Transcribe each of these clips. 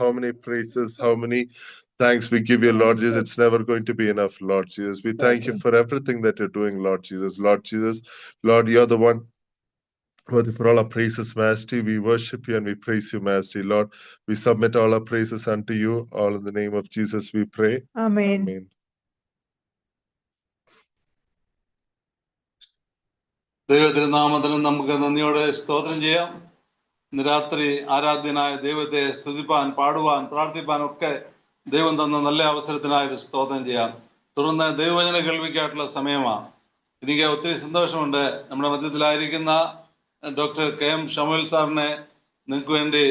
how many praises, how many thanks we give you, Lord Jesus. It's never going to be enough, Lord Jesus. We thank you for everything that you're doing, Lord Jesus. Lord Jesus, Lord, you're the one worthy for all our praises, Majesty. We worship you and we praise you, Majesty. Lord, we submit all our praises unto you. All in the name of Jesus we pray. Amen. Amen. ദൈവത്തിരുനാമത്തിനും നമുക്ക് നന്ദിയോടെ സ്തോത്രം ചെയ്യാം. ഇന്ന് രാത്രി ആരാധ്യനായ ദൈവത്തെ സ്തുതിപ്പാൻ, പാടുവാൻ, പ്രാർത്ഥിപ്പാൻ ഒക്കെ ദൈവം തന്ന നല്ല അവസരത്തിനായിട്ട് സ്തോത്രം ചെയ്യാം. തുടർന്ന് ദൈവവചന കേൾവിക്കായിട്ടുള്ള സമയമാണ്. എനിക്ക് ഒത്തിരി സന്തോഷമുണ്ട്. നമ്മുടെ മധ്യത്തിലായിരിക്കുന്ന ഡോക്ടർ KM ഷമുൽ സാറിനെ നിങ്ങൾക്ക് വേണ്ടി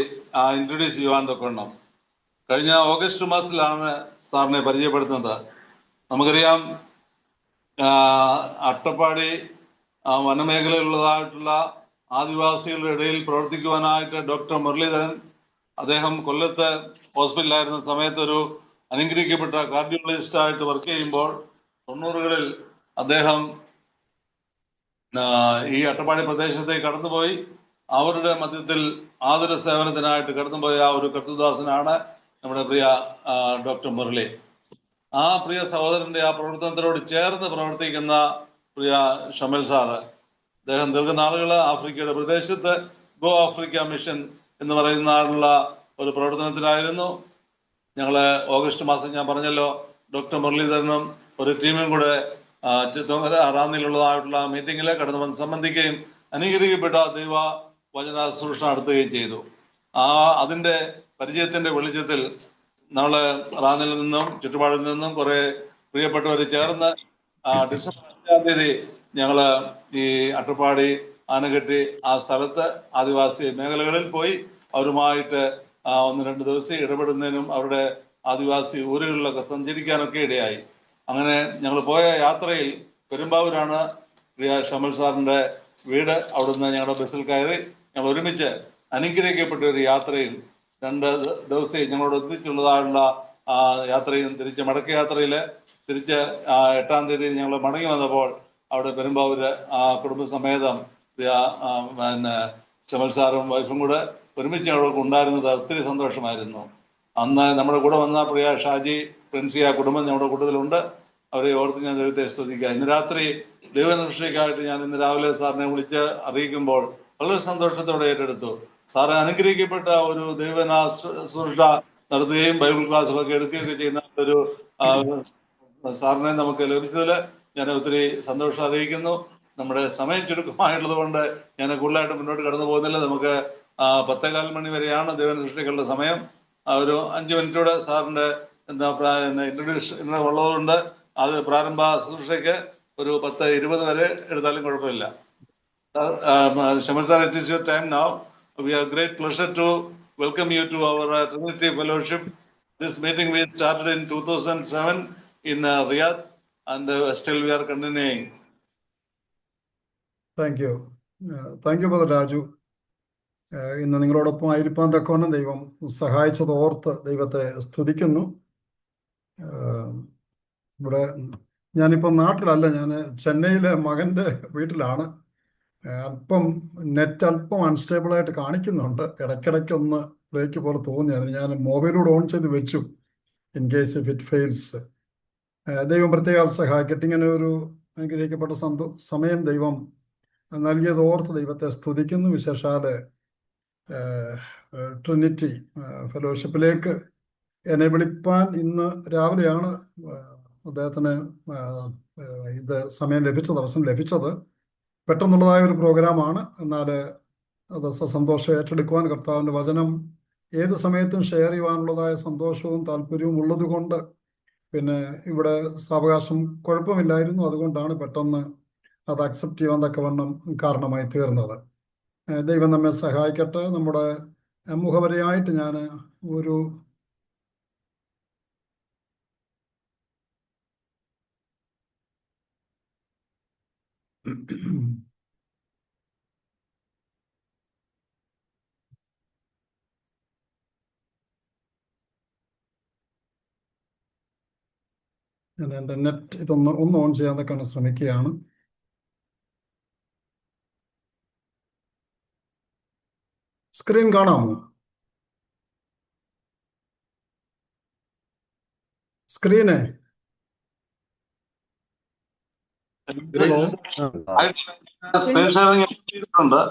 ഇൻട്രൊഡ്യൂസ് ചെയ്യുവാൻ തൊക്കണം. കഴിഞ്ഞ ഓഗസ്റ്റ് മാസത്തിലാണ് സാറിനെ പരിചയപ്പെടുത്തുന്നത്. നമുക്കറിയാം, അട്ടപ്പാടി വനമേഖലയിലുള്ളതായിട്ടുള്ള ആദിവാസികളുടെ ഇടയിൽ പ്രവർത്തിക്കുവാനായിട്ട് ഡോക്ടർ മുരളീധരൻ, അദ്ദേഹം കൊല്ലത്ത് ഹോസ്പിറ്റലായിരുന്ന സമയത്ത് ഒരു അനുഗ്രഹിക്കപ്പെട്ട കാർഡിയോളജിസ്റ്റായിട്ട് വർക്ക് ചെയ്യുമ്പോൾ 90കളിൽ അദ്ദേഹം ഈ അട്ടപ്പാടി പ്രദേശത്തേക്ക് കടന്നുപോയി അവരുടെ മധ്യത്തിൽ ആതുര സേവനത്തിനായിട്ട് കടന്നുപോയ ആ ഒരു കർത്തൃദാസനാണ് നമ്മുടെ പ്രിയ ഡോക്ടർ മുരളി. ആ പ്രിയ സഹോദരന്റെ ആ പ്രവർത്തനത്തിനോട് ചേർന്ന് പ്രവർത്തിക്കുന്ന പ്രിയ ഷമൽ സാറ്, അദ്ദേഹം ദീർഘനാളുകൾ ആഫ്രിക്കയുടെ പ്രദേശത്ത് ഗോ ആഫ്രിക്ക മിഷൻ എന്ന് പറയുന്ന ഒരു പ്രവർത്തനത്തിലായിരുന്നു. ഞങ്ങൾ ഓഗസ്റ്റ് മാസം ഞാൻ പറഞ്ഞല്ലോ, ഡോക്ടർ മുരളീധരനും ഒരു ടീമും കൂടെ ചിത്തോങ്കര റാന്നിയിലുള്ളതായിട്ടുള്ള മീറ്റിങ്ങിൽ കടന്നു വന്ന് സംബന്ധിക്കുകയും അനുഗ്രഹിക്കപ്പെട്ട ദൈവ വചന ശുശ്രൂഷ നടത്തുകയും ചെയ്തു. അതിൻ്റെ പരിചയത്തിൻ്റെ വെളിച്ചത്തിൽ നമ്മൾ റാന്നിയിൽ നിന്നും ചുറ്റുപാടിൽ നിന്നും കുറെ പ്രിയപ്പെട്ടവർ ചേർന്ന് ഡിസംബർ 5-ാം തീയതി ഞങ്ങൾ ഈ അട്ടപ്പാടി ആനകെട്ടി ആ സ്ഥലത്ത് ആദിവാസി മേഖലകളിൽ പോയി അവരുമായിട്ട് 1-2 ദിവസം ഇടപെടുന്നതിനും അവരുടെ ആദിവാസി ഊരുകളിലൊക്കെ സഞ്ചരിക്കാനൊക്കെ ഇടയായി. അങ്ങനെ ഞങ്ങൾ പോയ യാത്രയിൽ പെരുമ്പാവൂരാണ് പ്രിയ ഷമൽ സാറിൻ്റെ വീട്. അവിടുന്ന് ഞങ്ങളുടെ ബസ്സിൽ കയറി ഞങ്ങൾ ഒരുമിച്ച് അനുഗ്രഹിക്കപ്പെട്ട ഒരു യാത്രയിൽ 2 ദിവസം ഞങ്ങളോട് ഒന്നിച്ചുള്ളതായുള്ള യാത്രയും തിരിച്ച് മടക്ക യാത്രയിൽ തിരിച്ച് 8-ാം തീയതി ഞങ്ങൾ മടങ്ങി വന്നപ്പോൾ അവിടെ പെരുമ്പാവൂര് കുടുംബസമേതം പിന്നെ ഷമൽ സാറും വൈഫും കൂടെ ഒരുമിച്ച് ഞങ്ങൾക്ക് ഉണ്ടായിരുന്നത് ഒത്തിരി സന്തോഷമായിരുന്നു. അന്ന് നമ്മുടെ കൂടെ വന്ന പ്രിയ ഷാജി പ്രിൻസി ആ കുടുംബം ഞങ്ങളുടെ കൂട്ടത്തിലുണ്ട്. അവരെ ഓർത്ത് ഞാൻ ദൈവത്തെ സ്തുതിക്കുക. ഇന്ന് രാത്രി ദൈവനിഷ്ഠയ്ക്കായിട്ട് ഞാൻ ഇന്ന് രാവിലെ സാറിനെ വിളിച്ച് അറിയിക്കുമ്പോൾ വളരെ സന്തോഷത്തോടെ ഏറ്റെടുത്തു. സാറ് അനുഗ്രഹിക്കപ്പെട്ട ഒരു ദൈവന ശുശ്രൂഷ നടത്തുകയും ബൈബിൾ ക്ലാസ്സുകളൊക്കെ എടുക്കുകയൊക്കെ ചെയ്യുന്ന ഒരു സാറിനെ നമുക്ക് ലഭിച്ചതിൽ ഞാൻ ഒത്തിരി സന്തോഷം അറിയിക്കുന്നു. നമ്മുടെ സമയം ചുരുക്കമായിട്ടുള്ളത് കൊണ്ട് ഞാൻ കൂടുതലായിട്ട് മുന്നോട്ട് കടന്നു പോകുന്നില്ല. നമുക്ക് 10:15 മണി വരെയാണ് ദൈവനിഷ്ഠയ്ക്കുള്ള സമയം. ഒരു 5 മിനിറ്റോടെ സാറിൻ്റെ ഇൻട്രൊഡ്യൂഷൻ ഉള്ളതുകൊണ്ട് അത് പ്രാരംഭ ശുശ്രൂഷയ്ക്ക് ഒരു 10:20 വരെ എടുത്താലും കുഴപ്പമില്ല. Shamal sir, it is your time now. We have great pleasure to welcome you to our Trinity Fellowship. This meeting we started in 2007 in Riyadh and still we are continuing. Thank you. Thank you, Brother Raju. ഇന്ന് നിങ്ങളോടൊപ്പം ആയിരിക്കാൻ തക്കവണ്ണം ദൈവം സഹായിച്ചത് ഓർത്ത് ദൈവത്തെ സ്തുതിക്കുന്നു. ഇവിടെ ഞാനിപ്പം നാട്ടിലല്ല, ഞാൻ ചെന്നൈയിലെ മകൻ്റെ വീട്ടിലാണ്. നെറ്റ് അല്പം അൺസ്റ്റേബിളായിട്ട് കാണിക്കുന്നുണ്ട്. ഇടയ്ക്കിടയ്ക്കൊന്ന് ബ്രേക്ക് പോലെ തോന്നിയാണ്. ഞാൻ മൊബൈലിലൂടെ ഓൺ ചെയ്ത് വെച്ചു, in case if it fails. ദൈവം പ്രത്യേകം സഹായിക്കട്ടെ. ഇങ്ങനെ ഒരു അനുഗ്രഹിക്കപ്പെട്ട സമയം ദൈവം നൽകിയത് ഓർത്ത് ദൈവത്തെ സ്തുതിക്കുന്നു. വിശേഷാല് ട്രിനിറ്റി ഫെലോഷിപ്പിലേക്ക് എന്നെ വിളിപ്പാൻ ഇന്ന് രാവിലെയാണ് അദ്ദേഹത്തിന് ഇത് സമയം ലഭിച്ചത്, അവസരം ലഭിച്ചത്. പെട്ടെന്നുള്ളതായ ഒരു പ്രോഗ്രാമാണ്. എന്നാൽ അത് സന്തോഷം ഏറ്റെടുക്കുവാൻ, കർത്താവിൻ്റെ വചനം ഏത് സമയത്തും ഷെയർ ചെയ്യുവാനുള്ളതായ സന്തോഷവും താല്പര്യവും ഉള്ളത് കൊണ്ട് പിന്നെ ഇവിടെ സാവകാശം കുഴപ്പമില്ലായിരുന്നു. അതുകൊണ്ടാണ് പെട്ടെന്ന് അത് അക്സെപ്റ്റ് ചെയ്യാൻ തക്കവണ്ണം കാരണമായി തീർന്നത്. ദൈവം നമ്മെ സഹായിക്കട്ടെ. നമ്മുടെ മുഖവരയായിട്ട് ഞാൻ ഒരു ഞാൻ എൻ്റെ നെറ്റ് ഒന്ന് ഓൺ ചെയ്യാൻ ശ്രമിക്കുകയാണ്. സ്ക്രീൻ കാണാമോ? സ്ക്രീനെ സ്ക്രീൻ ഷെയറിംഗ് ചെയ്തിട്ടുണ്ട്.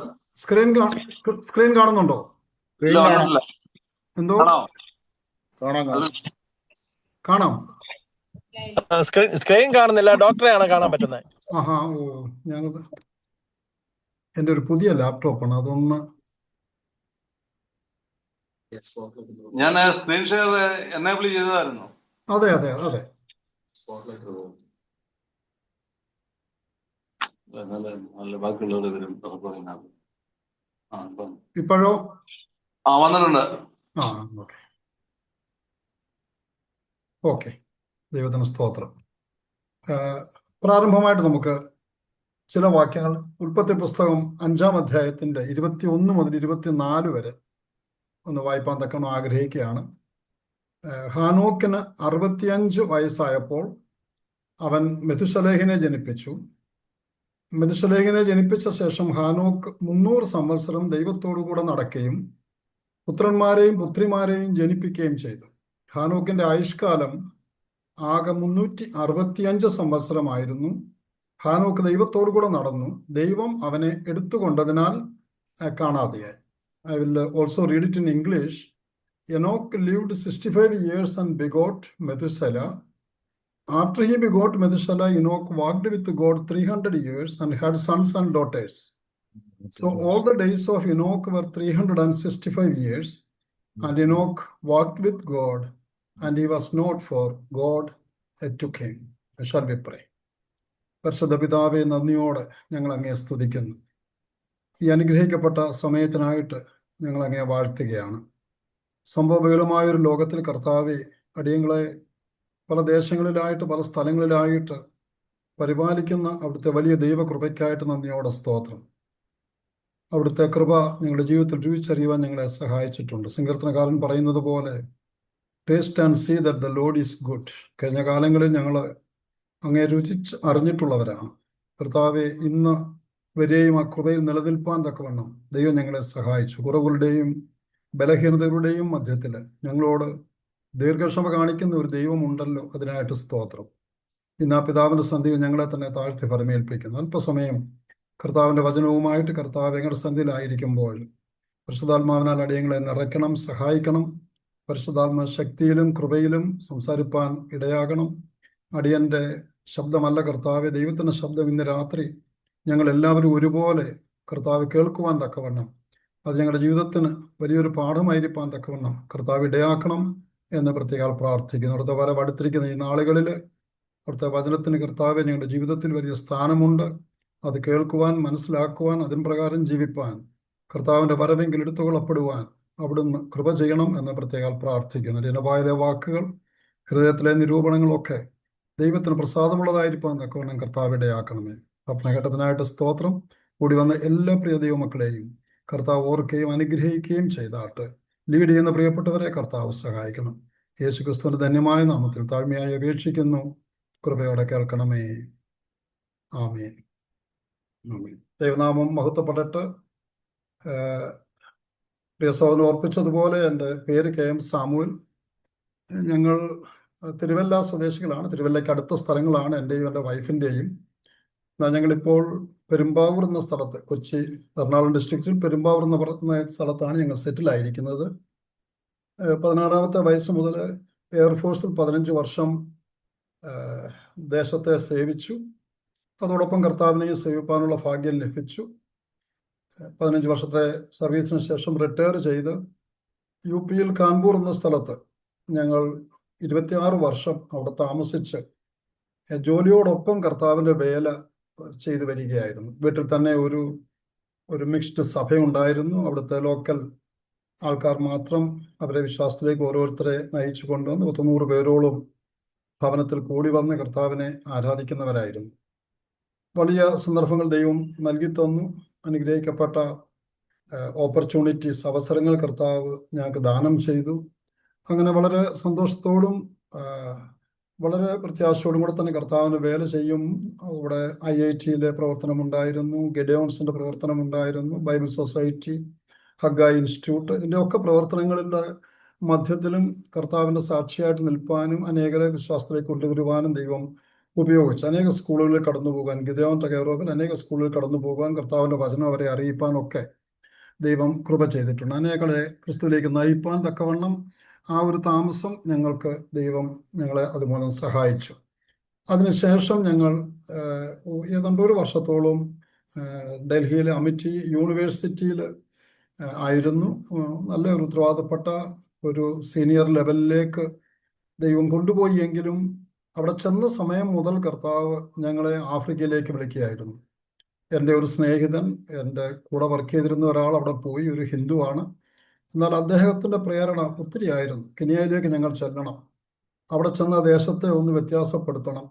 സ്ക്രീൻ കാണുന്നുണ്ടോ? ഇല്ല, വന്നിട്ടില്ല. എന്തോ കാണാം. കാണാം. സ്ക്രീൻ കാണുന്നില്ല, ഡോക്ടറെയാണ് കാണാൻ പറ്റുന്നത്. ആഹാ, ഓ, ഞാനത് എൻ്റെ ഒരു പുതിയ ലാപ്ടോപ്പാണ്, അതൊന്ന് ഞാൻ സ്ക്രീൻ ഷെയർ എനേബിൾ ചെയ്തതായിരുന്നു. അതെ അതെ അതെ. ബാക്കിയുള്ളവർ ഇപ്പോഴോ? വന്നിട്ടുണ്ട്. ആ, ഓക്കെ ഓക്കെ. ദൈവത്തിന് സ്തോത്രം. പ്രാരംഭമായിട്ട് നമുക്ക് ചില വാക്യങ്ങൾ ഉൽപ്പത്തി പുസ്തകം 5-ാം അധ്യായത്തിന്റെ 21 മുതൽ 24 വരെ ഒന്ന് വായിപ്പാൻ തക്കണം ആഗ്രഹിക്കുകയാണ്. ഹാനോക്കിന് 65 വയസ്സായപ്പോൾ അവൻ മെഥുശലേഹിനെ ജനിപ്പിച്ചു. മെഥുശലേഹിനെ ജനിപ്പിച്ച ശേഷം ഹാനോക്ക് 300 സംവത്സരം ദൈവത്തോടുകൂടെ നടക്കുകയും പുത്രന്മാരെയും പുത്രിമാരെയും ജനിപ്പിക്കുകയും ചെയ്തു. ഹാനോക്കിന്റെ ആയുഷ്കാലം ആകെ 365 സംവത്സരമായിരുന്നു. ഹാനോക്ക് ദൈവത്തോടുകൂടെ നടന്നു. ദൈവം അവനെ എടുത്തുകൊണ്ടതിനാൽ കാണാതെയായി. I will also read it in English. Enoch lived 65 years and begot Methuselah. After he begot Methuselah, Enoch walked with God 300 years and had sons and daughters. So all the days of Enoch were 365 years, and Enoch walked with God, and he was not, for God took him. Shall we pray? പരിശുദ്ധ പിതാവേ, നന്ദിയോടെ ഞങ്ങൾ അങ്ങയെ സ്തുതിക്കുന്നു. ഈ അനുഗ്രഹിക്കപ്പെട്ട സമയത്തിനായിട്ട് ഞങ്ങൾ അങ്ങയെ വാഴ്ത്തുകയാണ്. സംഭവബഹുലമായൊരു ലോകത്തിൽ കർത്താവെ, അടിയങ്ങളെ പല ദേശങ്ങളിലായിട്ട് പല സ്ഥലങ്ങളിലായിട്ട് പരിപാലിക്കുന്ന അവിടുത്തെ വലിയ ദൈവകൃപയ്ക്കായിട്ട് നന്ദിയോടെ സ്തോത്രം. അവിടുത്തെ കൃപ ഞങ്ങളുടെ ജീവിതത്തിൽ രുചിച്ചറിയുവാൻ ഞങ്ങളെ സഹായിച്ചിട്ടുണ്ട്. സങ്കീർത്തനകാരൻ പറയുന്നത് പോലെ, taste and see that the Lord is good. കഴിഞ്ഞ കാലങ്ങളിൽ ഞങ്ങൾ അങ്ങേ രുചിച്ച് അറിഞ്ഞിട്ടുള്ളവരാണ്. കർത്താവെ, ഇന്ന് വരെയും ആ കൃപയിൽ നിലനിൽപ്പാൻ തക്കവണ്ണം ദൈവം ഞങ്ങളെ സഹായിച്ചു. കുറവുകളുടെയും ബലഹീനതകളുടെയും മധ്യത്തിൽ ഞങ്ങളോട് ദീർഘക്ഷമ കാണിക്കുന്ന ഒരു ദൈവമുണ്ടല്ലോ, അതിനായിട്ട് സ്തോത്രം. ഇന്ന് ആ പിതാവിൻ്റെ സന്ധിയിൽ ഞങ്ങളെ തന്നെ താഴ്ത്തി ഫലമേൽപ്പിക്കുന്നു. അല്പസമയം കർത്താവിൻ്റെ വചനവുമായിട്ട് കർത്താവ് ഞങ്ങളുടെ സന്ധിയിലായിരിക്കുമ്പോൾ പരിശുദ്ധാത്മാവിനാൽ അടിയങ്ങളെ നിറയ്ക്കണം, സഹായിക്കണം. പരിശുദ്ധാത്മ ശക്തിയിലും കൃപയിലും സംസാരിപ്പാൻ ഇടയാകണം. അടിയൻ്റെ ശബ്ദമല്ല കർത്താവെ, ദൈവത്തിൻ്റെ ശബ്ദം ഇന്ന് രാത്രി ഞങ്ങൾ എല്ലാവരും ഒരുപോലെ കർത്താവ് കേൾക്കുവാൻ തക്കവണ്ണം, അത് ഞങ്ങളുടെ ജീവിതത്തിന് വലിയൊരു പാഠമായിരിക്കാൻ തക്കവണ്ണം കർത്താവ് ഇടയാക്കണം എന്ന് പ്രത്യേകം പ്രാർത്ഥിക്കുന്നു. അവിടുത്തെ വരവടുത്തിരിക്കുന്ന ഈ നാളുകളിൽ അവിടുത്തെ വചനത്തിന് കർത്താവെ ഞങ്ങളുടെ ജീവിതത്തിൽ വലിയ സ്ഥാനമുണ്ട്. അത് കേൾക്കുവാൻ, മനസ്സിലാക്കുവാൻ, അതിൻ പ്രകാരം ജീവിപ്പാൻ, കർത്താവിൻ്റെ വരവെങ്കിൽ എടുത്തുകൊള്ളപ്പെടുവാൻ അവിടുന്ന് കൃപ ചെയ്യണം എന്ന് പ്രത്യേകം പ്രാർത്ഥിക്കുന്നു. എൻ്റെ വായിലെ വാക്കുകൾ, ഹൃദയത്തിലെ നിരൂപണങ്ങളൊക്കെ ദൈവത്തിന് പ്രസാദമുള്ളതായിരിക്കാൻ തക്കവണ്ണം കർത്താവ് ഇടയാക്കണമേ. പ്രാർത്ഥനഘട്ടത്തിനായിട്ട് സ്തോത്രം. കൂടി വന്ന എല്ലാ പ്രിയ ദൈവമക്കളെയും കർത്താവ് ഓർക്കുകയും അനുഗ്രഹിക്കുകയും ചെയ്താട്ട് ലീഡ് ചെയ്യുന്ന പ്രിയപ്പെട്ടവരെ കർത്താവ് സഹായിക്കണം. യേശു ക്രിസ്തുവിന്റെ ധന്യമായ നാമത്തിൽ താഴ്മയായി അപേക്ഷിക്കുന്നു. കൃപയോടെ കേൾക്കണമേ. ആമേൻ. ആമേൻ. ദൈവനാമം മഹത്വപ്പെടട്ടെ. പ്രിയ സഹോദരൻ ഓർപ്പിച്ചതുപോലെ എൻ്റെ പേര് KM സാമുവൽ. ഞങ്ങൾ തിരുവല്ല സ്വദേശികളാണ്. തിരുവല്ലയ്ക്ക് അടുത്ത സ്ഥലങ്ങളാണ് എൻ്റെയും എൻ്റെ വൈഫിൻ്റെയും. ഞങ്ങളിപ്പോൾ പെരുമ്പാവൂർ എന്ന സ്ഥലത്ത്, കൊച്ചി എറണാകുളം ഡിസ്ട്രിക്റ്റിൽ പെരുമ്പാവൂർ എന്ന് പറയുന്ന സ്ഥലത്താണ് ഞങ്ങൾ സെറ്റിലായിരിക്കുന്നത്. 16-ാമത്തെ വയസ്സ് മുതൽ എയർഫോഴ്സിൽ 15 വർഷം ദേശത്തെ സേവിച്ചു. അതോടൊപ്പം കർത്താവിനെയും സേവിപ്പാനുള്ള ഭാഗ്യം ലഭിച്ചു. 15 വർഷത്തെ സർവീസിന് ശേഷം റിട്ടയർ ചെയ്ത് UP യിൽ കാൺപൂർ എന്ന സ്ഥലത്ത് ഞങ്ങൾ 26 വർഷം അവിടെ താമസിച്ച് ജോലിയോടൊപ്പം കർത്താവിൻ്റെ വേല ചെയ്തു വരികയായിരുന്നു. വീട്ടിൽ തന്നെ ഒരു മിക്സ്ഡ് സഭയുണ്ടായിരുന്നു. അവിടുത്തെ ലോക്കൽ ആൾക്കാർ മാത്രം അവരെ വിശ്വാസത്തിലേക്ക് ഓരോരുത്തരെ നയിച്ചു കൊണ്ടുവന്ന് 100 പേരോളം ഭവനത്തിൽ കൂടി വന്ന് കർത്താവിനെ ആരാധിക്കുന്നവരായിരുന്നു. വലിയ സന്ദർഭങ്ങൾ ദൈവം നൽകി തന്നു. അനുഗ്രഹിക്കപ്പെട്ട ഓപ്പർച്യൂണിറ്റീസ്, അവസരങ്ങൾ കർത്താവ് ഞങ്ങൾക്ക് ദാനം ചെയ്തു. അങ്ങനെ വളരെ സന്തോഷത്തോടും വളരെ പ്രത്യാശയോടും കൂടെ തന്നെ കർത്താവിന് വേല ചെയ്യും. അവിടെ IIT-യിലെ പ്രവർത്തനമുണ്ടായിരുന്നു, ഗെഡിയോൺസിൻ്റെ പ്രവർത്തനമുണ്ടായിരുന്നു, ബൈബിൾ സൊസൈറ്റി, ഹഗ്ഗ ഇൻസ്റ്റിറ്റ്യൂട്ട്, ഇതിൻ്റെ ഒക്കെ പ്രവർത്തനങ്ങളിൽ മധ്യത്തിലും കർത്താവിൻ്റെ സാക്ഷിയായിട്ട് നിൽപ്പാനും അനേകരെ വിശ്വാസത്തിലേക്ക് കൊണ്ടുവരുവാനും ദൈവം ഉപയോഗിച്ചു. അനേക സ്കൂളുകളിൽ കടന്നു പോകാൻ, ഗിദെയോൻ തകേറോവിൽ അനേക സ്കൂളുകളിൽ കടന്നു പോകാൻ, കർത്താവിൻ്റെ വചനം അവരെ അറിയിപ്പാനൊക്കെ ദൈവം കൃപ ചെയ്തിട്ടുണ്ട്. അനേകളെ ക്രിസ്തുവിലേക്ക് നയിപ്പാൻ തക്കവണ്ണം ആ ഒരു താമസം ഞങ്ങളെ അതുമൂലം സഹായിച്ചു. അതിനുശേഷം ഞങ്ങൾ ഏതാണ്ട് ഒരു വർഷത്തോളം ഡൽഹിയിലെ അമിറ്റി യൂണിവേഴ്സിറ്റിയിൽ ആയിരുന്നു. നല്ല ഒരു ഉത്തരവാദപ്പെട്ട ഒരു സീനിയർ ലെവലിലേക്ക് ദൈവം കൊണ്ടുപോയി. എങ്കിലും അവിടെ ചെന്ന സമയം മുതൽ കർത്താവ് ഞങ്ങളെ ആഫ്രിക്കയിലേക്ക് വിളിക്കുകയായിരുന്നു. എൻ്റെ ഒരു സ്നേഹിതൻ, എൻ്റെ കൂടെ വർക്ക് ചെയ്തിരുന്ന ഒരാൾ അവിടെ പോയി, ഒരു ഹിന്ദുവാണ്. എന്നാൽ അദ്ദേഹത്തിൻ്റെ പ്രേരണ ഒത്തിരി ആയിരുന്നു. കെനിയയിലേക്ക് ഞങ്ങൾ ചെല്ലണം, അവിടെ ചെന്ന ദേശത്തെ ഒന്ന് വ്യത്യാസപ്പെടുത്തണം.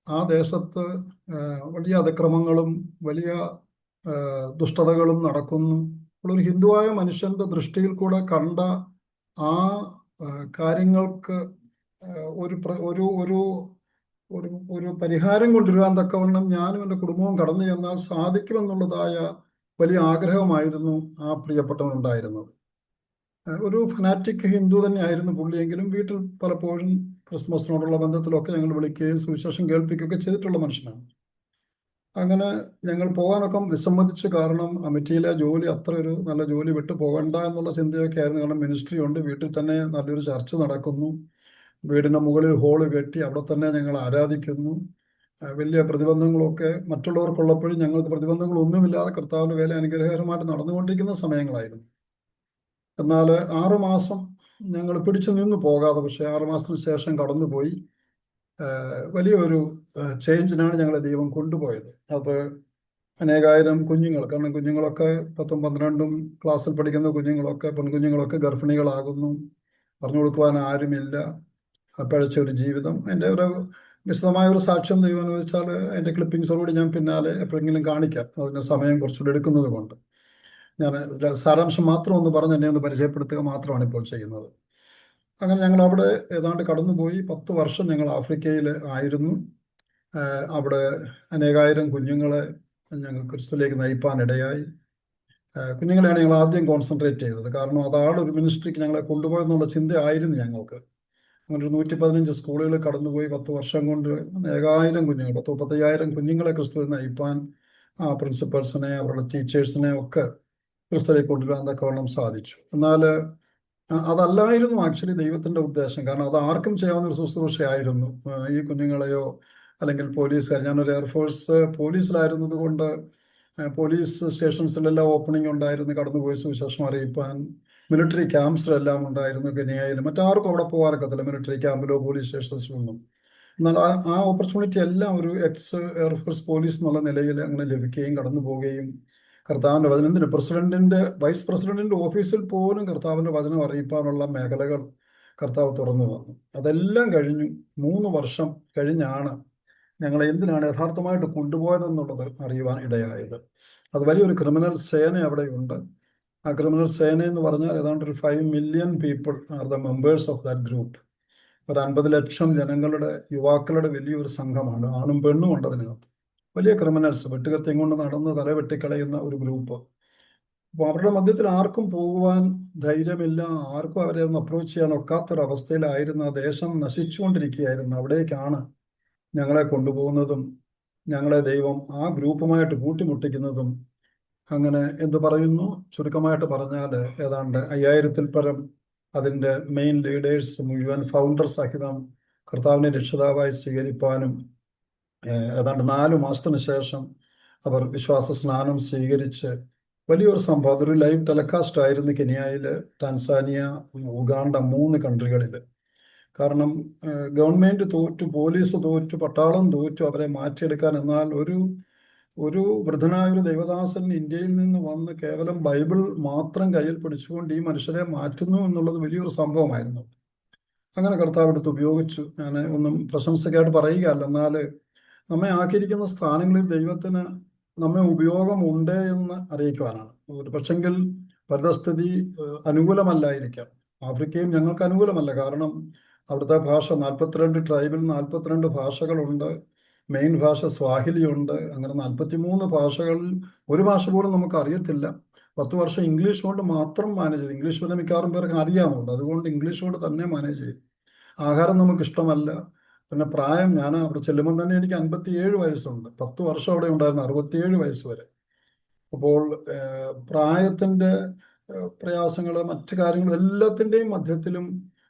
ആ ദേശത്ത് വലിയ അതിക്രമങ്ങളും വലിയ ദുഷ്ടതകളും നടക്കുന്നു. ഒരു ഹിന്ദുവായ മനുഷ്യൻ്റെ ദൃഷ്ടിയിൽ കൂടെ കണ്ട ആ കാര്യങ്ങൾക്ക് ഒരു ഒരു ഒരു ഒരു പരിഹാരം കൊണ്ടുവരുവാൻ തക്കവണ്ണം ഞാനും എൻ്റെ കുടുംബവും കടന്നു ചെന്നാൽ സാധിക്കുമെന്നുള്ളതായ വലിയ ആഗ്രഹമായിരുന്നു ആ പ്രിയപ്പെട്ടവനുണ്ടായിരുന്നത്. ഒരു ഫനാറ്റിക് ഹിന്ദു തന്നെയായിരുന്നു പുള്ളിയെങ്കിലും വീട്ടിൽ പലപ്പോഴും ക്രിസ്മസിനോടുള്ള ബന്ധത്തിലൊക്കെ ഞങ്ങൾ വിളിക്കുകയും സുവിശേഷം കേൾപ്പിക്കുകയൊക്കെ ചെയ്തിട്ടുള്ള മനുഷ്യനാണ്. അങ്ങനെ ഞങ്ങൾ പോകാനൊക്കെ വിസമ്മതിച്ചു. കാരണം അമിറ്റിയിലെ ജോലി അത്ര ഒരു നല്ല ജോലി വിട്ടു പോകണ്ട എന്നുള്ള ചിന്തയൊക്കെ ആയിരുന്നു. കാരണം മിനിസ്ട്രി ഉണ്ട്, വീട്ടിൽ തന്നെ നല്ലൊരു ചർച്ച നടക്കുന്നു, വീടിൻ്റെ മുകളിൽ ഹോള് കെട്ടി അവിടെ തന്നെ ഞങ്ങൾ ആരാധിക്കുന്നു. വലിയ പ്രതിബന്ധങ്ങളൊക്കെ മറ്റുള്ളവർക്കുള്ളപ്പോഴും ഞങ്ങൾക്ക് പ്രതിബന്ധങ്ങളൊന്നുമില്ലാതെ കർത്താവിൻ്റെ വേല അനുഗ്രഹകരമായിട്ട് നടന്നുകൊണ്ടിരിക്കുന്ന സമയങ്ങളായിരുന്നു. എന്നാൽ 6 മാസം ഞങ്ങൾ പിടിച്ചു നിന്ന് പോകാതെ, പക്ഷേ 6 മാസത്തിന് ശേഷം കടന്നുപോയി. വലിയൊരു ചേഞ്ചിനാണ് ഞങ്ങളെ ദൈവം കൊണ്ടുപോയത്. അത് അനേകായിരം കുഞ്ഞുങ്ങൾ, കാരണം കുഞ്ഞുങ്ങളൊക്കെ 10ഉം 12ഉം ക്ലാസ്സിൽ പഠിക്കുന്ന കുഞ്ഞുങ്ങളൊക്കെ, പെൺകുഞ്ഞുങ്ങളൊക്കെ ഗർഭിണികളാകുന്നു. പറഞ്ഞു കൊടുക്കുവാൻ ആരുമില്ല. പഴച്ച ഒരു ജീവിതം. അതിൻ്റെ ഒരു വിശദമായ ഒരു സാക്ഷ്യം ദൈവം അനുവദിച്ചാൽ അതിൻ്റെ ക്ലിപ്പിങ്സോടുകൂടി ഞാൻ പിന്നാലെ എപ്പോഴെങ്കിലും കാണിക്കാം. അതിൻ്റെ സമയം കുറച്ചുകൂടി എടുക്കുന്നത് കൊണ്ട് ഞാൻ സാരാംശം മാത്രം ഒന്ന് പറഞ്ഞ് എന്നെ ഒന്ന് പരിചയപ്പെടുത്തുക മാത്രമാണ് ഇപ്പോൾ ചെയ്യുന്നത്. അങ്ങനെ ഞങ്ങൾ അവിടെ ഏതാണ്ട് കടന്നുപോയി. 10 വർഷം ഞങ്ങൾ ആഫ്രിക്കയിൽ ആയിരുന്നു. അവിടെ അനേകായിരം കുഞ്ഞുങ്ങളെ ഞങ്ങൾ ക്രിസ്തുവിലേക്ക് നയിപ്പാനിടയായി. കുഞ്ഞുങ്ങളെയാണ് ഞങ്ങൾ ആദ്യം കോൺസെൻട്രേറ്റ് ചെയ്തത്. കാരണം അതാണ് ഒരു മിനിസ്ട്രിക്ക് ഞങ്ങളെ കൊണ്ടുപോയെന്നുള്ള ചിന്തയായിരുന്നു ഞങ്ങൾക്ക്. അങ്ങനെ ഒരു 115 സ്കൂളുകൾ കടന്നുപോയി. 10 വർഷം കൊണ്ട് അനേകായിരം കുഞ്ഞുങ്ങൾ, 10-35,000 കുഞ്ഞുങ്ങളെ ക്രിസ്തുവിൽ നയിപ്പാൻ ആ പ്രിൻസിപ്പൽസിനെ, അവരുടെ ടീച്ചേഴ്സിനെ ഒക്കെ ക്രിസ്തുവിലേക്ക് കൊണ്ടുവരാൻ തക്കവണ്ണം സാധിച്ചു. എന്നാൽ അതല്ലായിരുന്നു ആക്ച്വലി ദൈവത്തിൻ്റെ ഉദ്ദേശം. കാരണം അത് ആർക്കും ചെയ്യാവുന്ന ഒരു ശുശ്രൂഷയായിരുന്നു. ഈ കുഞ്ഞുങ്ങളെയോ അല്ലെങ്കിൽ പോലീസുകാർ, ഞാനൊരു എയർഫോഴ്സ് പോലീസിലായിരുന്നത് കൊണ്ട് പോലീസ് സ്റ്റേഷൻസിലെല്ലാം ഓപ്പണിംഗ് ഉണ്ടായിരുന്നു, കടന്നുപോയി സുവിശേഷം അറിയിപ്പാൻ. മിലിറ്ററി ക്യാമ്പ്സിലെല്ലാം ഉണ്ടായിരുന്നു കെനിയയിൽ. മറ്റാർക്കും അവിടെ പോകാനൊക്കത്തില്ല, മിലിറ്ററി ക്യാമ്പിലോ പോലീസ് സ്റ്റേഷൻസിലൊന്നും. എന്നാൽ ആ ഓപ്പർച്യൂണിറ്റി എല്ലാം ഒരു എക്സ് എയർഫോഴ്സ് പോലീസ് എന്നുള്ള നിലയിൽ അങ്ങനെ ലഭിക്കുകയും കടന്നു പോവുകയും കർത്താവിൻ്റെ വചനത്തിന് വൈസ് പ്രസിഡന്റിൻ്റെ ഓഫീസിൽ പോലും കർത്താവിൻ്റെ വചനം അറിയിപ്പാനുള്ള മേഖലകൾ കർത്താവ് തുറന്നു തന്നു. അതെല്ലാം കഴിഞ്ഞു 3 വർഷം കഴിഞ്ഞാണ് ഞങ്ങളെ എന്തിനാണ് യഥാർത്ഥമായിട്ട് കൊണ്ടുപോയതെന്നുള്ളത് അറിയുവാൻ ഇടയായത്. അത് വലിയൊരു ക്രിമിനൽ സേന അവിടെയുണ്ട്. ആ ക്രിമിനൽ സേന എന്ന് പറഞ്ഞാൽ ഏതാണ്ട് ഒരു 5 million people are the members of that group. ഒരു 50 ലക്ഷം ജനങ്ങളുടെ, യുവാക്കളുടെ വലിയൊരു സംഘമാണ്. ആണും പെണ്ണും ഉണ്ട് അതിനകത്ത്. വലിയ ക്രിമിനൽസ്, വെട്ടുകത്തിയും കൊണ്ട് നടന്ന് തല വെട്ടിക്കളയുന്ന ഒരു ഗ്രൂപ്പ്. അപ്പോൾ അവരുടെ മധ്യത്തിൽ ആർക്കും പോകുവാൻ ധൈര്യമില്ല, ആർക്കും അവരെ ഒന്ന് അപ്രോച്ച് ചെയ്യാൻ ഒക്കാത്തൊരവസ്ഥയിലായിരുന്നു. ആ ദേശം നശിച്ചുകൊണ്ടിരിക്കുകയായിരുന്നു. അവിടേക്കാണ് ഞങ്ങളെ കൊണ്ടുപോകുന്നതും ഞങ്ങളെ ദൈവം ആ ഗ്രൂപ്പുമായിട്ട് കൂട്ടിമുട്ടിക്കുന്നതും. അങ്ങനെ എന്ത് പറയുന്നു, ചുരുക്കമായിട്ട് പറഞ്ഞാൽ ഏതാണ്ട് 5000-ൽ പരം അതിൻ്റെ മെയിൻ ലീഡേഴ്സ് മുഴുവൻ ഫൗണ്ടർ സഹിതം കർത്താവിനെ രക്ഷിതാവായി സ്വീകരിപ്പാനും ഏതാണ്ട് 4 മാസത്തിന് ശേഷം അവർ വിശ്വാസ സ്നാനം സ്വീകരിച്ച് വലിയൊരു സംഭവം. അതൊരു ലൈവ് ടെലികാസ്റ്റ് ആയിരുന്നു കെനിയയിൽ, ടാൻസാനിയ, ഉഗാണ്ട, 3 കൺട്രികളിൽ. കാരണം ഗവൺമെൻറ് തോറ്റു, പോലീസ് തോറ്റു, പട്ടാളം തോറ്റു അവരെ മാറ്റിയെടുക്കാൻ. എന്നാൽ ഒരു വൃദ്ധനായൊരു ദൈവദാസൻ ഇന്ത്യയിൽ നിന്ന് വന്ന് കേവലം ബൈബിൾ മാത്രം കയ്യിൽ പിടിച്ചുകൊണ്ട് ഈ മനുഷ്യരെ മാറ്റുന്നു എന്നുള്ളത് വലിയൊരു സംഭവമായിരുന്നു. അങ്ങനെ കർത്താവ് എടുത്ത് ഉപയോഗിച്ചു. ഞാൻ ഒന്നും പ്രശംസയ്ക്കായിട്ട് പറയുകയല്ല, എന്നാൽ നമ്മെ ആക്കിയിരിക്കുന്ന സ്ഥാനങ്ങളിൽ ദൈവത്തിന് നമ്മെ ഉപയോഗമുണ്ട് എന്ന് അറിയിക്കുവാനാണ്. ഒരു പക്ഷെങ്കിൽ പരിതസ്ഥിതി അനുകൂലമല്ലായിരിക്കാം. ആഫ്രിക്കയും ഞങ്ങൾക്ക് അനുകൂലമല്ല. കാരണം അവിടുത്തെ ഭാഷ 42 ട്രൈബിൽ 42 ഭാഷകളുണ്ട്. മെയിൻ ഭാഷ സ്വാഹിലി ഉണ്ട്. അങ്ങനെ 43 ഭാഷകളിൽ ഒരു ഭാഷ പോലും നമുക്ക് അറിയത്തില്ല. 10 വർഷം ഇംഗ്ലീഷ് കൊണ്ട് മാത്രം മാനേജ് ചെയ്തു. ഇംഗ്ലീഷ് പിന്നെ മിക്കവാറും പേർക്ക് അറിയാമുണ്ട്, അതുകൊണ്ട് ഇംഗ്ലീഷ് കൊണ്ട് തന്നെ മാനേജ് ചെയ്തു. ആഹാരം നമുക്ക് ഇഷ്ടമല്ല. പിന്നെ പ്രായം, ഞാൻ അവിടെ ചെല്ലുമ്പോൾ തന്നെ എനിക്ക് 57 വയസ്സുണ്ട്. 10 വർഷം അവിടെ ഉണ്ടായിരുന്നു, 67 വയസ്സ് വരെ. അപ്പോൾ പ്രായത്തിൻ്റെ പ്രയാസങ്ങൾ, മറ്റു കാര്യങ്ങൾ എല്ലാത്തിൻ്റെയും മധ്യത്തിലും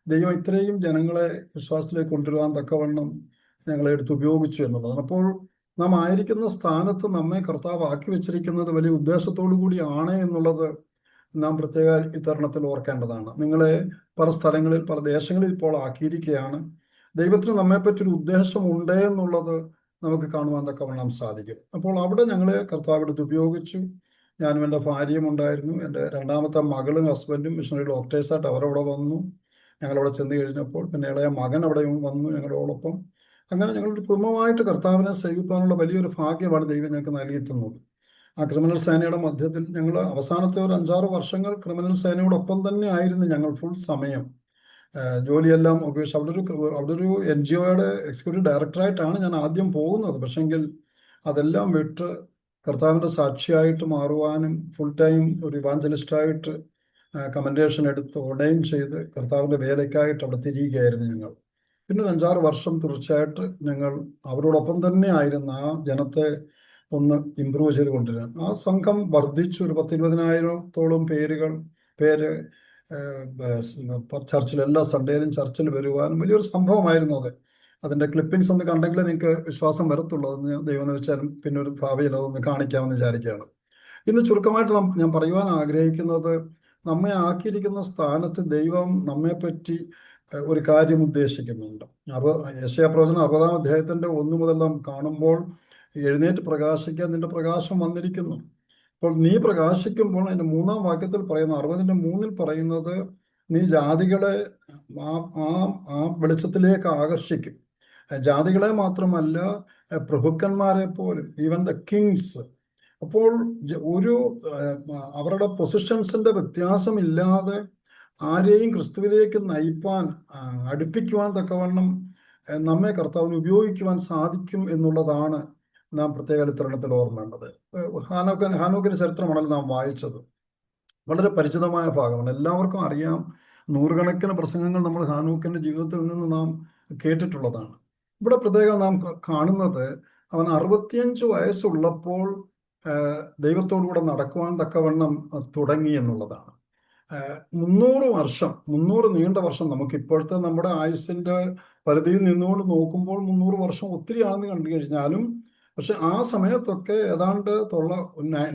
ദൈവം ഇത്രയും ജനങ്ങളെ വിശ്വാസത്തിലേക്ക് കൊണ്ടുവരുവാൻ തക്കവണ്ണം ഞങ്ങളെ എടുത്ത് ഉപയോഗിച്ചു എന്നുള്ളതാണ്. അപ്പോൾ നാം ആയിരിക്കുന്ന സ്ഥാനത്ത് നമ്മെ കർത്താവ് ആക്കി വെച്ചിരിക്കുന്നത് വലിയ ഉദ്ദേശത്തോടു കൂടിയാണ് എന്നുള്ളത് നാം പ്രത്യേക ഇത്തരണത്തിൽ ഓർക്കേണ്ടതാണ്. നിങ്ങളെ പല സ്ഥലങ്ങളിൽ, പല ദേശങ്ങളിൽ ഇപ്പോൾ ആക്കിയിരിക്കുകയാണ്. ദൈവത്തിന് നമ്മെപ്പറ്റൊരു ഉദ്ദേശമുണ്ട് എന്നുള്ളത് നമുക്ക് കാണുവാൻ തക്കവണ്ണം സാധിക്കും. അപ്പോൾ അവിടെ ഞങ്ങളെ കർത്താവ് എടുത്ത് ഉപയോഗിച്ചു. ഞാനും എൻ്റെ ഭാര്യയും ഉണ്ടായിരുന്നു. എൻ്റെ രണ്ടാമത്തെ മകളും ഹസ്ബൻഡും മിഷണറി ഡോക്ടേഴ്സായിട്ട് അവരവിടെ വന്നു. ഞങ്ങളവിടെ ചെന്ന് കഴിഞ്ഞപ്പോൾ പിന്നെ ഇളയ മകൻ അവിടെ വന്നു ഞങ്ങളോടൊപ്പം. അങ്ങനെ ഞങ്ങളൊരു കുടുംബമായിട്ട് കർത്താവിനെ സേവിക്കാനുള്ള വലിയൊരു ഭാഗ്യമാണ് ദൈവം ഞങ്ങൾക്ക് നൽകിയിട്ടുന്നത്. ആ ക്രിമിനൽ സേനയുടെ മധ്യത്തിൽ ഞങ്ങൾ അവസാനത്തെ ഒരു 5-6 വർഷങ്ങൾ ക്രിമിനൽ സേനയോടൊപ്പം തന്നെ ആയിരുന്നു ഞങ്ങൾ ഫുൾ സമയം. ജോലിയെല്ലാം ഉപേക്ഷിച്ച് അവിടെ ഒരു NGOയുടെ എക്സിക്യൂട്ടീവ് ഡയറക്ടറായിട്ടാണ് ഞാൻ ആദ്യം പോകുന്നത്. പക്ഷെങ്കിൽ അതെല്ലാം വിട്ട് കർത്താവിൻ്റെ സാക്ഷിയായിട്ട് മാറുവാനും ഫുൾ ടൈം ഒരു ഇവാഞ്ചലിസ്റ്റായിട്ട് കമൻഡേഷൻ എടുത്ത് ഓർഡൈൻ ചെയ്ത് കർത്താവിൻ്റെ വേലയ്ക്കായിട്ട് അവിടെ തിരിയുകയായിരുന്നു ഞങ്ങൾ. പിന്നെ ഒരു 5-6 വർഷം തീർച്ചയായിട്ട് ഞങ്ങൾ അവരോടൊപ്പം തന്നെ ആയിരുന്നു ആ ജനത്തെ ഒന്ന് ഇമ്പ്രൂവ് ചെയ്ത് കൊണ്ടുവരാൻ. ആ സംഘം വർദ്ധിച്ചു. ഒരു 10-20,000-ഓളം പേര് ചർച്ചിൽ, എല്ലാ സൺഡേയിലും ചർച്ചിൽ വരുവാനും വലിയൊരു സംഭവമായിരുന്നു അത്. അതിൻ്റെ ക്ലിപ്പിങ്സ് ഒന്ന് കണ്ടെങ്കിലേ നിങ്ങൾക്ക് വിശ്വാസം വരത്തുള്ളൂ. അതെന്ന് ദൈവം വെച്ചാലും പിന്നെ ഒരു ഭാവിയിൽ അതൊന്ന് കാണിക്കാമെന്ന് വിചാരിക്കുകയാണ്. ഇന്ന് ചുരുക്കമായിട്ട് ഞാൻ പറയുവാൻ ആഗ്രഹിക്കുന്നത്, നമ്മെ ആക്കിയിരിക്കുന്ന സ്ഥാനത്ത് ദൈവം നമ്മെപ്പറ്റി ഒരു കാര്യം ഉദ്ദേശിക്കുന്നുണ്ട്. യെശയ്യാപ്രവചനം 60-ാം അധ്യായത്തിൻ്റെ 1 മുതൽ നാം കാണുമ്പോൾ, എഴുന്നേറ്റ് പ്രകാശിക്കാൻ, നിന്റെ പ്രകാശം വന്നിരിക്കുന്നു. അപ്പോൾ നീ പ്രകാശിക്കുമ്പോൾ അതിൻ്റെ 3-ാം വാക്യത്തിൽ പറയുന്ന, 60-3 പറയുന്നത്, നീ ജാതികളെ ആ വെളിച്ചത്തിലേക്ക് ആകർഷിക്കും. ജാതികളെ മാത്രമല്ല, പ്രഭുക്കന്മാരെ പോലും, ഈവൻ ദ കിങ്സ്. അപ്പോൾ ഒരു അവരുടെ പൊസിഷൻസിൻ്റെ വ്യത്യാസമില്ലാതെ ആരെയും ക്രിസ്തുവിലേക്ക് നയിപ്പാൻ, അടുപ്പിക്കുവാൻ തക്കവണ്ണം നമ്മെ കർത്താവിന് ഉപയോഗിക്കുവാൻ സാധിക്കും എന്നുള്ളതാണ് നാം പ്രത്യേക തരുണത്തിൽ ഓർമ്മേണ്ടത്. ഹാനോക്കിന്റെ ചരിത്രമാണല്ലോ നാം വായിച്ചത്. വളരെ പരിചിതമായ ഭാഗമാണ്, എല്ലാവർക്കും അറിയാം. 100 കണക്കിന് പ്രസംഗങ്ങൾ നമ്മൾ ഹാനോക്കിന്റെ ജീവിതത്തിൽ നിന്ന് നാം കേട്ടിട്ടുള്ളതാണ്. ഇവിടെ പ്രത്യേകം നാം കാണുന്നത്, അവൻ 65 വയസ്സുള്ളപ്പോൾ ദൈവത്തോടുകൂടെ നടക്കുവാൻ തക്കവണ്ണം തുടങ്ങി എന്നുള്ളതാണ്. 300 നീണ്ട വർഷം, നമുക്ക് ഇപ്പോഴത്തെ നമ്മുടെ ആയുസ്സിന്റെ പരിധിയിൽ നിന്നുകൊണ്ട് നോക്കുമ്പോൾ 300 വർഷം ഒത്തിരിയാണെന്ന് കണ്ടു കഴിഞ്ഞാലും, പക്ഷെ ആ സമയത്തൊക്കെ ഏതാണ്ട്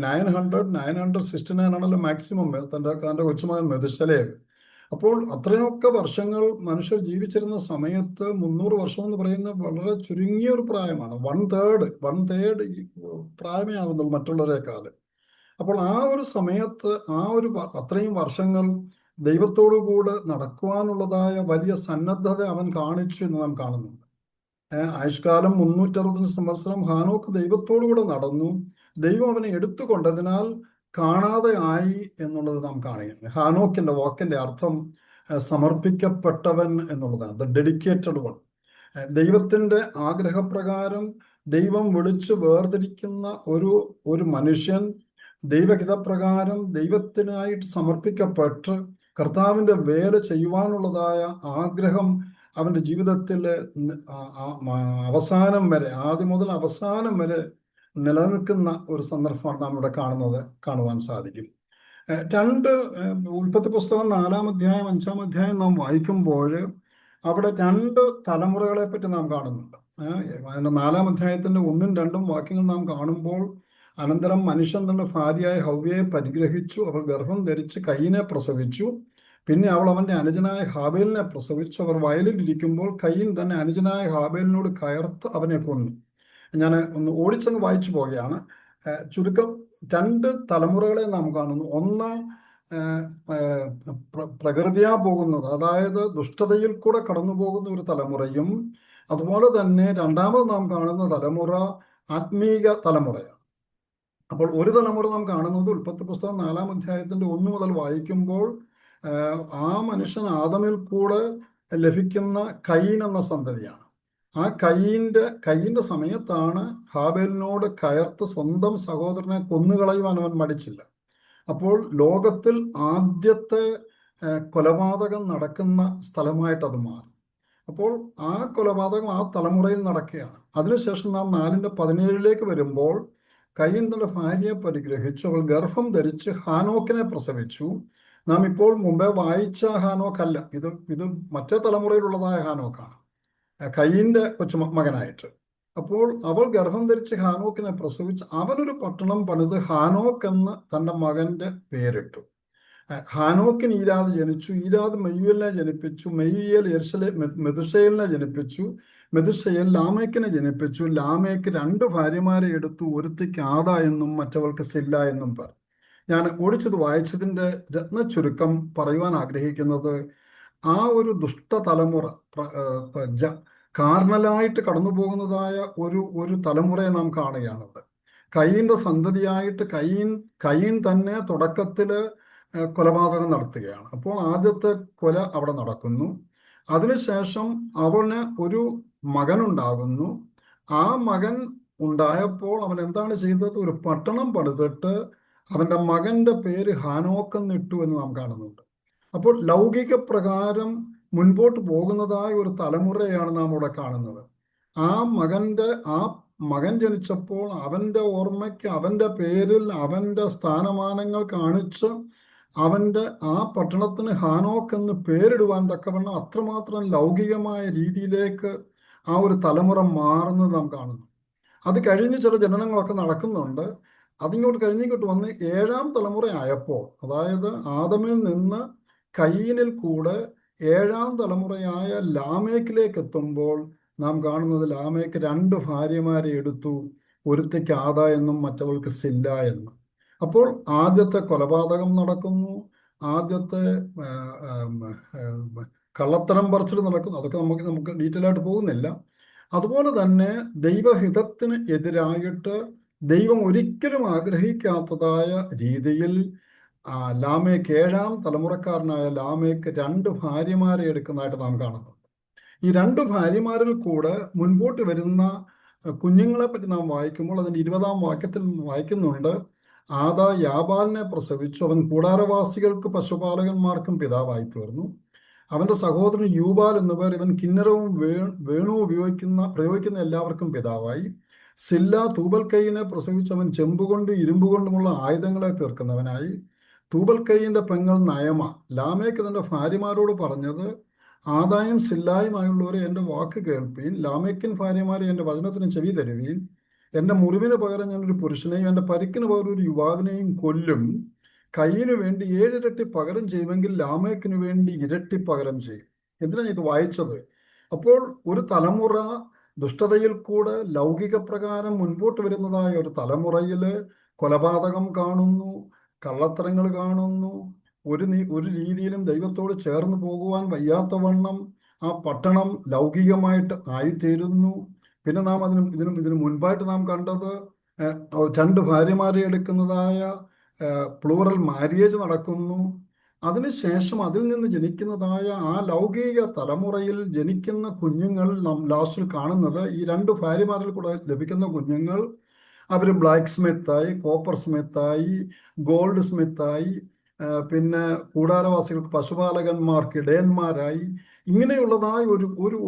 969 ആണല്ലോ മാക്സിമം തൻ്റെ കൊച്ചുമകൻ മെഥുശലേഹ്. അപ്പോൾ അത്രയൊക്കെ വർഷങ്ങൾ മനുഷ്യർ ജീവിച്ചിരുന്ന സമയത്ത് 300 വർഷം എന്ന് പറയുന്നത് വളരെ ചുരുങ്ങിയ ഒരു പ്രായമാണ്. 1/3 പ്രായമേ ആകുന്നുള്ളൂ മറ്റുള്ളവരെക്കാൾ. അപ്പോൾ ആ ഒരു സമയത്ത് അത്രയും വർഷങ്ങൾ ദൈവത്തോടു കൂടെ നടക്കുവാനുള്ളതായ വലിയ സന്നദ്ധത അവൻ കാണിച്ചു എന്ന് നാം കാണുന്നുണ്ട്. ആയുഷ്കാലം 365 സംവത്സരം ഹാനോക്ക് ദൈവത്തോടു കൂടെ നടന്നു. ദൈവം അവനെ എടുത്തുകൊണ്ടതിനാൽ കാണാതെ ആയി എന്നുള്ളത് നാം കാണുകയാണ്. ഹാനോക്കിന്റെ വാക്കിന്റെ അർത്ഥം സമർപ്പിക്കപ്പെട്ടവൻ എന്നുള്ളതാണ്, ദ ഡെഡിക്കേറ്റഡ് വൺ. ദൈവത്തിന്റെ ആഗ്രഹപ്രകാരം ദൈവം വിളിച്ച് വേർതിരിക്കുന്ന ഒരു മനുഷ്യൻ ദൈവഹിതപ്രകാരം ദൈവത്തിനായിട്ട് സമർപ്പിക്കപ്പെട്ട് കർത്താവിൻ്റെ വേല ചെയ്യുവാനുള്ളതായ ആഗ്രഹം അവൻ്റെ ജീവിതത്തിൽ അവസാനം വരെ, ആദ്യം മുതൽ അവസാനം വരെ നിലനിൽക്കുന്ന ഒരു സന്ദർഭമാണ് നാം ഇവിടെ കാണുവാൻ സാധിക്കും. ഉൽപ്പത്തി പുസ്തകം 4-ാം അധ്യായം 5-ാം അധ്യായം നാം വായിക്കുമ്പോൾ അവിടെ 2 തലമുറകളെ പറ്റി നാം കാണുന്നുണ്ട്. അതിൻ്റെ 4-ാം അധ്യായത്തിൻ്റെ 1-2 വാക്യങ്ങൾ നാം കാണുമ്പോൾ, അനന്തരം മനുഷ്യൻ തന്റെ ഭാര്യയായ ഹവ്വയെ പരിഗ്രഹിച്ചു, അവൾ ഗർഭം ധരിച്ച് കയീനെ പ്രസവിച്ചു. പിന്നെ അവൾ അവന്റെ അനുജനായ ഹാബേലിനെ പ്രസവിച്ചു. അവർ വയലിൽ ഇരിക്കുമ്പോൾ കയീൻ തന്നെ അനുജനായ ഹാബേലിനോട് കയർത്ത് അവനെ കൊന്നു. ഞാൻ ഒന്ന് ഓടിച്ചങ്ങ് വായിച്ചു പോവുകയാണ്. ചുരുക്കം 2 തലമുറകളെ നാം കാണുന്നു. ഒന്ന് പ്രകൃതിയാ പോകുന്നത്, അതായത് ദുഷ്ടതയിൽ കൂടെ കടന്നു പോകുന്ന ഒരു തലമുറയും, അതുപോലെ തന്നെ രണ്ടാമത് നാം കാണുന്ന തലമുറ ആത്മീക തലമുറയാണ്. അപ്പോൾ ഒരു തലമുറ നാം കാണുന്നത് ഉൽപ്പത്തി പുസ്തകം 4-ാം അധ്യായത്തിന്റെ 1 മുതൽ വായിക്കുമ്പോൾ, ആ മനുഷ്യൻ ആദമിൽ കൂടെ ലഭിക്കുന്ന കയീൻ എന്ന സന്തതിയാണ്. ആ കയീന്റെ സമയത്താണ് ഹാബേലിനോട് കയർത്ത് സ്വന്തം സഹോദരനെ കൊന്നുകളയുവാൻ അവൻ മടിച്ചില്ല. അപ്പോൾ ലോകത്തിൽ ആദ്യത്തെ കൊലപാതകം നടക്കുന്ന സ്ഥലമായിട്ട് അത് മാറി. അപ്പോൾ ആ കൊലപാതകം ആ തലമുറയിൽ നടക്കുകയാണ്. അതിനുശേഷം നാം 4:17 വരുമ്പോൾ കയീൻ തന്റെ ഭാര്യയെ പരിഗ്രഹിച്ചു, അവൾ ഗർഭം ധരിച്ച് ഹാനോക്കിനെ പ്രസവിച്ചു. നാം ഇപ്പോൾ മുമ്പേ വായിച്ച ഹാനോക്കല്ല, ഇത് മറ്റേ തലമുറയിലുള്ളതായ ഹാനോക്കാണ്, കയീന്റെ മകനായിട്ട്. അപ്പോൾ അവൾ ഗർഭം ധരിച്ച് ഹാനോക്കിനെ പ്രസവിച്ച് അവനൊരു പട്ടണം പണിത് ഹാനോക്ക് എന്ന് തന്റെ മകന്റെ പേരിട്ടു. ഹാനോക്കിന് ഈരാദ് ജനിച്ചു, ഈരാദ് മെയ്യൂലിനെ ജനിപ്പിച്ചു, മെയ്യൂൽ മെതുശയേലിനെ ജനിപ്പിച്ചു, മെതുശയേൽ ലാമേക്കിനെ ജനിപ്പിച്ചു. ലാമേക്ക് 2 ഭാര്യമാരെ എടുത്തു, ഒരുത്തിക്ക് ആദ എന്നും മറ്റവൾക്ക് സില്ല എന്നും പേർ. ഞാൻ ഓടിച്ചത് വായിച്ചതിൻ്റെ രത്നച്ചുരുക്കം പറയുവാൻ ആഗ്രഹിക്കുന്നത്, ആ ഒരു ദുഷ്ടതലമുറ കാർണലായിട്ട് കടന്നു പോകുന്നതായ ഒരു തലമുറയെ നാം കാണുകയാണത്. കയീന്റെ സന്തതിയായിട്ട് കയീൻ തന്നെ തുടക്കത്തില് കൊലപാതകം നടത്തുകയാണ്. അപ്പോൾ ആദ്യത്തെ കൊല അവിടെ നടക്കുന്നു. അതിനുശേഷം അവന് ഒരു മകനുണ്ടാകുന്നു. ആ മകൻ ഉണ്ടായപ്പോൾ അവൻ എന്താണ് ചെയ്തത്? ഒരു പട്ടണം പണിതിട്ട് അവന്റെ മകന്റെ പേര് ഹാനോക്ക് എന്നിട്ടു എന്ന് നാം കാണുന്നുണ്ട്. അപ്പോൾ ലൗകിക പ്രകാരം മുൻപോട്ട് പോകുന്നതായ ഒരു തലമുറയാണ് നാം ഇവിടെ കാണുന്നത്. ആ മകൻ ജനിച്ചപ്പോൾ അവന്റെ ഓർമ്മയ്ക്ക് അവന്റെ പേരിൽ അവന്റെ സ്ഥാനമാനങ്ങൾ കാണിച്ച് ആ പട്ടണത്തിന് ഹാനോക്ക് എന്ന് പേരിടുവാൻ തക്കവണ്ണം അത്രമാത്രം ലൗകികമായ രീതിയിലേക്ക് ആ ഒരു തലമുറ മാറുന്നത് നാം കാണുന്നു. അത് കഴിഞ്ഞ് ചില ജനനങ്ങളൊക്കെ നടക്കുന്നുണ്ട്. അതിങ്ങോട്ട് കഴിഞ്ഞിങ്ങോട്ട് വന്ന് 7-ാം തലമുറ ആയപ്പോൾ, അതായത് ആദമിൽ നിന്ന് കയീനിൽ കൂടെ 7-ാം തലമുറയായ ലാമേക്കിലേക്ക് എത്തുമ്പോൾ നാം കാണുന്നത് ലാമേക്ക് 2 ഭാര്യമാരെ എടുത്തു, ഒരുത്തിക്ക് ആദ എന്നും മറ്റവൾക്ക് സില്ല എന്നും. അപ്പോൾ ആദ്യത്തെ കൊലപാതകം നടക്കുന്നു, ആദ്യത്തെ കള്ളത്തരം പറച്ചിൽ നടക്കുന്നു. അതൊക്കെ നമുക്ക് ഡീറ്റെയിൽ ആയിട്ട് പോകുന്നില്ല. അതുപോലെ തന്നെ ദൈവഹിതത്തിന് എതിരായിട്ട് ദൈവം ഒരിക്കലും ആഗ്രഹിക്കാത്തതായ രീതിയിൽ ലാമേക്ക് 7-ാം തലമുറക്കാരനായ ലാമേക്ക് 2 ഭാര്യമാരെ എടുക്കുന്നതായിട്ട് നാം കാണുന്നുണ്ട്. ഈ 2 ഭാര്യമാരിൽ കൂടെ മുൻപോട്ട് വരുന്ന കുഞ്ഞുങ്ങളെ പറ്റി നാം വായിക്കുമ്പോൾ അതിൻ്റെ 20-ാം വാക്യത്തിൽ വായിക്കുന്നുണ്ട്, ആദ യാബാലിനെ പ്രസവിച്ചു, അവൻ കൂടാരവാസികൾക്ക് പശുപാലകന്മാർക്കും പിതാവായി തീർന്നു. അവന്റെ സഹോദരൻ യൂബാൽ എന്നുപേർ, ഇവൻ കിന്നരവും വേണുവും പ്രയോഗിക്കുന്ന എല്ലാവർക്കും പിതാവായി. സില്ല തൂബൽക്കൈനെ പ്രസവിച്ചവൻ ചെമ്പുകൊണ്ട് ഇരുമ്പുകൊണ്ടുമുള്ള ആയുധങ്ങളെ തീർക്കുന്നവനായി. തൂബൽക്കൈന്റെ പെങ്ങൾ നയമ. ലാമേക്ക് തന്റെ ഭാര്യമാരോട് പറഞ്ഞത്, ആദായും സില്ലായുമായുള്ളവരെ എൻ്റെ വാക്ക് കേൾപ്പീൻ, ലാമേക്കിൻ ഭാര്യമാരെ എൻ്റെ വചനത്തിന് ചെവി തരുവീൻ. എൻ്റെ മുറിവിന് പകരം ഞാനൊരു പുരുഷനെയും എൻ്റെ പരിക്കിന് പകരം ഒരു യുവാവിനെയും കൊല്ലും. കയീന് വേണ്ടി 7 ഇരട്ടി പകരം ചെയ്യുമെങ്കിൽ ലാമേക്കിന് വേണ്ടി ഇരട്ടി പകരം ചെയ്യും. എന്തിനാണ് ഇത് വായിച്ചത്? അപ്പോൾ ഒരു തലമുറ ദുഷ്ടതയിൽ കൂടെ ലൗകിക പ്രകാരം മുൻപോട്ട് വരുന്നതായ ഒരു തലമുറയിൽ കൊലപാതകം കാണുന്നു, കള്ളത്തരങ്ങൾ കാണുന്നു, ഒരു രീതിയിലും ദൈവത്തോട് ചേർന്ന് പോകുവാൻ വയ്യാത്തവണ്ണം ആ പട്ടണം ലൗകികമായിട്ട് ആയിത്തീരുന്നു. പിന്നെ നാം ഇതിനു മുൻപായിട്ട് നാം കണ്ടത് 2 ഭാര്യമാരെ എടുക്കുന്നതായ പ്ലൂറൽ മാര്യേജ് നടക്കുന്നു. അതിനുശേഷം അതിൽ നിന്ന് ജനിക്കുന്നതായ ആ ലൗകിക തലമുറയിൽ ജനിക്കുന്ന കുഞ്ഞുങ്ങൾ നാം ലാസ്റ്റിൽ കാണുന്നത്, ഈ 2 ഭാര്യമാരിൽ കൂടെ ലഭിക്കുന്ന കുഞ്ഞുങ്ങൾ അവർ ബ്ലാക്ക് സ്മിത്തായി, കോപ്പർ സ്മിത്തായി, ഗോൾഡ് സ്മിത്തായി, പിന്നെ കൂടാരവാസികൾക്ക് പശുപാലകന്മാർക്ക് ഇടയന്മാരായി, ഇങ്ങനെയുള്ളതായ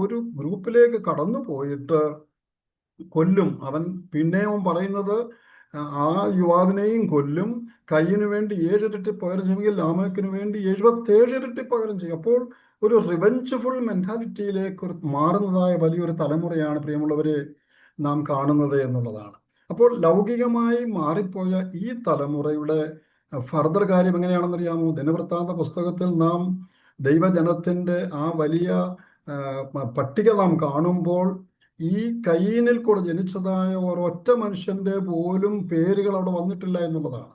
ഒരു ഗ്രൂപ്പിലേക്ക് കടന്നു പോയിട്ട് കൊല്ലും. അവൻ പിന്നെയും പറയുന്നത് ആ യുവാവിനെയും കൊല്ലും. കയ്യിന് വേണ്ടി 7 ഇരട്ടി പകരം ചെയ്യുമെങ്കിൽ ലാമേക്കിന് വേണ്ടി 77 ഇരട്ടി പകരം ചെയ്യും. അപ്പോൾ ഒരു റിവെഞ്ചഫുൾ മെന്റാലിറ്റിയിലേക്ക് മാറുന്നതായ വലിയൊരു തലമുറയാണ് പ്രിയമുള്ളവരെ നാം കാണുന്നത് എന്നുള്ളതാണ്. അപ്പോൾ ലൗകികമായി മാറിപ്പോയ ഈ തലമുറയുടെ ഫർദർ കാര്യം എങ്ങനെയാണെന്നറിയാമോ? ദിനവൃത്താന്ത പുസ്തകത്തിൽ നാം ദൈവജനത്തിൻ്റെ ആ വലിയ പട്ടിക നാം കാണുമ്പോൾ ഈ കയീനിൽ കൂടെ ജനിച്ചതായ ഒരൊറ്റ മനുഷ്യന്റെ പോലും പേരുകൾ അവിടെ വന്നിട്ടില്ല എന്നുള്ളതാണ്.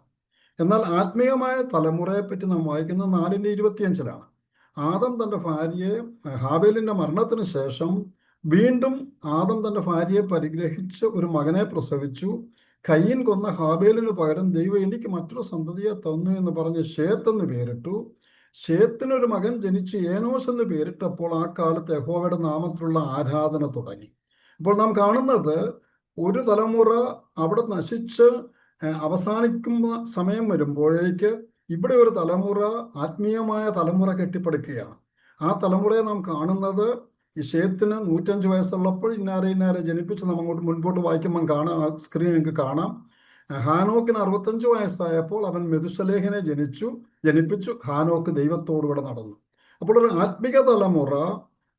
എന്നാൽ ആത്മീയമായ തലമുറയെ പറ്റി നാം വായിക്കുന്നത് 4:25 ആദം തന്റെ ഭാര്യയെ ഹാബേലിന്റെ മരണത്തിന് ശേഷം വീണ്ടും ആദം തന്റെ ഭാര്യയെ പരിഗ്രഹിച്ച് ഒരു മകനെ പ്രസവിച്ചു. കയീൻ കൊന്ന ഹാബേലിന് പകരം ദൈവം എനിക്ക് മറ്റൊരു സന്തതിയെ തന്നു എന്ന് പറഞ്ഞ് ശേത്ത് എന്ന് പേരിട്ടു. ശേത്തിനൊരു മകൻ ജനിച്ച് ഏനോസ് എന്ന് പേരിട്ടപ്പോൾ ആ കാലത്ത് യഹോവയുടെ നാമത്തിലുള്ള ആരാധന തുടങ്ങി. അപ്പോൾ നാം കാണുന്നത് ഒരു തലമുറ അവിടെ നശിച്ച് അവസാനിക്കുന്ന സമയം വരുമ്പോഴേക്ക് ഇവിടെ ഒരു തലമുറ, ആത്മീയമായ തലമുറ കെട്ടിപ്പടുക്കുകയാണ്. ആ തലമുറയെ നാം കാണുന്നത് ഈ ഷേത്തിന് 105 വയസ്സുള്ളപ്പോൾ ഇന്നാരെ ജനിപ്പിച്ച് നാം അങ്ങോട്ട് മുൻപോട്ട് വായിക്കുമ്പം കാണാം, സ്ക്രീൻ നിങ്ങൾക്ക് കാണാം. ഹാനോക്കിന് 65 വയസ്സായപ്പോൾ അവൻ മെതുശലേഹിനെ ജനിപ്പിച്ചു. ഹാനോക്ക് ദൈവത്തോടുകൂടെ നടന്നു. അപ്പോൾ ഒരു ആത്മിക തലമുറ,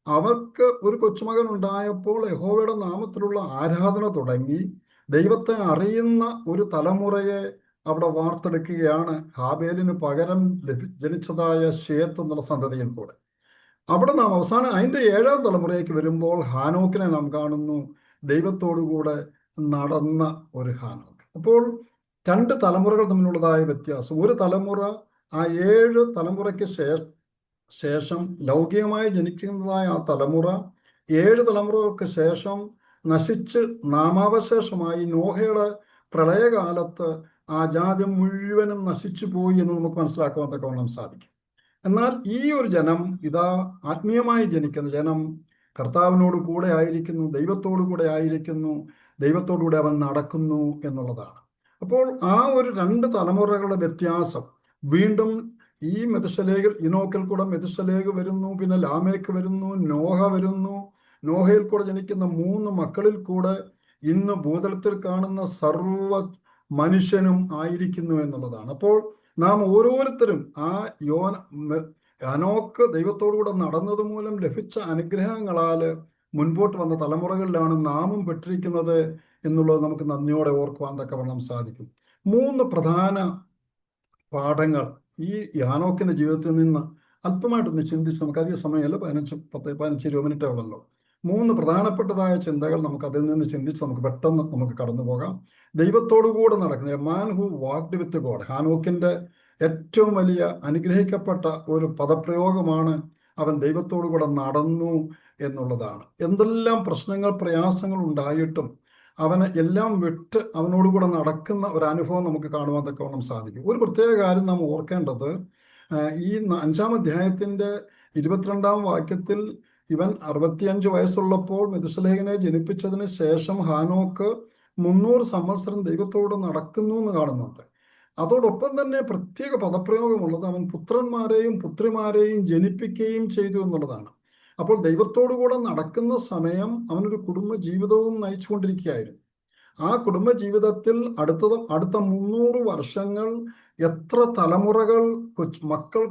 അവർക്ക് ഒരു കൊച്ചുമകൻ ഉണ്ടായപ്പോൾ യഹോവയുടെ നാമത്തിലുള്ള ആരാധന തുടങ്ങി ദൈവത്തെ അറിയുന്ന ഒരു തലമുറയെ അവിടെ വാർത്തെടുക്കുകയാണ് ഹാബേലിന് പകരം ജനിച്ചതായ ഷേത്ത് എന്നുള്ള സന്തതിയിൽ കൂടെ. അവിടെ നാം അവസാനം അതിൻ്റെ 7ാം തലമുറയ്ക്ക് വരുമ്പോൾ ഹാനോക്കിനെ നാം കാണുന്നു, ദൈവത്തോടുകൂടെ നടന്ന ഒരു ഹാനോക്ക്. അപ്പോൾ 2 തലമുറകൾ തമ്മിലുള്ളതായ വ്യത്യാസം. ഒരു തലമുറ ആ 7 തലമുറയ്ക്ക് ശേഷം ലൗകികമായി ജനിക്കുന്നതായ ആ തലമുറ 7 തലമുറകൾക്ക് ശേഷം നശിച്ച് നാമാവശേഷമായി നോഹയുടെ പ്രളയകാലത്ത് ആ ജാതി മുഴുവനും നശിച്ചു പോയി എന്ന് നമുക്ക് മനസ്സിലാക്കുവാൻ തക്കവണ്ണം സാധിക്കും. എന്നാൽ ഈ ഒരു ജനം, ഇതാ ആത്മീയമായി ജനിക്കുന്ന ജനം കർത്താവിനോട് കൂടെ ആയിരിക്കുന്നു, ദൈവത്തോടു കൂടെ ആയിരിക്കുന്നു, ദൈവത്തോടുകൂടെ അവൻ നടക്കുന്നു എന്നുള്ളതാണ്. അപ്പോൾ ആ ഒരു 2 തലമുറകളുടെ വ്യത്യാസം വീണ്ടും ഈ മെതുശലേഖിൽ, ഇനോക്കിൽ കൂടെ മെതുശലേഖ് വരുന്നു, പിന്നെ ലാമേക്ക് വരുന്നു, നോഹ വരുന്നു. നോഹയിൽ കൂടെ ജനിക്കുന്ന 3 മക്കളിൽ കൂടെ ഇന്ന് ഭൂതലത്തിൽ കാണുന്ന സർവ മനുഷ്യനും ആയിരിക്കുന്നു എന്നുള്ളതാണ്. അപ്പോൾ നാം ഓരോരുത്തരും ആ ഹനോക്ക് ദൈവത്തോടുകൂടെ നടന്നത് മൂലം ലഭിച്ച അനുഗ്രഹങ്ങളാൽ മുൻപോട്ട് വന്ന തലമുറകളിലാണ് നാമും പെട്ടിരിക്കുന്നത് എന്നുള്ളത് നമുക്ക് നന്ദിയോടെ ഓർക്കുവാൻ തക്കവണ്ണം സാധിക്കും. 3 പ്രധാന പാഠങ്ങൾ ഈ ഹാനോക്കിന്റെ ജീവിതത്തിൽ നിന്ന് അല്പമായിട്ടൊന്ന് ചിന്തിച്ച്, നമുക്ക് അധിക സമയമല്ല, 15-20 മിനിറ്റേ ഉള്ളല്ലോ. 3 പ്രധാനപ്പെട്ടതായ ചിന്തകൾ നമുക്ക് അതിൽ നിന്ന് ചിന്തിച്ച് നമുക്ക് പെട്ടെന്ന് നമുക്ക് കടന്നു പോകാം. ദൈവത്തോടുകൂടെ നടക്കുന്ന a man who walked with God. ഹാനോക്കിന്റെ ഏറ്റവും വലിയ അനുഗ്രഹിക്കപ്പെട്ട ഒരു പദപ്രയോഗമാണ് അവൻ ദൈവത്തോടുകൂടെ നടന്നു എന്നുള്ളതാണ്. എന്തെല്ലാം പ്രശ്നങ്ങൾ, പ്രയാസങ്ങൾ ഉണ്ടായിട്ടും അവന് എല്ലാം വിട്ട് അവനോടുകൂടെ നടക്കുന്ന ഒരു അനുഭവം നമുക്ക് കാണുവാൻ തക്കവണ്ണം സാധിക്കും. ഒരു പ്രത്യേക കാര്യം നാം ഓർക്കേണ്ടത്, ഈ 5-ാം അധ്യായത്തിന്റെ 22-ാം വാക്യത്തിൽ ഇവൻ 65 വയസ്സുള്ളപ്പോൾ മെതുശലേഹിനെ ജനിപ്പിച്ചതിന് ശേഷം ഹാനോക്ക് 300 സംവത്സരം ദൈവത്തോട് നടക്കുന്നു എന്ന് കാണുന്നുണ്ട്. അതോടൊപ്പം തന്നെ പ്രത്യേക പദപ്രയോഗമുള്ളത് അവൻ പുത്രന്മാരെയും പുത്രിമാരെയും ജനിപ്പിക്കുകയും ചെയ്തു എന്നുള്ളതാണ്. അപ്പോൾ ദൈവത്തോടുകൂടെ നടക്കുന്ന സമയം അവനൊരു കുടുംബ ജീവിതവും നയിച്ചുകൊണ്ടിരിക്കുകയായിരുന്നു. ആ കുടുംബ ജീവിതത്തിൽ അടുത്ത 300 വർഷങ്ങൾ എത്ര തലമുറകൾ, കൊച്ചുമക്കൾ,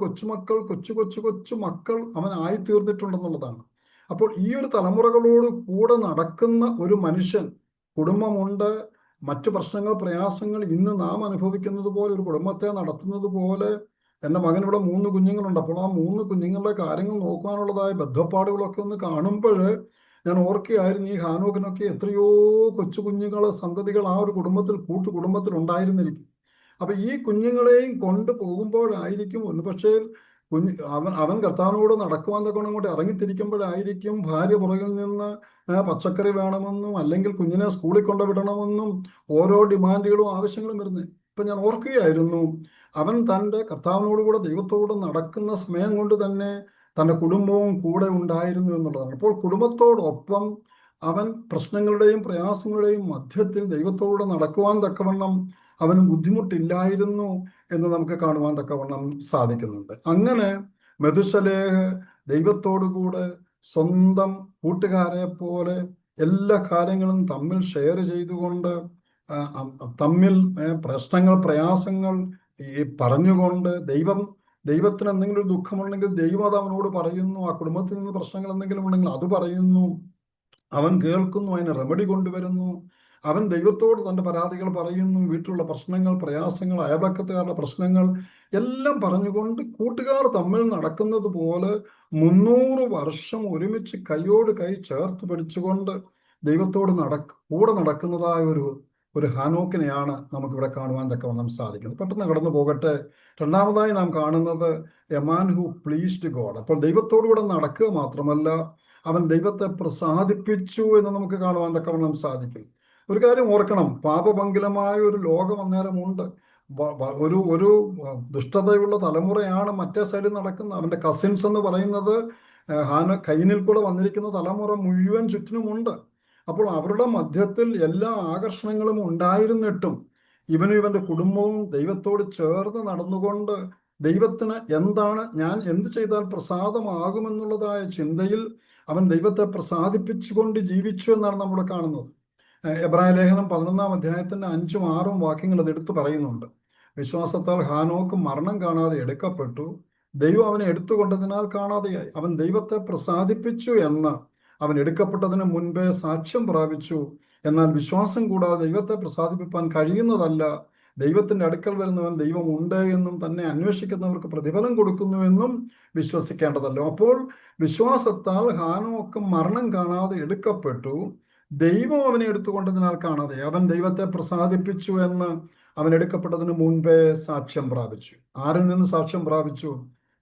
കൊച്ചു മക്കൾ അവൻ ആയിത്തീർന്നിട്ടുണ്ടെന്നുള്ളതാണ്. അപ്പോൾ ഈ ഒരു തലമുറകളോട് കൂടെ നടക്കുന്ന ഒരു മനുഷ്യൻ, കുടുംബമുണ്ട്, മറ്റു പ്രശ്നങ്ങൾ, പ്രയാസങ്ങൾ ഇന്ന് നാം അനുഭവിക്കുന്നത് പോലെ ഒരു കുടുംബത്തെ നടത്തുന്നത് പോലെ. എൻ്റെ മകൻ ഇവിടെ 3 കുഞ്ഞുങ്ങളുണ്ട്. അപ്പോൾ ആ 3 കുഞ്ഞുങ്ങളുടെ കാര്യങ്ങൾ നോക്കാനുള്ളതായ ബദ്ധപ്പാടുകളൊക്കെ ഒന്ന് കാണുമ്പോൾ ഞാൻ ഓർക്കുകയായിരുന്നു, ഈ ഹാനോക്കിനൊക്കെ എത്രയോ കൊച്ചു കുഞ്ഞുങ്ങളെ സന്തതികൾ ആ ഒരു കൂട്ടുകുടുംബത്തിൽ ഉണ്ടായിരുന്നിരിക്കും. അപ്പൊ ഈ കുഞ്ഞുങ്ങളെയും കൊണ്ട് പോകുമ്പോഴായിരിക്കും ഒരുപക്ഷേ അവൻ കർത്താവിനോട് നടക്കുവാൻ തക്കൊണ്ട് അങ്ങോട്ട് ഇറങ്ങിത്തിരിക്കുമ്പോഴായിരിക്കും ഭാര്യ പുറകിൽ നിന്ന് പച്ചക്കറി വേണമെന്നും അല്ലെങ്കിൽ കുഞ്ഞിനെ സ്കൂളിൽ കൊണ്ടുവിടണമെന്നും ഓരോ ഡിമാൻഡുകളും ആവശ്യങ്ങളും വരുന്നത്. ഇപ്പൊ ഞാൻ ഓർക്കുകയായിരുന്നു, അവൻ തൻ്റെ കർത്താവിനോടുകൂടെ ദൈവത്തോട് നടക്കുന്ന സമയം കൊണ്ട് തന്നെ തൻ്റെ കുടുംബവും കൂടെ ഉണ്ടായിരുന്നു എന്നുള്ളതാണ്. അപ്പോൾ കുടുംബത്തോടൊപ്പം അവൻ പ്രശ്നങ്ങളുടെയും പ്രയാസങ്ങളുടെയും മധ്യത്തിൽ ദൈവത്തോട് നടക്കുവാൻ തക്കവണ്ണം അവന് ബുദ്ധിമുട്ടില്ലായിരുന്നു എന്ന് നമുക്ക് കാണുവാൻ തക്കവണ്ണം സാധിക്കുന്നുണ്ട്. അങ്ങനെ മെതുശലേഹ് ദൈവത്തോടുകൂടെ സ്വന്തം കൂട്ടുകാരെ പോലെ എല്ലാ കാര്യങ്ങളും തമ്മിൽ ഷെയർ ചെയ്തുകൊണ്ട്, തമ്മിൽ പ്രശ്നങ്ങൾ, പ്രയാസങ്ങൾ പറഞ്ഞുകൊണ്ട്, ദൈവത്തിന് എന്തെങ്കിലും ഒരു ദുഃഖമുണ്ടെങ്കിൽ ദൈവം അത് അവനോട് പറയുന്നു. ആ കുടുംബത്തിൽ നിന്ന് പ്രശ്നങ്ങൾ എന്തെങ്കിലും ഉണ്ടെങ്കിൽ അത് പറയുന്നു, അവൻ കേൾക്കുന്നു, അതിന് റെമഡി കൊണ്ടുവരുന്നു. അവൻ ദൈവത്തോട് തൻ്റെ പരാതികൾ പറയുന്നു, വീട്ടിലുള്ള പ്രശ്നങ്ങൾ, പ്രയാസങ്ങൾ, അയൽപക്കത്തുകാരുടെ പ്രശ്നങ്ങൾ എല്ലാം പറഞ്ഞുകൊണ്ട് കൂട്ടുകാർ തമ്മിൽ നടക്കുന്നത് പോലെ 300 വർഷം ഒരുമിച്ച് കൈയോട് കൈ ചേർത്ത് പിടിച്ചുകൊണ്ട് ദൈവത്തോട് കൂടെ നടക്കുന്നതായ ഒരു ഹാനോക്കിനെയാണ് നമുക്കിവിടെ കാണുവാൻ തക്കവണ്ണം സാധിക്കുന്നത്. പെട്ടെന്ന് കടന്നു പോകട്ടെ. രണ്ടാമതായി നാം കാണുന്നത് A man who pleased God. അപ്പോൾ ദൈവത്തോടുകൂടെ നടക്കുക മാത്രമല്ല, അവൻ ദൈവത്തെ പ്രസാദിപ്പിച്ചു എന്ന് നമുക്ക് കാണുവാൻ തക്കവണ്ണം സാധിക്കും. ഒരു കാര്യം ഓർക്കണം, പാപപങ്കിലമായ ഒരു ലോകം അന്നേരമുണ്ട്. ഒരു ദുഷ്ടതയുള്ള തലമുറയാണ് മറ്റേ സൈഡിൽ നടക്കുന്നത്. അവൻ്റെ കസിൻസ് എന്ന് പറയുന്നത് കൈനിൽ കൂടെ വന്നിരിക്കുന്ന തലമുറ മുഴുവൻ ചുറ്റിനുമുണ്ട്. അപ്പോൾ അവരുടെ മധ്യത്തിൽ എല്ലാ ആകർഷണങ്ങളും ഉണ്ടായിരുന്നിട്ടും ഇവനും ഇവന്റെ കുടുംബവും ദൈവത്തോട് ചേർന്ന് നടന്നുകൊണ്ട് ദൈവത്തിന് ഞാൻ എന്ത് ചെയ്താൽ പ്രസാദമാകുമെന്നുള്ളതായ ചിന്തയിൽ അവൻ ദൈവത്തെ പ്രസാദിപ്പിച്ചുകൊണ്ട് ജീവിച്ചു എന്നാണ് നമ്മൾ കാണുന്നത്. എബ്രായ ലേഖനം 11-ാം അധ്യായത്തിന്റെ 5ഉം 6ഉം വാക്യങ്ങൾ അത് എടുത്തു പറയുന്നുണ്ട്. വിശ്വാസത്താൽ ഹാനോക്ക് മരണം കാണാതെ എടുക്കപ്പെട്ടു, ദൈവം അവനെ എടുത്തുകൊണ്ടതിനാൽ കാണാതെയായി. അവൻ ദൈവത്തെ പ്രസാദിപ്പിച്ചു എന്ന് അവൻ എടുക്കപ്പെട്ടതിന് മുൻപേ സാക്ഷ്യം പ്രാപിച്ചു. എന്നാൽ വിശ്വാസം കൂടാതെ ദൈവത്തെ പ്രസാദിപ്പിക്കാൻ കഴിയുന്നതല്ല. ദൈവത്തിന്റെ അടുക്കൽ വരുന്നവൻ ദൈവം ഉണ്ട് എന്നും തന്നെ അന്വേഷിക്കുന്നവർക്ക് പ്രതിഫലം കൊടുക്കുന്നുവെന്നും വിശ്വസിക്കേണ്ടതല്ലോ. അപ്പോൾ വിശ്വാസത്താൽ ഹാനോക്ക് മരണം കാണാതെ എടുക്കപ്പെട്ടു, ദൈവം അവനെ എടുത്തുകൊണ്ടതിനാൽ കാണാതെ. അവൻ ദൈവത്തെ പ്രസാദിപ്പിച്ചു എന്ന് അവൻ എടുക്കപ്പെട്ടതിന് മുൻപേ സാക്ഷ്യം പ്രാപിച്ചു. ആരിൽ നിന്ന് സാക്ഷ്യം പ്രാപിച്ചു?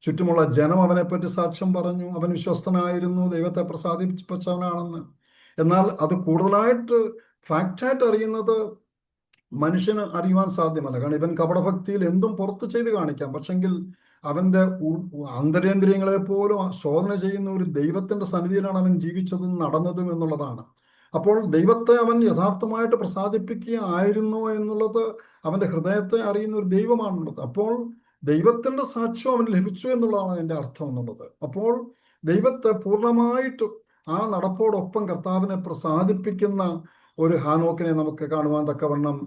ചുറ്റുമുള്ള ജനം അവനെപ്പറ്റി സാക്ഷ്യം പറഞ്ഞു, അവൻ വിശ്വസ്തനായിരുന്നു, ദൈവത്തെ പ്രസാദിപ്പിച്ചവനാണെന്ന്. എന്നാൽ അത് കൂടുതലായിട്ട് ഫാക്റ്റായിട്ട് അറിയുന്നത് മനുഷ്യന് അറിയുവാൻ സാധ്യമല്ല. കാരണം ഇവൻ കപടഭക്തിയിൽ എന്തും പുറത്ത് ചെയ്ത് കാണിക്കാം, പക്ഷെങ്കിൽ അവന്റെ അന്തരേന്ദ്രിയങ്ങളെ പോലും ശോധന ചെയ്യുന്ന ഒരു ദൈവത്തിന്റെ സന്നിധിയിലാണ് അവൻ ജീവിച്ചതും നടന്നതും എന്നുള്ളതാണ്. അപ്പോൾ ദൈവത്തെ അവൻ യഥാർത്ഥമായിട്ട് പ്രസാദിപ്പിക്കുകയായിരുന്നു എന്നുള്ളത് അവന്റെ ഹൃദയത്തെ അറിയുന്ന ഒരു ദൈവമാണുള്ളത്. അപ്പോൾ ദൈവത്തിന്റെ സാക്ഷ്യം അവന് ലഭിച്ചു എന്നുള്ളതാണ് അതിന്റെ അർത്ഥം എന്നുള്ളത്. അപ്പോൾ ദൈവത്തെ പൂർണ്ണമായിട്ട് ആ നടപ്പോടൊപ്പം കർത്താവിനെ പ്രസാദിപ്പിക്കുന്ന ഒരു ഹാനോക്കിനെ നമുക്ക് കാണുവാൻ തക്കവണ്ണം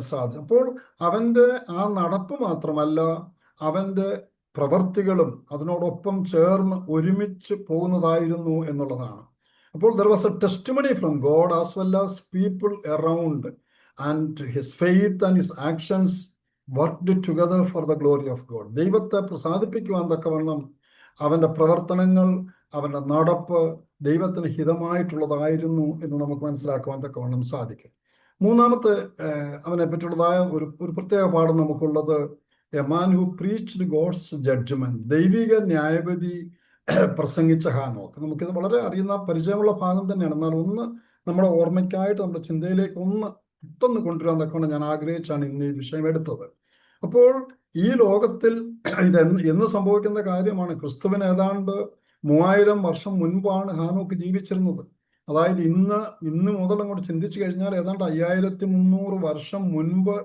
സാധിക്കും. അപ്പോൾ അവന്റെ ആ നടപ്പ് മാത്രമല്ല, അവന്റെ പ്രവർത്തികളും അതിനോടൊപ്പം ചേർന്ന് ഒരുമിച്ച് പോകുന്നതായിരുന്നു എന്നുള്ളതാണ്. അപ്പോൾ there was a testimony from God as well as people around, and his faith and his actions worked together for the glory of God. ദൈവത്തെ പ്രസാദിപ്പിക്കുവാൻ തക്കവണ്ണം അവന്റെ പ്രവർത്തനങ്ങൾ, അവന്റെ നടപ്പ് ദൈവത്തിന് ഹിതമായിട്ടുള്ളതായിരുന്നു എന്ന് നമുക്ക് മനസ്സിലാക്കുവാൻ തക്കവണ്ണം സാധിക്കും. മൂന്നാമത്തെ അവനെ പറ്റിയുള്ളതായ ഒരു പ്രത്യേക പാഠം നമുക്കുള്ളത്, a man who preached God's judgment, ദൈവിക ന്യായവിധി പ്രസംഗിച്ച ഹാനോക്ക്. നമുക്കിത് വളരെ അറിയുന്ന പരിചയമുള്ള ഭാഗം തന്നെയാണ്. എന്നാൽ ഒന്ന് നമ്മുടെ ഓർമ്മയ്ക്കായിട്ട് നമ്മുടെ ചിന്തയിലേക്ക് ഒന്ന് പെട്ടെന്ന് കൊണ്ടുവരാൻ തക്കവണ്ണം ഞാൻ ആഗ്രഹിച്ചാണ് ഇന്ന് ഈ വിഷയം എടുത്തത്. അപ്പോൾ ഈ ലോകത്തിൽ ഇത് എന്ന് സംഭവിക്കുന്ന കാര്യമാണ്. ക്രിസ്തുവിന് ഏതാണ്ട് 3000 വർഷം മുൻപാണ് ഹാനോക്ക് ജീവിച്ചിരുന്നത്. അതായത് ഇന്ന് മുതൽ അങ്ങോട്ട് ചിന്തിച്ചു കഴിഞ്ഞാൽ ഏതാണ്ട് 5300 വർഷം മുൻപ്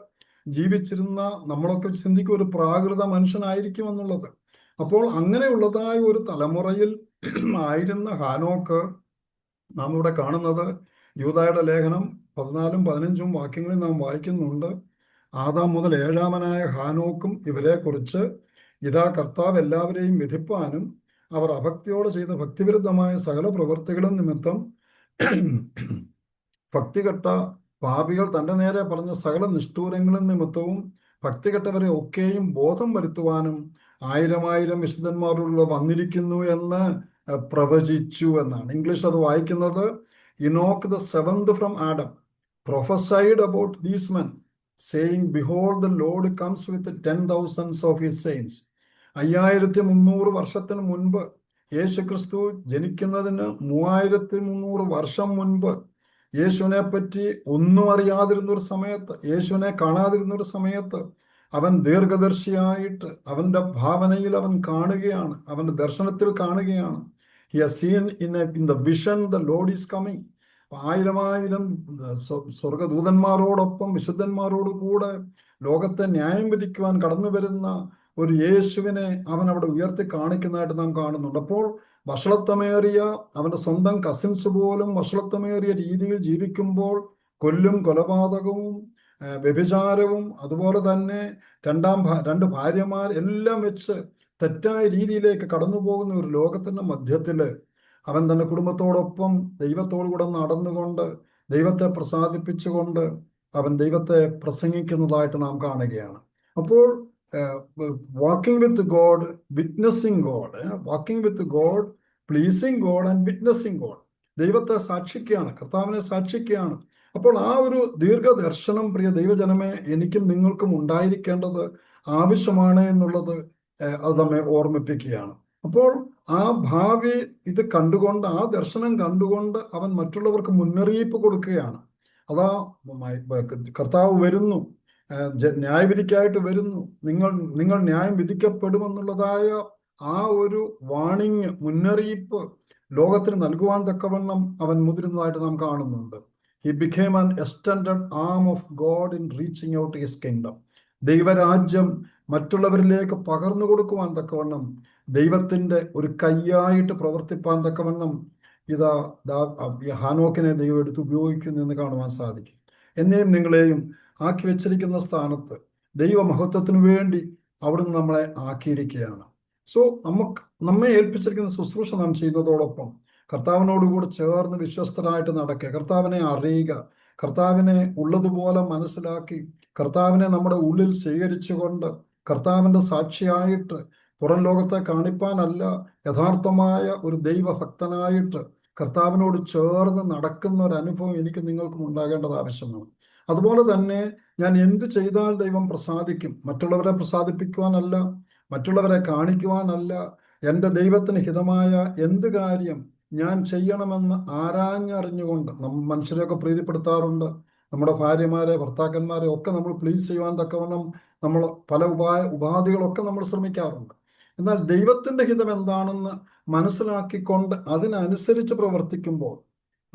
ജീവിച്ചിരുന്ന നമ്മളൊക്കെ ചിന്തിക്കും ഒരു പ്രാകൃത മനുഷ്യനായിരിക്കും എന്നുള്ളത്. അപ്പോൾ അങ്ങനെയുള്ളതായ ഒരു തലമുറയിൽ ആയിരുന്ന ഹാനോക്ക് നാം ഇവിടെ കാണുന്നത് യൂദായുടെ ലേഖനം 14ഉം 15ഉം വാക്യങ്ങളിൽ നാം വായിക്കുന്നുണ്ട്. ആദാം മുതൽ 7ാമനായ ഹാനോക്കും ഇവരെ കുറിച്ച്, ഇതാ കർത്താവ് എല്ലാവരെയും വിധിപ്പാനും അവർ അഭക്തിയോടെ ചെയ്ത ഭക്തിവിരുദ്ധമായ സകല പ്രവൃത്തികളും നിമിത്തം ഭക്തികെട്ട പാപികൾ തൻ്റെ നേരെ പറഞ്ഞ സകല നിഷ്ഠൂരങ്ങളും നിമിത്തവും ഭക്തികെട്ടവരെ ഒക്കെയും ബോധം വരുത്തുവാനും 1000 വിശുദ്ധന്മാരോട് വന്നിരിക്കുന്നു എന്ന് പ്രവചിച്ചു എന്നാണ്. ഇംഗ്ലീഷ് അത് വായിക്കുന്നത്, Enoch the 7th from Adam prophesied about these men saying, behold, the Lord comes with 10,000s of his saints. 5300 വർഷത്തിന് മുൻപ്, യേശുക്രിസ്തു ജനിക്കുന്നതിന് 3300 വർഷം മുൻപ്, യേശുവിനെ പറ്റി ഒന്നും അറിയാതിരുന്ന ഒരു സമയത്ത്, യേശുവിനെ കാണാതിരുന്ന ഒരു സമയത്ത് അവൻ ദീർഘദർശിയായിട്ട് അവന്റെ ഭാവനയിൽ അവൻ കാണുകയാണ്, അവന്റെ ദർശനത്തിൽ കാണുകയാണ്. He has seen in the vision the Lord is coming. 1000 സ്വർഗദൂതന്മാരോടൊപ്പം വിശുദ്ധന്മാരോട് കൂടെ ലോകത്തെ ന്യായം വിധിക്കുവാൻ കടന്നു വരുന്ന ഒരു യേശുവിനെ അവൻ അവിടെ ഉയർത്തി കാണിക്കുന്നതായിട്ട് നാം കാണുന്നുണ്ട്. അപ്പോൾ വഷളത്വമേറിയ അവന്റെ സ്വന്തം കസിൻസ് പോലും വഷളത്വമേറിയ രീതിയിൽ ജീവിക്കുമ്പോൾ കൊല്ലും, കൊലപാതകവും, വ്യഭിചാരവും, അതുപോലെ തന്നെ 2 ഭാര്യമാർ എല്ലാം വെച്ച് തെറ്റായ രീതിയിലേക്ക് കടന്നു പോകുന്ന ഒരു ലോകത്തിന്റെ മധ്യത്തില് അവൻ തന്റെ കുടുംബത്തോടൊപ്പം ദൈവത്തോടു കൂടെ നടന്നുകൊണ്ട് ദൈവത്തെ പ്രസാദിപ്പിച്ചുകൊണ്ട് അവൻ ദൈവത്തെ പ്രസംഗിക്കുന്നതായിട്ട് നാം കാണുകയാണ്. അപ്പോൾ walking with God, witnessing God, walking with God, pleasing God and witnessing God, ദൈവത്തെ സാക്ഷിക്കുകയാണ്, കർത്താവിനെ സാക്ഷിക്കുകയാണ്. അപ്പോൾ ആ ഒരു ദീർഘദർശനം പ്രിയ ദൈവജനമേ എനിക്കും നിങ്ങൾക്കും ഉണ്ടായിരിക്കേണ്ടത് ആവശ്യമാണ് എന്നുള്ളത് അത് നമ്മെ ഓർമ്മിപ്പിക്കുകയാണ്. അപ്പോൾ ആ ഭാവി ഇത് കണ്ടുകൊണ്ട്, ആ ദർശനം കണ്ടുകൊണ്ട് അവൻ മറ്റുള്ളവർക്ക് മുന്നറിയിപ്പ് കൊടുക്കുകയാണ്. അതാ കർത്താവ് വരുന്നു, ന്യായവിധിക്കായിട്ട് വരുന്നു, നിങ്ങൾ ന്യായം വിധിക്കപ്പെടുമെന്നുള്ളതായ ആ ഒരു വാണിംഗ്, മുന്നറിയിപ്പ് ലോകത്തിന് നൽകുവാൻ തക്കവണ്ണം അവൻ മുതിരുന്നതായിട്ട് നാം കാണുന്നുണ്ട്. He became an extended arm of God in reaching out his kingdom. ദൈവരാജ്യം മറ്റുള്ളവരിലേക്ക് പകർന്നു കൊടുക്കുവാൻ തക്കവണ്ണം ദൈവത്തിൻ്റെ ഒരു കൈയായിട്ട് പ്രവർത്തിപ്പാൻ തക്കവണ്ണം ഇതാ ഹാനോക്കിനെ ദൈവം എടുത്ത് ഉപയോഗിക്കുന്നു എന്ന് കാണുവാൻ സാധിക്കും. എന്നെയും നിങ്ങളെയും ആക്കി വെച്ചിരിക്കുന്ന സ്ഥാനത്ത് ദൈവമഹത്വത്തിനു വേണ്ടി അവിടുന്ന് നമ്മളെ ആക്കിയിരിക്കുകയാണ്. സോ നമ്മെ ഏൽപ്പിച്ചിരിക്കുന്ന ശുശ്രൂഷ നാം ചെയ്യുന്നതോടൊപ്പം കർത്താവിനോടുകൂടെ ചേർന്ന് വിശ്വസ്തരായിട്ട് നടക്കുക, കർത്താവിനെ അറിയുക, കർത്താവിനെ ഉള്ളതുപോലെ മനസ്സിലാക്കി കർത്താവിനെ നമ്മുടെ ഉള്ളിൽ സ്വീകരിച്ചുകൊണ്ട് കർത്താവിൻ്റെ സാക്ഷിയായിട്ട് പുറം ലോകത്തെ കാണിപ്പാനല്ല, യഥാർത്ഥമായ ഒരു ദൈവഭക്തനായിട്ട് കർത്താവിനോട് ചേർന്ന് നടക്കുന്ന ഒരു അനുഭവം എനിക്ക് നിങ്ങൾക്കും ഉണ്ടാകേണ്ടത് ആവശ്യമാണ്. അതുപോലെ തന്നെ ഞാൻ എന്ത് ചെയ്താൽ ദൈവം പ്രസാദിക്കും? മറ്റുള്ളവരെ പ്രസാദിപ്പിക്കുവാനല്ല, മറ്റുള്ളവരെ കാണിക്കുവാനല്ല, എൻ്റെ ദൈവത്തിന് ഹിതമായ എന്ത് കാര്യം ഞാൻ ചെയ്യണമെന്ന് ആരാഞ്ഞറിഞ്ഞുകൊണ്ട് മനുഷ്യരെയൊക്കെ പ്രീതിപ്പെടുത്താറുണ്ട്. നമ്മുടെ ഭാര്യമാരെ, ഭർത്താക്കന്മാരെ ഒക്കെ നമ്മൾ പ്ലീസ് ചെയ്യുവാൻ തക്കവണ്ണം നമ്മൾ പല ഉപാധികളൊക്കെ നമ്മൾ ശ്രമിക്കാറുണ്ട്. എന്നാൽ ദൈവത്തിൻ്റെ ഹിതം എന്താണെന്ന് മനസ്സിലാക്കിക്കൊണ്ട് അതിനനുസരിച്ച് പ്രവർത്തിക്കുമ്പോൾ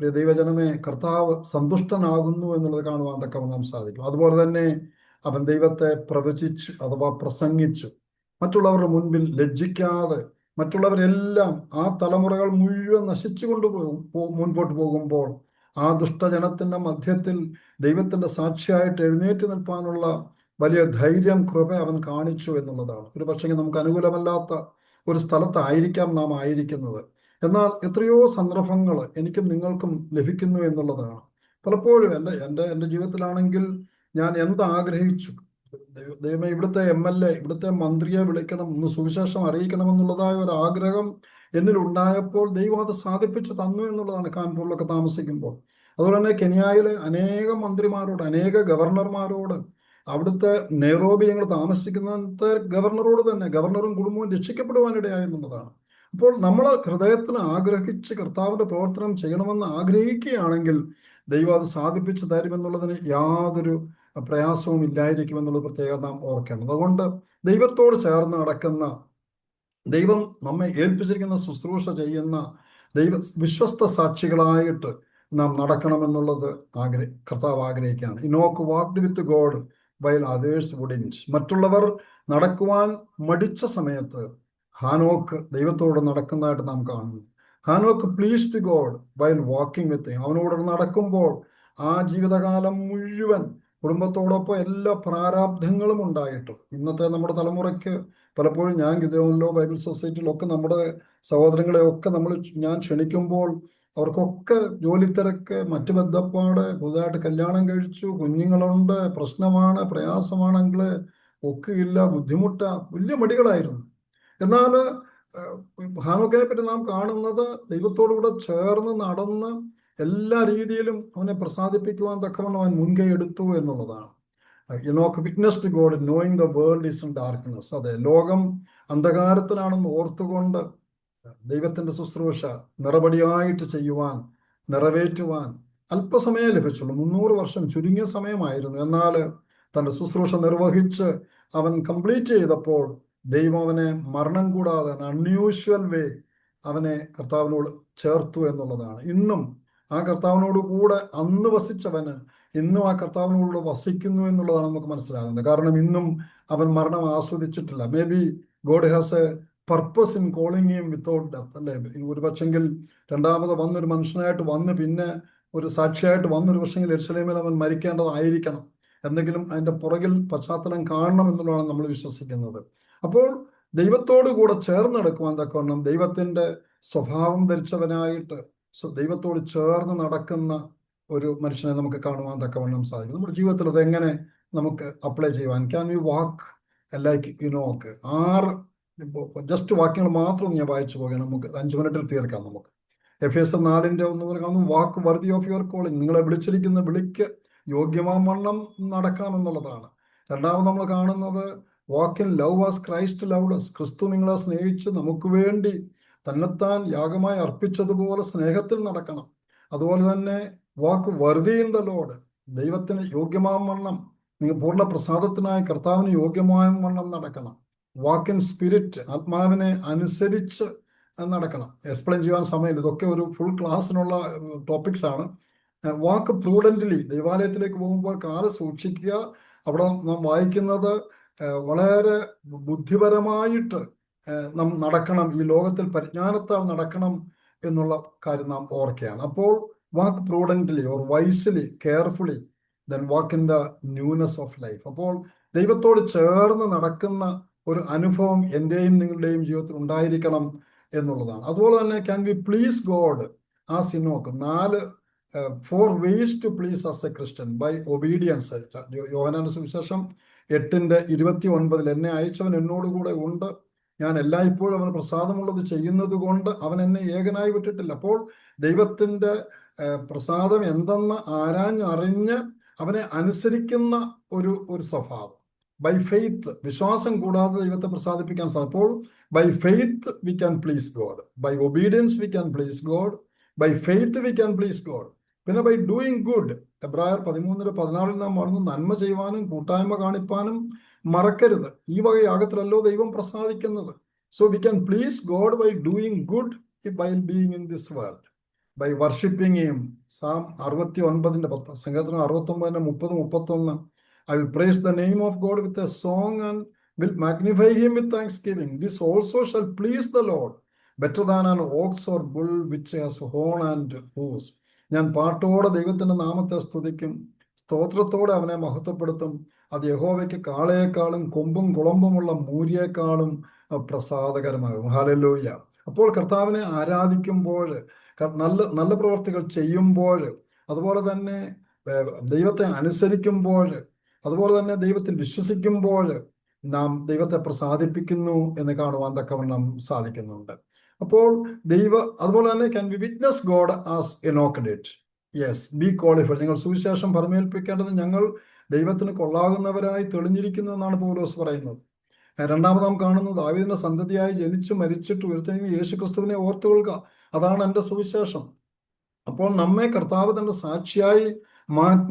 പ്രിയ ദൈവജനമേ, കർത്താവ് സന്തുഷ്ടനാകുന്നു എന്നുള്ളത് കാണുവാൻ തക്കവണ്ണം സാധിക്കും. അതുപോലെ തന്നെ അവൻ ദൈവത്തെ പ്രവചിച്ചു അഥവാ പ്രസംഗിച്ചു, മറ്റുള്ളവരുടെ മുൻപിൽ ലജ്ജിക്കാതെ മറ്റുള്ളവരെല്ലാം ആ തലമുറകൾ മുഴുവൻ നശിച്ചു മുൻപോട്ട് പോകുമ്പോൾ ആ ദുഷ്ടജനത്തിൻ്റെ മധ്യത്തിൽ ദൈവത്തിൻ്റെ സാക്ഷിയായിട്ട് എഴുന്നേറ്റ് നിൽപ്പാനുള്ള വലിയ ധൈര്യം, കൃപ അവൻ കാണിച്ചു എന്നുള്ളതാണ്. ഒരു പക്ഷേ നമുക്ക് അനുകൂലമല്ലാത്ത ഒരു സ്ഥലത്തായിരിക്കാം നാം ആയിരിക്കുന്നത്, എന്നാൽ എത്രയോ സന്ദർഭങ്ങൾ എനിക്കും നിങ്ങൾക്കും ലഭിക്കുന്നു എന്നുള്ളതാണ്. പലപ്പോഴും എൻ്റെ ജീവിതത്തിലാണെങ്കിൽ ഞാൻ എന്താഗ്രഹിച്ചു, ദൈവമേ ഇവിടുത്തെ MLA, ഇവിടുത്തെ മന്ത്രിയെ വിളിക്കണം, ഒന്ന് സുവിശേഷം അറിയിക്കണമെന്നുള്ളതായ ഒരു ആഗ്രഹം എന്നിൽ ഉണ്ടായപ്പോൾ ദൈവം അത് സാധിപ്പിച്ചു തന്നു എന്നുള്ളതാണ്. കാൺപൂരിലൊക്കെ താമസിക്കുമ്പോൾ അതുപോലെ തന്നെ കെനിയയിലെ അനേകം മന്ത്രിമാരോട്, അനേക ഗവർണർമാരോട്, അവിടുത്തെ നെയ്റോബി ഞങ്ങൾ താമസിക്കുന്ന ഗവർണറോട് തന്നെ, ഗവർണറും കുടുംബവും രക്ഷിക്കപ്പെടുവാനിടയായി എന്നുള്ളതാണ്. അപ്പോൾ നമ്മൾ ഹൃദയത്തിന് ആഗ്രഹിച്ച് കർത്താവിൻ്റെ പ്രവർത്തനം ചെയ്യണമെന്ന് ആഗ്രഹിക്കുകയാണെങ്കിൽ ദൈവം അത് സാധിപ്പിച്ചു തരുമെന്നുള്ളതിന് യാതൊരു പ്രയാസവും ഇല്ലായിരിക്കുമെന്നുള്ളത് പ്രത്യേകം നാം ഓർക്കണം. അതുകൊണ്ട് ദൈവത്തോട് ചേർന്ന് നടക്കുന്ന, ദൈവം നമ്മെ ഏൽപ്പിച്ചിരിക്കുന്ന ശുശ്രൂഷ ചെയ്യുന്ന വിശ്വസ്ത സാക്ഷികളായിട്ട് നാം നടക്കണമെന്നുള്ളത് കർത്താവ് ആഗ്രഹിക്കുകയാണ്. Enoch walked with God while others wouldn't. മറ്റുള്ളവർ നടക്കുവാൻ മടിച്ച സമയത്ത് ഹാനോക്ക് ദൈവത്തോട് നടക്കുന്നതായിട്ട് നാം കാണുന്നു. ഹാനോക്ക് pleased God while walking with him. അവനോട് നടക്കുമ്പോൾ ആ ജീവിതകാലം മുഴുവൻ കുടുംബത്തോടൊപ്പം എല്ലാ പ്രാരാബ്ധങ്ങളും ഉണ്ടായിട്ടും ഇന്നത്തെ നമ്മുടെ തലമുറയ്ക്ക് പലപ്പോഴും ഞാൻ ഗിദെയോനിലോ ബൈബിൾ സൊസൈറ്റിയിലൊക്കെ നമ്മുടെ സഹോദരങ്ങളെയൊക്കെ ഞാൻ ക്ഷണിക്കുമ്പോൾ അവർക്കൊക്കെ ജോലി തിരക്ക്, മറ്റു ബന്ധപ്പാട്, പുതുതായിട്ട് കല്യാണം കഴിച്ചു, കുഞ്ഞുങ്ങളുണ്ട്, പ്രശ്നമാണ്, പ്രയാസമാണെങ്കിൽ ഒക്കെയില്ല, ബുദ്ധിമുട്ടാ, വലിയ മടികളായിരുന്നു. എന്നാൽ ഹാനോക്കിനെ പറ്റി നാം കാണുന്നത് ദൈവത്തോടുകൂടെ ചേർന്ന് നടന്ന് എല്ലാ രീതിയിലും അവനെ പ്രസാദിപ്പിക്കുവാൻ തക്കവണ്ണം അവൻ മുൻകൈ എടുത്തു എന്നുള്ളതാണ്. Enoch witnessed God knowing the world is in darkness. അതെ, ലോകം അന്ധകാരത്തിലാണെന്ന് ഓർത്തുകൊണ്ട് ദൈവത്തിൻ്റെ ശുശ്രൂഷ നിറപടിയായിട്ട് ചെയ്യുവാൻ, നിറവേറ്റുവാൻ അല്പസമയം ലഭിച്ചുള്ളൂ. 300 വർഷം ചുരുങ്ങിയ സമയമായിരുന്നു. എന്നാൽ തൻ്റെ ശുശ്രൂഷ നിർവഹിച്ച് അവൻ കംപ്ലീറ്റ് ചെയ്തപ്പോൾ ദൈവം അവനെ മരണം കൂടാതെ അൺയൂഷ്വൽ വേ അവനെ കർത്താവിനോട് ചേർത്തു എന്നുള്ളതാണ്. ഇന്നും ആ കർത്താവിനോട് കൂടെ അന്ന് വസിച്ചവന് ഇന്നും ആ കർത്താവിനോട് വസിക്കുന്നു എന്നുള്ളതാണ് നമുക്ക് മനസ്സിലാകുന്നത്. കാരണം ഇന്നും അവൻ മരണം ആസ്വദിച്ചിട്ടില്ല. May be God has a purpose in calling him without death, അല്ലേ? ഒരു പക്ഷെങ്കിൽ രണ്ടാമത് വന്നൊരു മനുഷ്യനായിട്ട് വന്ന് പിന്നെ ഒരു സാക്ഷിയായിട്ട് വന്നൊരു പക്ഷെങ്കിൽ യെരുശലേമിൽ അവൻ മരിക്കേണ്ടതായിരിക്കണം. എന്തെങ്കിലും അതിൻ്റെ പുറകിൽ പശ്ചാത്തലം കാണണം എന്നുള്ളതാണ് നമ്മൾ വിശ്വസിക്കുന്നത്. അപ്പോൾ ദൈവത്തോടു കൂടെ ചേർന്ന് നടക്കുവാൻ തക്കവണ്ണം ദൈവത്തിൻ്റെ സ്വഭാവം ധരിച്ചവനായിട്ട് ദൈവത്തോട് ചേർന്ന് നടക്കുന്ന ഒരു മനുഷ്യനെ നമുക്ക് കാണുവാൻ തക്കവണ്ണം സാധിക്കും. നമ്മുടെ ജീവിതത്തിൽ അത് എങ്ങനെ നമുക്ക് അപ്ലൈ ചെയ്യുവാൻ? Can you walk like Enoch? 6 just വാക്യങ്ങൾ മാത്രം ഞാൻ വായിച്ചു പോവുകയാണ്, നമുക്ക് 5 മിനിറ്റിൽ തീർക്കാം. നമുക്ക് എഫേസ്യർ 4:1 കാണുന്നു, വാക്ക് വർതി ഓഫ് യുവർ കോളിംഗ്. നിങ്ങളെ വിളിച്ചിരിക്കുന്ന വിളിക്ക് യോഗ്യമാവണ്ണം നടക്കണമെന്നുള്ളതാണ്. രണ്ടാമത് നമ്മൾ കാണുന്നത് walk in love as Christ loved us. ക്രിസ്തു നിങ്ങളെ സ്നേഹിച്ച് നമുക്ക് വേണ്ടി തന്നെത്താൻ യാഗമായി അർപ്പിച്ചതുപോലെ സ്നേഹത്തിൽ നടക്കണം. അതുപോലെ തന്നെ വാക്ക് വർതി ഇൻ ദ ലോർഡ്. ദൈവത്തിന് യോഗ്യമാവണ്ണം, നിങ്ങൾ പൂർണ്ണ പ്രസാദത്തിനായി കർത്താവിന് യോഗ്യമാവണ്ണം നടക്കണം. വാക്ക് ഇൻ സ്പിരിറ്റ്, ആത്മാവിനെ അനുസരിച്ച് നടക്കണം. എക്സ്പ്ലെയിൻ ചെയ്യാൻ സമയമില്ല, ഇതൊക്കെ ഒരു ഫുൾ ക്ലാസ്സിനുള്ള ടോപ്പിക്സ് ആണ്. വാക്ക് പ്രൂഡന്റ്ലി, ദൈവാലയത്തിലേക്ക് പോകുമ്പോൾ കാല് സൂക്ഷിക്കുക. അവിടെ നാം വായിക്കുന്നത് വളരെ ബുദ്ധിപരമായിട്ട് നാം നടക്കണം, ഈ ലോകത്തിൽ പരിജ്ഞാനത്താൽ നടക്കണം എന്നുള്ള കാര്യം നാം ഓർക്കുകയാണ്. അപ്പോൾ walk prudently or wisely, carefully, then walk in the newness of life. അപ്പോൾ ദൈവത്തോട് ചേർന്ന് നടക്കുന്ന ഒരു അനുഭവം എൻ്റെയും നിങ്ങളുടെയും ജീവിതത്തിൽ ഉണ്ടായിരിക്കണം എന്നുള്ളതാണ്. അതുപോലെ തന്നെ ക്യാൻ വി പ്ലീസ് ഗോഡ് ആ സിനോക്ക് 4 ways to please as a Christian by obedience. യോഹന്നാന്റെ സുവിശേഷം 8:29 എന്നെ അയച്ചവൻ എന്നോടുകൂടെ ഉണ്ട്, ഞാൻ എല്ലായ്പ്പോഴും അവന് പ്രസാദമുള്ളത് ചെയ്യുന്നത് കൊണ്ട് അവൻ എന്നെ ഏകനായി വിട്ടിട്ടില്ല. അപ്പോൾ ദൈവത്തിൻ്റെ പ്രസാദം എന്തെന്ന് ആരാഞ്ഞറിഞ്ഞ് അവനെ അനുസരിക്കുന്ന ഒരു സ്വഭാവം. ബൈ ഫെയ്ത്ത്, വിശ്വാസം കൂടാതെ ദൈവത്തെ പ്രസാദിപ്പിക്കാൻ സാധിക്കും. അപ്പോൾ by faith we can please God, by obedience we can please God, by faith we can please God. പിന്നെ ബൈ ഡൂയിങ് ഗുഡ്, എബ്രായർ 13:14 നാം കാണുന്നു, നന്മ ചെയ്യുവാനും കൂട്ടായ്മ കാണിപ്പാനും മറക്കരുത്, ഈ വക യാഗത്തിലല്ലോ ദൈവം പ്രസാദിക്കുന്നത്. So we can please God by doing good by being in this world, by worshipping him. Psalm 69:10, സങ്കീർത്തനം 69:30-31, I will praise the name of God with a song and will magnify him with thanksgiving. This also shall please the Lord, better than an ox or bull which has horn and hooves. ഞാൻ പാട്ടോടെ ദൈവത്തിന്റെ നാമത്തെ സ്തുതിക്കും, സ്തോത്രത്തോടെ അവനെ മഹത്വപ്പെടുത്തും. അത് യഹോവയ്ക്ക് കാളയേക്കാളും കൊമ്പും കുളമ്പുമുള്ള മൂരിയേക്കാളും പ്രസാദകരമാകും. Hallelujah. അപ്പോൾ കർത്താവിനെ ആരാധിക്കുമ്പോൾ, നല്ല നല്ല പ്രവർത്തികൾ ചെയ്യുമ്പോൾ, അതുപോലെ തന്നെ ദൈവത്തെ അനുസരിക്കുമ്പോൾ, അതുപോലെ തന്നെ ദൈവത്തിൽ വിശ്വസിക്കുമ്പോൾ നാം ദൈവത്തെ പ്രസാദിപ്പിക്കുന്നു എന്ന് കാണുവാൻ തക്കവണ്ണം സാധിക്കുന്നുണ്ട്. അപ്പോൾ അതുപോലെ തന്നെ can we witness God as Enoch did. Yes, be qualified. ഞങ്ങൾ സുവിശേഷം ഫലമേൽപ്പിക്കേണ്ടത് ഞങ്ങൾ ദൈവത്തിന് കൊള്ളാകുന്നവരായി തെളിഞ്ഞിരിക്കുന്നു എന്നാണ് പൗലോസ് പറയുന്നത്. രണ്ടാമത് നാം കാണുന്നത്, ദാവീദിന്റെ സന്തതിയായി ജനിച്ചു മരിച്ചിട്ട് ഉയർത്തെഴുന്നേറ്റ യേശുക്രിസ്തുവിനെ ഓർത്തുകൊള്ളുക, അതാണ് എൻ്റെ സുവിശേഷം. അപ്പോൾ നമ്മെ കർത്താവ് തന്റെ സാക്ഷിയായി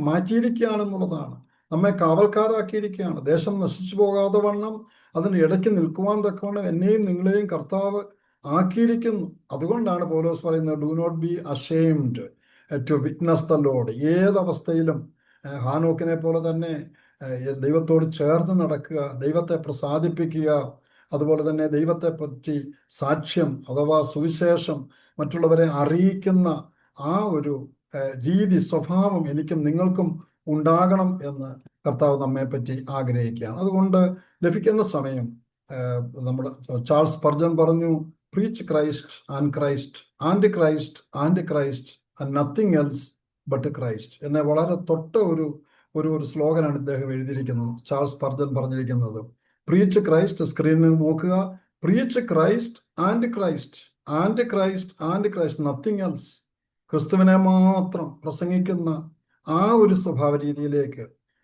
മാറ്റിയിരിക്കുകയാണെന്നുള്ളതാണ്, നമ്മെ കാവൽക്കാരാക്കിയിരിക്കുകയാണ്. ദേശം നശിച്ചു പോകാതെ വണ്ണം അതിന് ഇടയ്ക്ക് നിൽക്കുവാൻ തക്കവണ്ണം എന്നെയും നിങ്ങളെയും കർത്താവ് ആക്കിയിരിക്കുന്നു. അതുകൊണ്ടാണ് പൗലോസ് പറയുന്നത്, do not be ashamed to witness the Lord. ഏതവസ്ഥയിലും ഹാനോക്കിനെ പോലെ തന്നെ ദൈവത്തോട് ചേർന്ന് നടക്കുക, ദൈവത്തെ പ്രസാദിപ്പിക്കുക, അതുപോലെ തന്നെ ദൈവത്തെ പറ്റി സാക്ഷ്യം അഥവാ സുവിശേഷം മറ്റുള്ളവരെ അറിയിക്കുന്ന ആ ഒരു രീതി, സ്വഭാവം എനിക്കും നിങ്ങൾക്കും ഉണ്ടാകണം എന്ന് കർത്താവ് നമ്മെ പറ്റി ആഗ്രഹിക്കുകയാണ്. അതുകൊണ്ട് ലഭിക്കുന്ന സമയം, നമ്മുടെ ചാൾസ് സ്പർജൻ പറഞ്ഞു, preach Christ and Christ and Christ and Christ and nothing else but Christ. എന്നെ വളരെ തൊട്ട ഒരു സ്ലോഗനാണ് ഇദ്ദേഹം എഴുതിയിരിക്കുന്നത്, ചാൾസ് സ്പർജൻ പറഞ്ഞിരിക്കുന്നത്. പ്രീച്ച് ക്രൈസ്റ്റ്, സ്ക്രീനിൽ നോക്കുക, preach Christ and Christ and Christ and Christ, nothing else. ക്രിസ്തുവിനെ മാത്രം പ്രസംഗിക്കുന്ന ആ ഒരു സ്വഭാവ രീതിയിലേക്ക്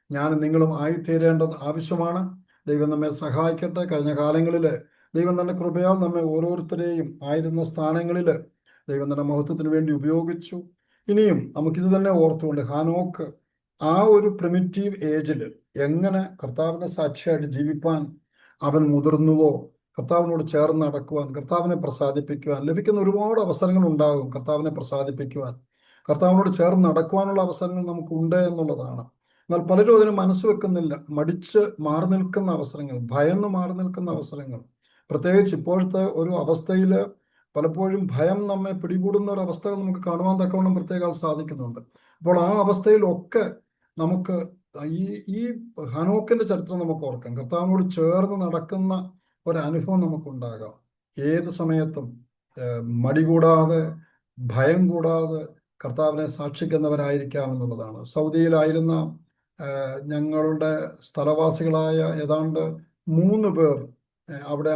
ഞാൻ നിങ്ങളും ആയിത്തീരേണ്ടത് ആവശ്യമാണ്. ദൈവം നമ്മെ സഹായിക്കട്ടെ. കഴിഞ്ഞ കാലങ്ങളിൽ ദൈവം തന്റെ കൃപയാൽ നമ്മെ ഓരോരുത്തരെയും ആയിരുന്ന സ്ഥാനങ്ങളിൽ ദൈവം തന്റെ മഹത്വത്തിന് വേണ്ടി ഉപയോഗിച്ചു. ഇനിയും നമുക്കിത് തന്നെ ഓർത്തുകൊണ്ട്, ഹാനോക്ക് ആ ഒരു പ്രിമിറ്റീവ് ഏജിൽ എങ്ങനെ കർത്താവിനെ സാക്ഷിയായിട്ട് ജീവിപ്പാൻ അവൻ മുതിർന്നുവോ, കർത്താവിനോട് ചേർന്ന് നടക്കുവാൻ, കർത്താവിനെ പ്രസാദിപ്പിക്കുവാൻ ലഭിക്കുന്ന ഒരുപാട് അവസരങ്ങൾ ഉണ്ടാകും. കർത്താവിനെ പ്രസാദിപ്പിക്കുവാൻ, കർത്താവിനോട് ചേർന്ന് നടക്കുവാനുള്ള അവസരങ്ങൾ നമുക്കുണ്ട് എന്നുള്ളതാണ്. എന്നാൽ പലരും അതിന് മനസ്സ് വെക്കുന്നില്ല. മടിച്ച് മാറി നിൽക്കുന്ന അവസരങ്ങൾ, ഭയന്ന് മാറി നിൽക്കുന്ന അവസരങ്ങൾ, പ്രത്യേകിച്ച് ഇപ്പോഴത്തെ ഒരു അവസ്ഥയിൽ പലപ്പോഴും ഭയം നമ്മെ പിടികൂടുന്ന ഒരു അവസ്ഥകൾ നമുക്ക് കാണുവാൻ തക്കവണ്ണം പ്രത്യേകം സാധിക്കുന്നുണ്ട്. അപ്പോൾ ആ അവസ്ഥയിലൊക്കെ നമുക്ക് ഈ ഹനോക്കിന്റെ ചരിത്രം നമുക്ക് ഓർക്കാം. കർത്താവിനോട് ചേർന്ന് നടക്കുന്ന ഒരനുഭവം നമുക്കുണ്ടാകാം. ഏത് സമയത്തും മടി കൂടാതെ, ഭയം കൂടാതെ കർത്താവിനെ സാക്ഷിക്കുന്നവരായിരിക്കാം എന്നുള്ളതാണ്. സൗദിയിലായിരുന്ന ഞങ്ങളുടെ സ്ഥലവാസികളായ ഏതാണ്ട് 3 പേർ അവിടെ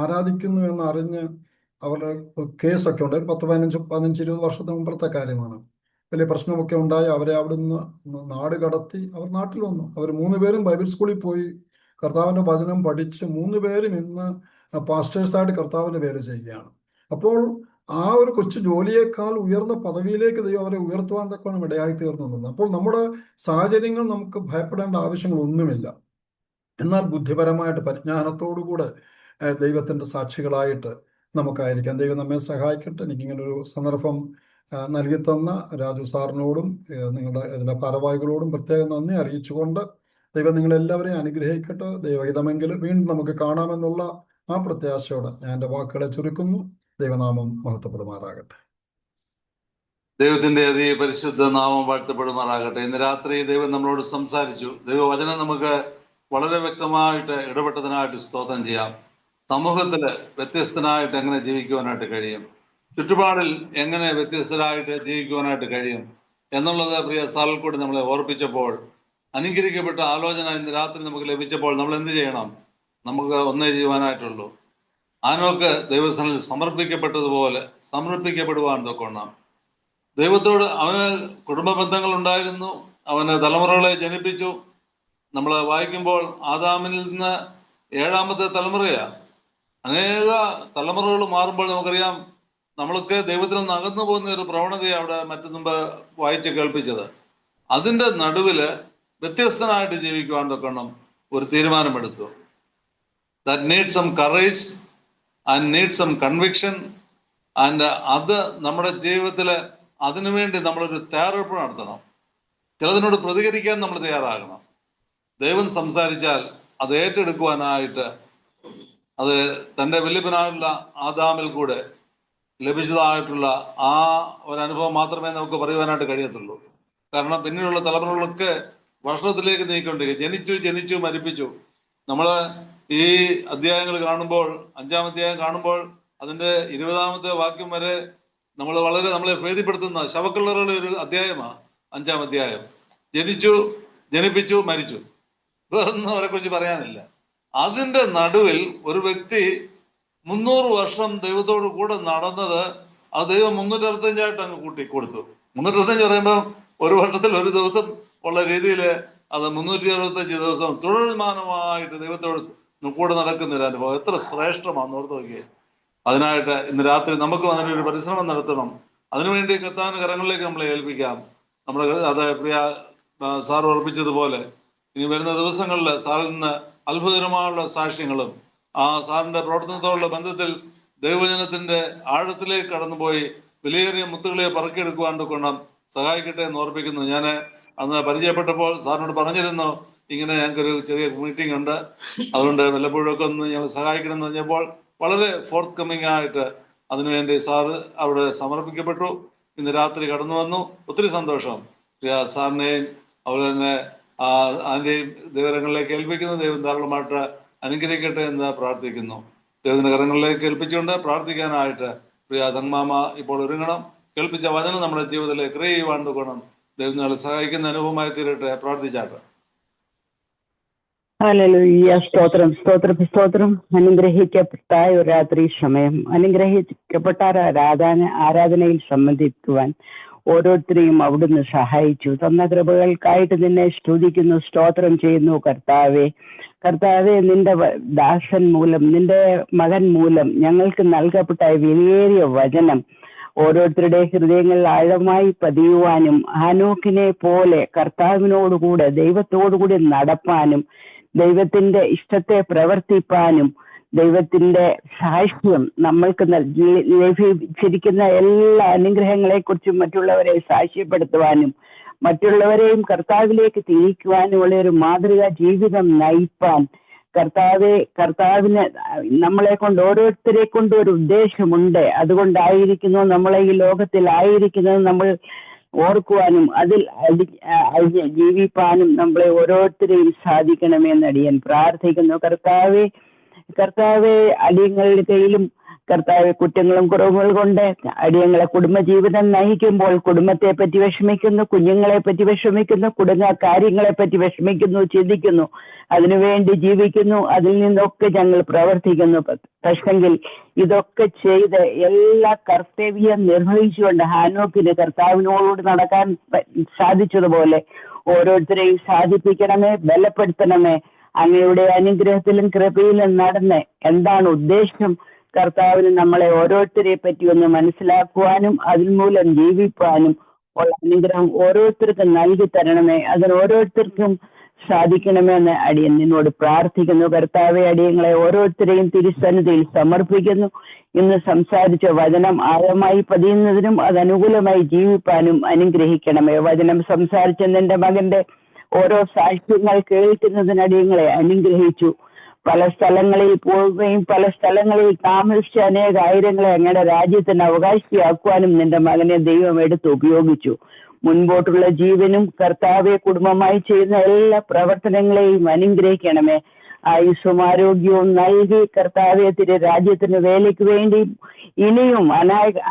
ആരാധിക്കുന്നു എന്നറിഞ്ഞ് അവരുടെ കേസൊക്കെ ഉണ്ട്. 10-15-20 വർഷത്തിന് മുമ്പത്തെ കാര്യമാണ്. വലിയ പ്രശ്നമൊക്കെ ഉണ്ടായി. അവരെ അവിടുന്ന് നാട് കടത്തി അവർ നാട്ടിൽ വന്നു. അവർ 3 പേരും ബൈബിൾ സ്കൂളിൽ പോയി കർത്താവിന്റെ വചനം പഠിച്ച് 3 പേരും ഇന്ന് പാസ്റ്റേഴ്സായിട്ട് കർത്താവിന്റെ പേര് ചെയ്യുകയാണ്. അപ്പോൾ ആ ഒരു കൊച്ചു ജോലിയേക്കാൾ ഉയർന്ന പദവിയിലേക്ക് ദൈവം അവരെ ഉയർത്തുവാൻ തക്കവണ്ണം ഇടയായി തീർന്നു. അപ്പോൾ നമ്മുടെ സാഹചര്യങ്ങൾ നമുക്ക് ഭയപ്പെടേണ്ട ആവശ്യങ്ങളൊന്നുമില്ല. എന്നാൽ ബുദ്ധിപരമായിട്ട് പരിജ്ഞാനത്തോടുകൂടെ ദൈവത്തിന്റെ സാക്ഷികളായിട്ട് നമുക്കായിരിക്കാം. ദൈവം നമ്മെ സഹായിക്കട്ടെ. എനിക്കിങ്ങനൊരു സന്ദർഭം നൽകി തന്ന രാജു സാറിനോടും നിങ്ങളുടെ ഇതിൻ്റെ ഭാരവാഹികളോടും പ്രത്യേകം നന്ദി അറിയിച്ചുകൊണ്ട് ദൈവം നിങ്ങളെല്ലാവരെയും അനുഗ്രഹിക്കട്ടെ. ദൈവഹിതമെങ്കിൽ വീണ്ടും നമുക്ക് കാണാമെന്നുള്ള ആ പ്രത്യാശയോടെ ഞാൻ എൻ്റെ വാക്കുകളെ ചുരുക്കുന്നു. ദൈവനാമം മഹത്വപ്പെടുമാറാകട്ടെ. ദൈവത്തിന്റെ പരിശുദ്ധ നാമം വാഴ്ത്തപ്പെടുമാറാകട്ടെ. ഇന്ന് രാത്രി ദൈവം നമ്മളോട് സംസാരിച്ചു. ദൈവവചനം നമുക്ക് വളരെ വ്യക്തമായിട്ട് ഇടപെട്ടതിനായിട്ട് സ്തോത്രം ചെയ്യാം. സമൂഹത്തിൽ വ്യത്യസ്തനായിട്ട് എങ്ങനെ ജീവിക്കുവാനായിട്ട് കഴിയും, ചുറ്റുപാടിൽ എങ്ങനെ വ്യത്യസ്തരായിട്ട് ജീവിക്കുവാനായിട്ട് കഴിയും എന്നുള്ളത് പ്രിയ സാറിൽ കൂടി നമ്മളെ ഓർപ്പിച്ചപ്പോൾ, അനുഗ്രഹിക്കപ്പെട്ട ആലോചന ഇന്ന് രാത്രി നമുക്ക് ലഭിച്ചപ്പോൾ നമ്മൾ എന്ത് ചെയ്യണം? നമുക്ക് ഒന്നേ ചെയ്യുവാനായിട്ടുള്ളൂ. ആനോക്ക് ദൈവസ്ഥാനിൽ സമർപ്പിക്കപ്പെട്ടതുപോലെ സമർപ്പിക്കപ്പെടുവാൻ തൊക്കണം. ദൈവത്തോട് അവന് കുടുംബ ബന്ധങ്ങൾ ഉണ്ടായിരുന്നു, അവന് തലമുറകളെ ജനിപ്പിച്ചു. നമ്മൾ വായിക്കുമ്പോൾ ആദാമിൽ നിന്ന് 7ാമത്തെ തലമുറയാണ്. അനേക തലമുറകൾ മാറുമ്പോൾ നമുക്കറിയാം നമ്മളൊക്കെ ദൈവത്തിൽ നിന്ന് അകന്നു പോകുന്ന ഒരു പ്രവണതയാണ് അവിടെ മറ്റു മുമ്പ് വായിച്ച് കേൾപ്പിച്ചത്. അതിൻ്റെ നടുവില് വ്യത്യസ്തനായിട്ട് ജീവിക്കുവാൻ തൊക്കണം ഒരു തീരുമാനമെടുത്തു. That need some courage and need some conviction. And അത് നമ്മുടെ ജീവിതത്തിൽ അതിനുവേണ്ടി നമ്മളൊരു തയ്യാറെടുപ്പ് നടത്തണം. ചിലതിനോട് പ്രതികരിക്കാൻ നമ്മൾ തയ്യാറാകണം. ദൈവം സംസാരിച്ചാൽ അത് ഏറ്റെടുക്കുവാനായിട്ട് അത് തൻ്റെ വല്യപ്പനായിട്ടുള്ള ആദാമിൽ കൂടെ ലഭിച്ചതായിട്ടുള്ള ആ ഒരനുഭവം മാത്രമേ നമുക്ക് പറയുവാനായിട്ട് കഴിയത്തുള്ളൂ. കാരണം പിന്നീടുള്ള തലമുറകളൊക്കെ ഭക്ഷണത്തിലേക്ക് നീക്കൊണ്ടിരിക്കുക. ജനിച്ചു മരിപ്പിച്ചു. നമ്മൾ ഈ അധ്യായങ്ങൾ കാണുമ്പോൾ, 5ാം അധ്യായം കാണുമ്പോൾ അതിൻ്റെ 20ാമത്തെ വാക്യം വരെ നമ്മളെ പ്രീതിപ്പെടുത്തുന്ന ശവക്കല്ലറുടെ ഒരു അധ്യായമാണ് 5ാം അധ്യായം. ജനിപ്പിച്ചു മരിച്ചു, ഇതൊന്നും അവരെ കുറിച്ച് പറയാനില്ല. അതിൻ്റെ നടുവിൽ ഒരു വ്യക്തി 300 വർഷം ദൈവത്തോട് കൂടെ നടന്നത് ആ ദൈവം 365 അങ്ങ് കൂട്ടി കൊടുത്തു. 365 പറയുമ്പോൾ ഒരു വർഷത്തിൽ ഒരു ദിവസം ഉള്ള രീതിയിൽ അത് 365 ദിവസം തുടർമാനമായിട്ട് ദൈവത്തോട് കൂടെ നടക്കുന്ന ഒരു അനുഭവം എത്ര ശ്രേഷ്ഠമാണെന്ന് ഓർത്ത് നോക്കിയേ. അതിനായിട്ട് ഇന്ന് രാത്രി നമുക്ക് അതിനൊരു പരിശ്രമം നടത്തണം. അതിനുവേണ്ടി കർത്താവിന്റെ കരങ്ങളിലേക്ക് നമ്മളെ ഏൽപ്പിക്കാം. നമ്മൾ അത് പ്രിയ സാർ ഓർപ്പിച്ചതുപോലെ ഇനി വരുന്ന ദിവസങ്ങളിൽ സാറിൽ നിന്ന് അത്ഭുതകരമായുള്ള സാക്ഷ്യങ്ങളും ആ സാറിന്റെ പ്രവർത്തനത്തോടുള്ള ബന്ധത്തിൽ ദൈവജനത്തിന്റെ ആഴത്തിലേക്ക് കടന്നുപോയി വിലയേറിയ മുത്തുകളെ പറക്കിയെടുക്കുവാൻ കൊണ്ടും സഹായിക്കട്ടെ എന്ന് ഓർപ്പിക്കുന്നു. ഞാൻ അന്ന് പരിചയപ്പെട്ടപ്പോൾ സാറിനോട് പറഞ്ഞിരുന്നു, ഇങ്ങനെ ഞങ്ങൾക്കൊരു ചെറിയ മീറ്റിംഗ് ഉണ്ട്, അതുകൊണ്ട് വല്ലപ്പോഴൊക്കെ ഒന്ന് ഞങ്ങൾ സഹായിക്കണം എന്ന് പറഞ്ഞപ്പോൾ വളരെ ഫോർത്ത് കമ്മിങ് ആയിട്ട് അതിനുവേണ്ടി സാറ് അവിടെ സമർപ്പിക്കപ്പെട്ടു. ഇന്ന് രാത്രി കടന്നു വന്നു. ഒത്തിരി സന്തോഷം. സാറിനെയും അതുപോലെ തന്നെ അതിൻ്റെയും ദൈവകരങ്ങളിലേക്ക് ഏൽപ്പിക്കുന്നു. ദൈവം ധാരാളമായിട്ട് അനുഗ്രഹിക്കട്ടെ എന്ന് പ്രാർത്ഥിക്കുന്നു. ദൈവത്തിന്റെ കരങ്ങളിലേക്ക് ഏൽപ്പിച്ചുകൊണ്ട് പ്രാർത്ഥിക്കാനായിട്ട് പ്രിയ തന്മാമ ഇപ്പോൾ ഒരുങ്ങണം. കേൾപ്പിച്ച വചനം നമ്മുടെ ജീവിതത്തിലെ ക്രിയ ചെയ്യുവാൻ തൊക്കണം. ദൈവം നിങ്ങളെ സഹായിക്കുന്ന അനുഭവമായി തീരട്ടെ. പ്രാർത്ഥിച്ചാട്ടെ. ഹല്ലേലൂയ. സ്തോത്രം സ്തോത്രം സ്തോത്രം. അനുഗ്രഹിക്കപ്പെട്ട ഒരു രാത്രി സമയം, അനുഗ്രഹിക്കപ്പെട്ട ആരാധനയിൽ സംബന്ധിക്കുവാൻ ഓരോരുത്തരെയും അവിടുന്ന് സഹായിച്ചു. തന്ന കൃപകൾക്കായിട്ട് നിന്നെ സ്തുതിക്കുന്നു, സ്തോത്രം ചെയ്യുന്നു. കർത്താവെ നിന്റെ ദാസൻ മൂലം, നിന്റെ മകൻ മൂലം ഞങ്ങൾക്ക് നൽകപ്പെട്ട വിലയേറിയ വചനം ഓരോരുത്തരുടെ ഹൃദയങ്ങളിൽ ആഴമായി പതിയുവാനും ഹാനോക്കിനെ പോലെ കർത്താവിനോടുകൂടെ ദൈവത്തോടുകൂടി നടപ്പാനും ദൈവത്തിന്റെ ഇഷ്ടത്തെ പ്രവർത്തിപ്പാനും ദൈവത്തിന്റെ സാക്ഷ്യം നമ്മൾക്ക് ലഭിച്ചിരിക്കുന്ന എല്ലാ അനുഗ്രഹങ്ങളെ കുറിച്ചും മറ്റുള്ളവരെ സാക്ഷ്യപ്പെടുത്തുവാനും മറ്റുള്ളവരെയും കർത്താവിലേക്ക് തിരിക്കുവാനുമുള്ള ഒരു മാതൃകാ ജീവിതം നയിപ്പാൻ കർത്താവിന് നമ്മളെ കൊണ്ട് ഓരോരുത്തരെ കൊണ്ടും ഒരു ഉദ്ദേശമുണ്ട്. അതുകൊണ്ടായിരിക്കുന്നു നമ്മളെ ഈ ലോകത്തിലായിരിക്കുന്നത് നമ്മൾ ഓർക്കുവാനും അതിൽ ജീവിപ്പാനും നമ്മളെ ഓരോരുത്തരെയും സാധിക്കണമെന്ന് അടിയൻ പ്രാർത്ഥിക്കുന്നു. കർത്താവെ അടിയങ്ങളുടെയും കർത്താവെ കുറ്റങ്ങളും കുറവുകൾ കൊണ്ട് അടിയങ്ങളെ കുടുംബജീവിതം നയിക്കുമ്പോൾ കുടുംബത്തെ പറ്റി വിഷമിക്കുന്നു, കുഞ്ഞുങ്ങളെ പറ്റി വിഷമിക്കുന്നു, കാര്യങ്ങളെ പറ്റി വിഷമിക്കുന്നു, ചിന്തിക്കുന്നു, അതിനുവേണ്ടി ജീവിക്കുന്നു. അതിൽ നിന്നൊക്കെ ഞങ്ങൾ പ്രവർത്തിക്കുന്നു. പക്ഷെങ്കിൽ ഇതൊക്കെ ചെയ്ത് എല്ലാ കർത്തവ്യം നിർവഹിച്ചുകൊണ്ട് ഹാനോക്കിന് കർത്താവിനോട് നടക്കാൻ സാധിച്ചതുപോലെ ഓരോരുത്തരെയും സാധിപ്പിക്കണമേ, ബലപ്പെടുത്തണമേ. അങ്ങയുടെ അനുഗ്രഹത്തിലും കൃപയിലും നടന്ന് എന്താണ് ഉദ്ദേശം കർത്താവിന് നമ്മളെ ഓരോരുത്തരെ പറ്റി ഒന്ന് മനസ്സിലാക്കുവാനും അതിൽ മൂലം ജീവിപ്പാനും ഉള്ള അനുഗ്രഹം ഓരോരുത്തർക്കും നൽകി തരണമേ. അതിന് ഓരോരുത്തർക്കും സാധിക്കണമെന്ന് അടിയൻ നിന്നോട് പ്രാർത്ഥിക്കുന്നു. കർത്താവെ, അടിയങ്ങളെ ഓരോരുത്തരെയും തിരുസന്നിധിയിൽ സമർപ്പിക്കുന്നു. ഇന്ന് സംസാരിച്ച വചനം ആഴമായി പതിയുന്നതിനും അത് അനുകൂലമായി ജീവിപ്പാനും അനുഗ്രഹിക്കണമേ. വചനം സംസാരിച്ച നിന്റെ മകന്റെ ഓരോ സാക്ഷ്യങ്ങൾ കേൾക്കുന്നതിന് അടിയങ്ങളെ അനുഗ്രഹിച്ചു. പല സ്ഥലങ്ങളിൽ പോവുകയും പല സ്ഥലങ്ങളിൽ താമസിച്ച അനേക ആയിരങ്ങളെ അങ്ങയുടെ രാജ്യത്തിന് അവകാശിയാക്കുവാനും നിന്റെ മകനെ ദൈവം എടുത്ത് ഉപയോഗിച്ചു. മുൻപോട്ടുള്ള ജീവനും കർത്താവെ കുടുംബമായി ചെയ്യുന്ന എല്ലാ പ്രവർത്തനങ്ങളെയും അനുഗ്രഹിക്കണമേ. ആയുസ്സും ആരോഗ്യവും നൽകി കർത്താവെ തിരു രാജ്യത്തിന് വേലയ്ക്ക് വേണ്ടി ഇനിയും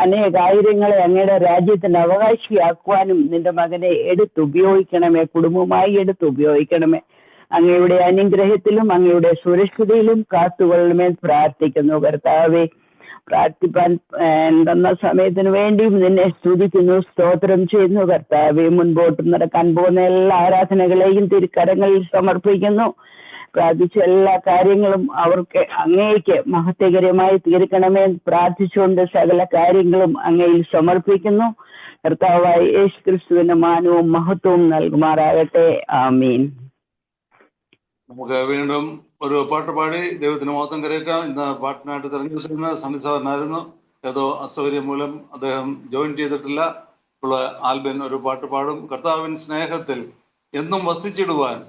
അനേകായിരങ്ങളെ അങ്ങയുടെ രാജ്യത്തിന് അവകാശിയാക്കുവാനും നിന്റെ മകനെ എടുത്തുപയോഗിക്കണമേ. കുടുംബമായി എടുത്തുപയോഗിക്കണമേ. അങ്ങയുടെ അനുഗ്രഹത്തിലും അങ്ങയുടെ സുരക്ഷിതയിലും കാത്തുകൊള്ളണമേ പ്രാർത്ഥിക്കുന്നു. കർത്താവെ, പ്രാർത്ഥിപ്പാൻ തന്ന സമയത്തിന് വേണ്ടിയും നിന്നെ സ്തുതിക്കുന്നു, സ്തോത്രം ചെയ്യുന്നു. കർത്താവെ, മുൻപോട്ട് നടക്കാൻ പോകുന്ന എല്ലാ ആരാധനകളെയും തിരുക്കരങ്ങളിൽ സമർപ്പിക്കുന്നു. പ്രാർത്ഥിച്ച എല്ലാ കാര്യങ്ങളും അവർക്ക് അങ്ങേക്ക് മഹത്വകരമായി തീർക്കണമേ പ്രാർത്ഥിച്ചുകൊണ്ട് സകല കാര്യങ്ങളും അങ്ങയിൽ സമർപ്പിക്കുന്നു. കർത്താവായ യേശു ക്രിസ്തുവിന്റെ മാനവും മഹത്വവും നൽകുമാറാകട്ടെ. ആമീൻ. നമുക്ക് വീണ്ടും ഒരു പാട്ട് പാടി ദൈവത്തിന് മഹത്വം കരയറ്റാം. ഇന്ന് പാട്ടിനായിട്ട് തെരഞ്ഞെടുത്തിരുന്ന സണ്ണിസാറിനായിരുന്നു. ഏതോ അസൗകര്യം മൂലം അദ്ദേഹം ജോയിൻ ചെയ്തിട്ടില്ല. ഇപ്പോൾ ആൽബിൻ ഒരു പാട്ട് പാടും. കർത്താവിൻ സ്നേഹത്തിൽ എന്നും വസിച്ചിടുവാൻ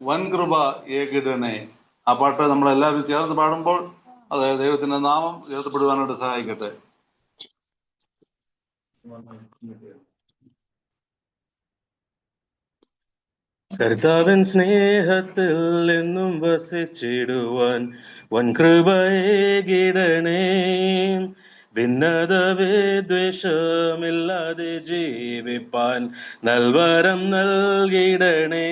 വൻകൃപ ഏകിടണേ. ആ പാട്ട് നമ്മളെല്ലാവരും ചേർന്ന് പാടുമ്പോൾ അത് ദൈവത്തിന്റെ നാമം ഉയർത്തപ്പെടുവാനായിട്ട് സഹായിക്കട്ടെ. കർത്താവൻ സ്നേഹത്തിൽ എന്നും വസിച്ചിടുവാൻ വൻകൃപയേകിടണേ. ഭിന്നത വിദ്വേഷമില്ലാതെ ജീവിപ്പാൻ നൽവരം നൽകിടണേ.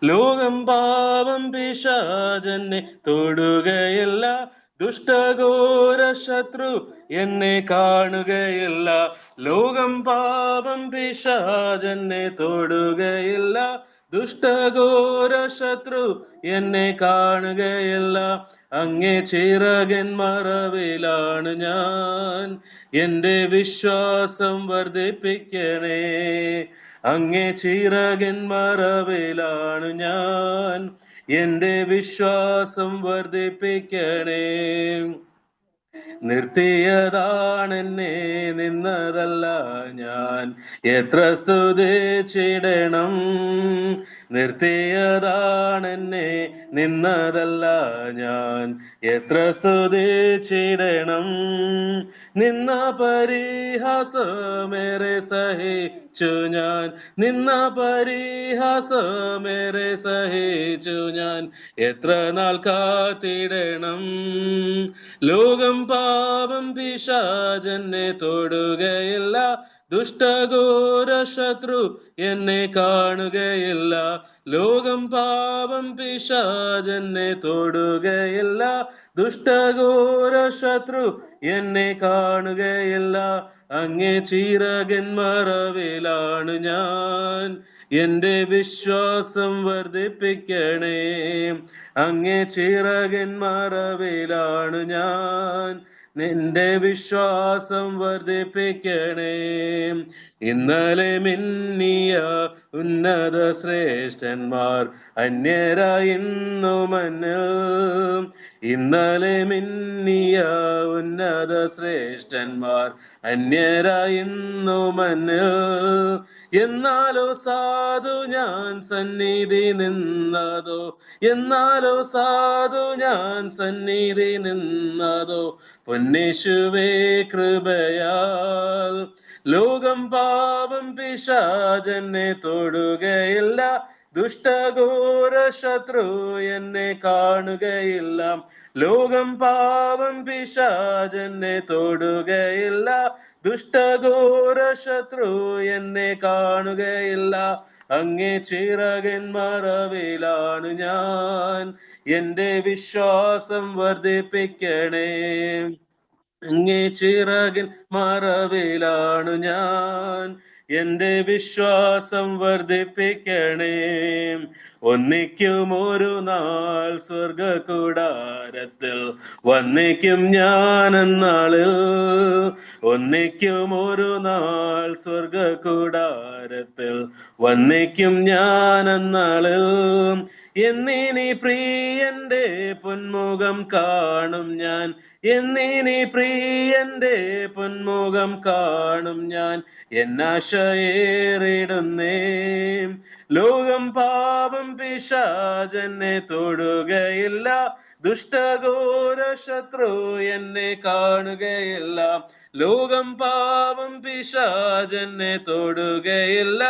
ലോകം പാപം പിശാചെന്നെ തൊടുകയില്ല. ദുഷ്ടഘോര ശത്രു എന്നെ കാണുകയില്ല. ലോകം പാപം പിശാചെന്നെ തൊടുകയില്ല. ദുഷ്ടഘോര ശത്രു എന്നെ കാണുകയില്ല. അങ്ങേ ചിറകൻ മറവിലാണ് ഞാൻ. എൻ്റെ വിശ്വാസം വർദ്ധിപ്പിക്കണേ. അങ്ങേ ചിറകൻ മറവിലാണ് ഞാൻ. എൻ്റെ വിശ്വാസം വർദ്ധിപ്പിക്കണേ. നിർത്തിയതാണെന്നെ നിന്നതല്ല ഞാൻ എത്ര സ്തുതിച്ചിടണം. നിർത്തിയതാണെന്നെ നിന്നതല്ല ഞാൻ എത്ര സ്തുതിച്ചിടണം. നിന്ന പരിഹാസമേറെ സഹിച്ചു ഞാൻ. നിന്ന പരിഹാസമേറെ സഹിച്ചു ഞാൻ എത്ര നാൾ കാത്തിടണം. ലോകം പാപം പിശാചെന്നെ തൊടുകയില്ല. ദുഷ്ടഘോര ശത്രു എന്നെ കാണുകയില്ല. ലോകം പാപം പിശാചെന്നെ തൊടുകയില്ല. ദുഷ്ടഘോര ശത്രു എന്നെ കാണുകയില്ല. അങ്ങേ ചിറകൻ മറവിലാണ് ഞാൻ. എൻ്റെ വിശ്വാസം വർദ്ധിപ്പിക്കണേ. അങ്ങേ ചിറകൻ മറവിലാണ് ഞാൻ. നിന്റെ വിശ്വാസം വർദ്ധിപ്പിക്കണേ. ഇന്നലെ മിന്നിയ ഉന്നത ശ്രേഷ്ഠന്മാർ അന്യരായി ഇന്നു മന്നിൽ. ഇന്നലെ മിന്നിയ ഉന്നത ശ്രേഷ്ഠന്മാർ അന്യരായി ഇന്നു മന്നിൽ. എന്നാലോ സാധു ഞാൻ സന്നിധി നിന്നതോ. എന്നാലോ സാധു ഞാൻ സന്നിധി നിന്നതോ. പൊന്നേശുവേ കൃപയാൽ ലോകം പാപം പിശാചെന്നെ തൊടുകയില്ല. ദുഷ്ടഘോര ശത്രു എന്നെ കാണുകയില്ല. ലോകം പാപം പിശാചെന്നെ തൊടുകയില്ല. ദുഷ്ടഘോര ശത്രു എന്നെ കാണുകയില്ല. അങ്ങേ ചിറകൻ മറവിലാണ് ഞാൻ. എൻ്റെ വിശ്വാസം വർദ്ധിപ്പിക്കണേ. അങ്ങേ ചിറകിൻ മറവിലാണു ഞാൻ. എന്റെ വിശ്വാസം വർദ്ധിപ്പിക്കണേ. ഒന്നിക്കും ഒരു നാൾ സ്വർഗ കൂടാരത്തിൽ വന്നിക്കും ഞാൻ എന്നാളിൽ. ഒന്നിക്കും ഒരു നാൾ സ്വർഗ കൂടാരത്തിൽ വന്നിക്കും ഞാൻ എന്നാളിൽ. എന്നിനി പ്രിയന്റെ പൊന്മുഖം കാണും ഞാൻ. എന്നിനി പ്രിയന്റെ പൊന്മുഖം കാണും ഞാൻ. എന്നാശയേറിടുന്നേ. ലോകം പാപം പിശാചെന്നെ തൊടുകയില്ല. ദുഷ്ടഘോര ശത്രു എന്നെ കാണുകയില്ല. ലോകം പാപം പിശാചെന്നെ തൊടുകയില്ല.